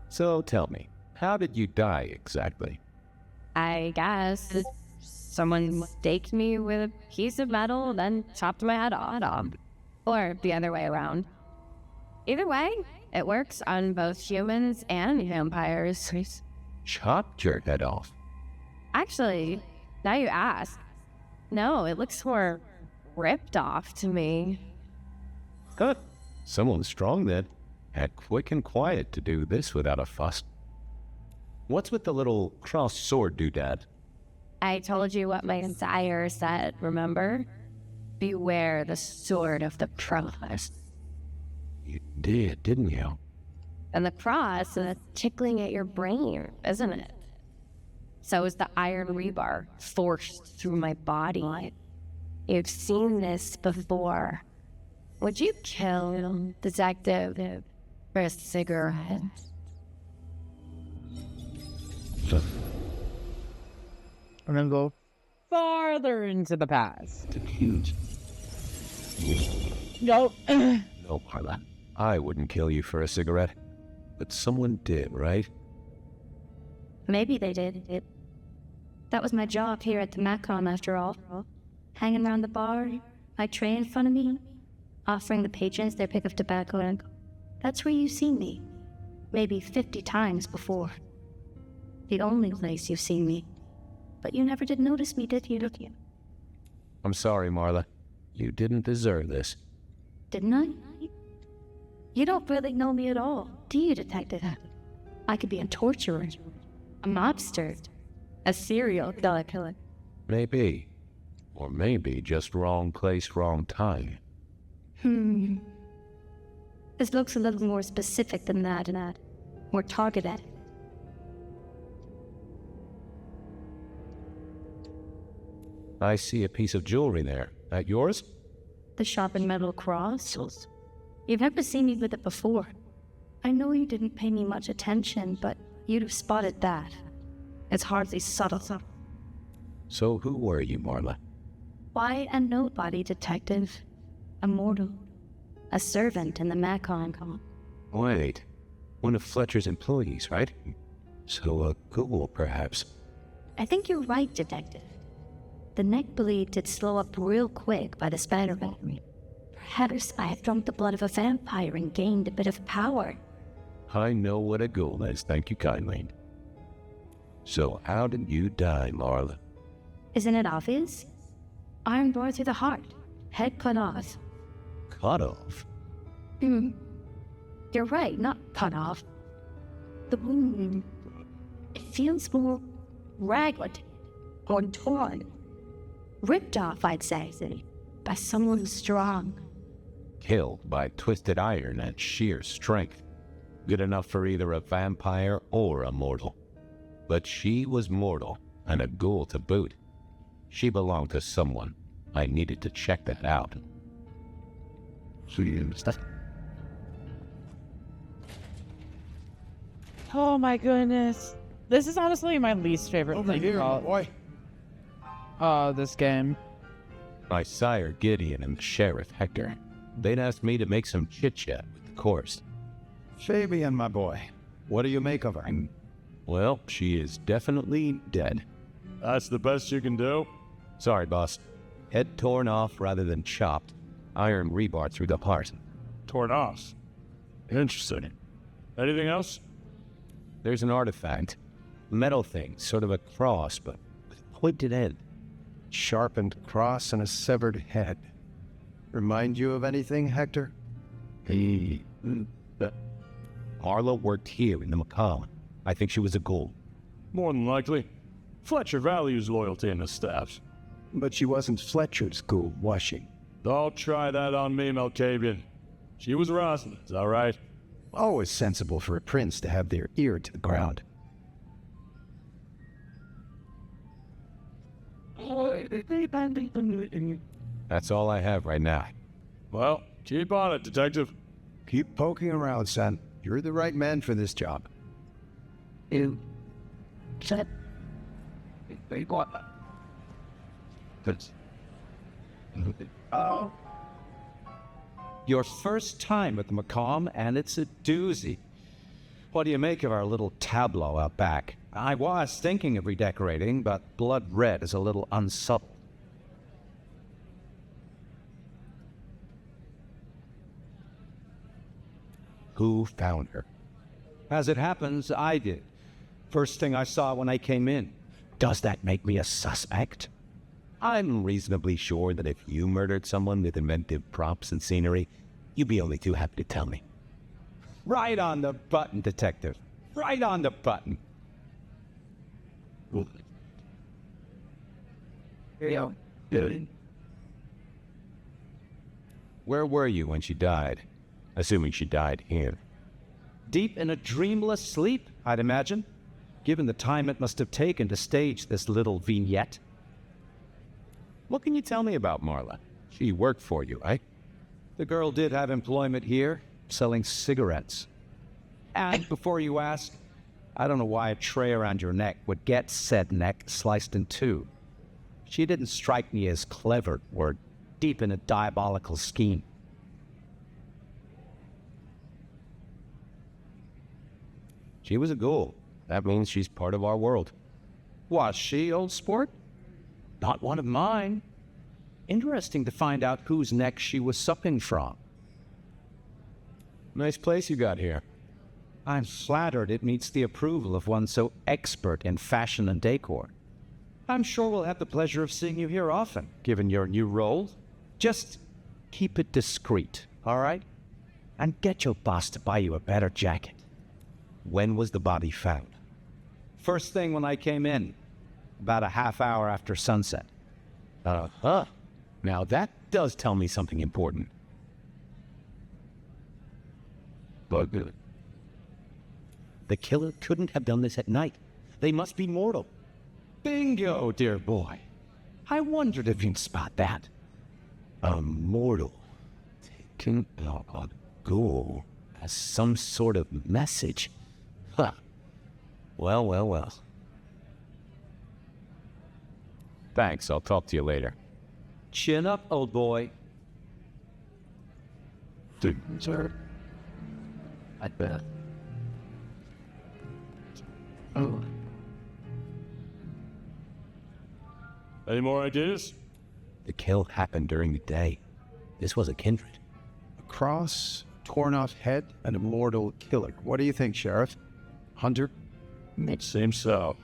So tell me, how did you die exactly? I guess someone staked me with a piece of metal, then chopped my head off. Or the other way around. Either way, it works on both humans and vampires. Chopped your head off? Actually, now you ask. No, it looks more ripped off to me. Huh. Someone strong then. Had quick and quiet to do this without a fuss. What's with the little cross sword doodad? I told you what my sire said, remember? Beware the sword of the cross. You did, didn't you? And the cross is tickling at your brain, isn't it? So is the iron rebar forced through my body. You've seen this before. Would you kill Detective for a cigarette? I'm gonna go farther into the past. Nope. No, Marla. I wouldn't kill you for a cigarette. But someone did, right? Maybe they did. That was my job here at the Macon, after all. Hanging around the bar, my tray in front of me, offering the patrons their pick of tobacco, and that's where you've seen me. Maybe 50 times before. The only place you've seen me. But you never did notice me, did you? I'm sorry, Marla. You didn't deserve this. Didn't I? You don't really know me at all, do you, Detective? I could be a torturer, a mobster, a serial killer. Maybe. Or maybe just wrong place, wrong time. This looks a little more specific than that, more targeted. I see a piece of jewelry there. That yours? The sharpened metal cross? You've never seen me with it before. I know you didn't pay me much attention, but you'd have spotted that. It's hardly subtle. So who were you, Marla? Why a nobody, Detective. A mortal. A servant in the Macon. Wait. One of Fletcher's employees, right? So a ghoul, perhaps. I think you're right, Detective. The neck bleed did slow up real quick by the spider web. Perhaps I have drunk the blood of a vampire and gained a bit of power. I know what a ghoul is, thank you kindly. So how did you die, Marla? Isn't it obvious? Iron bore through the heart. Head cut off. Cut off? You're right, not cut off. The wound... it feels more ragged. Or torn. Ripped off, I'd say, by someone strong. Killed by twisted iron at sheer strength. Good enough for either a vampire or a mortal. But she was mortal, and a ghoul to boot. She belonged to someone. I needed to check that out. Oh my goodness. This is honestly my least favorite thing about this game. My sire Gideon and the Sheriff Hector. They'd asked me to make some chit-chat with the course. Fabian, my boy, what do you make of her? Well, she is definitely dead. That's the best you can do? Sorry, boss. Head torn off rather than chopped. Iron rebar through the heart. Torn off. Interesting. Anything else? There's an artifact. Metal thing, sort of a cross, but with a pointed end. Sharpened cross and a severed head. Remind you of anything, Hector? Marla worked here in the Macau. I think she was a ghoul. More than likely. Fletcher values loyalty in his staff. But she wasn't Fletcher's ghoul, was she? Don't try that on me, Malkavian. She was Rosalind's, all right? Always sensible for a prince to have their ear to the ground. That's all I have right now. Well, keep on it, detective. Keep poking around, son. You're the right man for this job. Your first time at the Macomb, and it's a doozy. What do you make of our little tableau out back? I was thinking of redecorating, but blood red is a little unsubtle. Who found her? As it happens, I did. First thing I saw when I came in. Does that make me a suspect? I'm reasonably sure that if you murdered someone with inventive props and scenery, you'd be only too happy to tell me. Right on the button, detective. Right on the button. Where were you when she died? Assuming she died here. Deep in a dreamless sleep, I'd imagine, given the time it must have taken to stage this little vignette. What can you tell me about Marla? She worked for you, right? The girl did have employment here, selling cigarettes. And before you ask, I don't know why a tray around your neck would get said neck sliced in two. She didn't strike me as clever or deep in a diabolical scheme. She was a ghoul. That means she's part of our world. Was she, old sport? Not one of mine. Interesting to find out whose neck she was supping from. Nice place you got here. I'm flattered it meets the approval of one so expert in fashion and decor. I'm sure we'll have the pleasure of seeing you here often, given your new role. Just keep it discreet, all right? And get your boss to buy you a better jacket. When was the body found? First thing when I came in, about a half hour after sunset. Uh-huh. Now that does tell me something important. But the killer couldn't have done this at night. They must be mortal. Bingo, dear boy. I wondered if you'd spot that. A mortal taking out a ghoul as some sort of message. Huh. Well, well, well. Thanks, I'll talk to you later. Chin up, old boy. Sir. I'd bet. Oh. Any more ideas? The kill happened during the day. This was a kindred. A cross, torn off head, and a mortal killer. What do you think, Sheriff? Hunter? It seems so.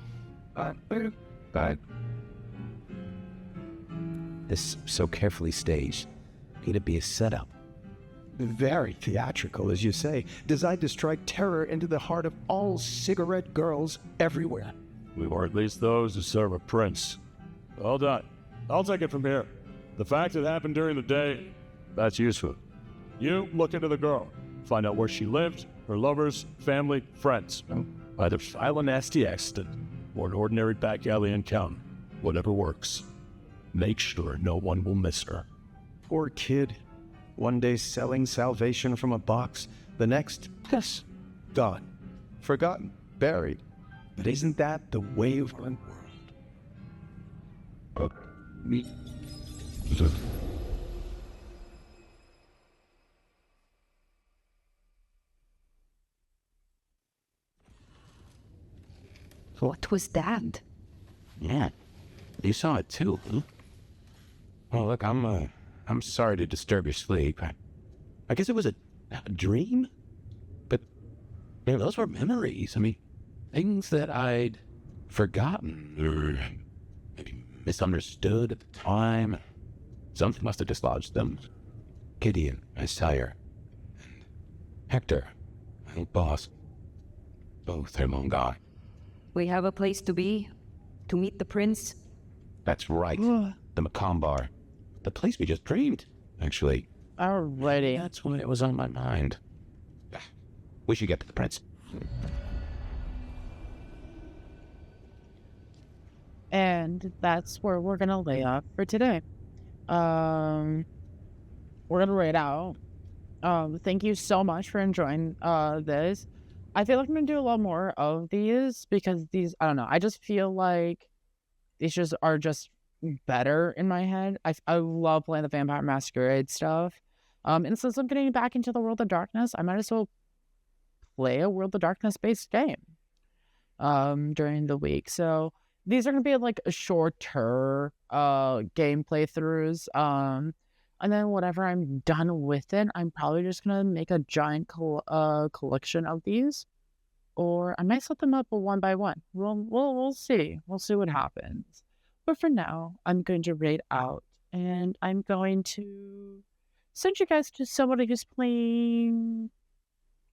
This so carefully staged. Could it be a setup? Very theatrical, as you say, designed to strike terror into the heart of all cigarette girls everywhere. Or at least those who serve a prince. Well done. I'll take it from here. The fact it happened during the day, that's useful. You look into the girl. Find out where she lived, her lovers, family, friends. Either file a nasty accident or an ordinary back alley encounter. Whatever works. Make sure no one will miss her. Poor kid. One day selling salvation from a box, the next, gone. forgotten, buried. But isn't that the way of our world? What was that? Yeah, you saw it too, huh? Well, look, I'm sorry to disturb your sleep. I guess it was a dream? But, those were memories. I mean, things that I'd forgotten or maybe misunderstood at the time. Something must have dislodged them. Gideon, my sire, and Hector, my boss, both are long gone. We have a place to be, to meet the prince. That's right, the Macombar. The place we just dreamed, actually. Alrighty. That's why it was on my mind. We should get to the prince. And that's where we're gonna lay up for today. We're gonna raid out. Thank you so much for enjoying this. I feel like I'm gonna do a lot more of these because these, I don't know, I just feel like these just are just better in my head. I love playing the Vampire Masquerade stuff. And since I'm getting back into the World of Darkness, I might as well play a World of Darkness based game during the week. So these are gonna be like a shorter game playthroughs. And then whenever I'm done with it, I'm probably just gonna make a giant collection of these, or I might set them up one by one. We'll see. We'll see what happens. But for now, I'm going to raid out, and I'm going to send you guys to somebody who's playing,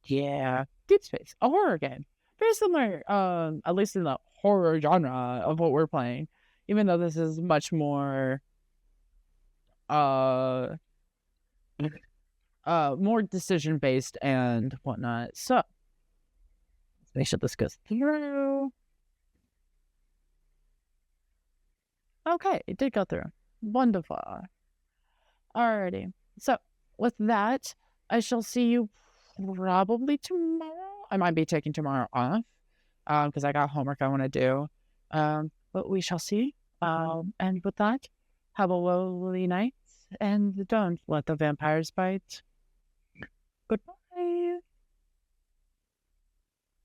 yeah, Deep Space, a horror game. Very similar, at least in the horror genre of what we're playing, even though this is much more, more decision-based and whatnot. So, let's make sure this goes through. Okay, it did go through. Wonderful. Alrighty. So, with that, I shall see you probably tomorrow. I might be taking tomorrow off, because I got homework I want to do. But we shall see. And with that, have a lovely night, and don't let the vampires bite. Goodbye.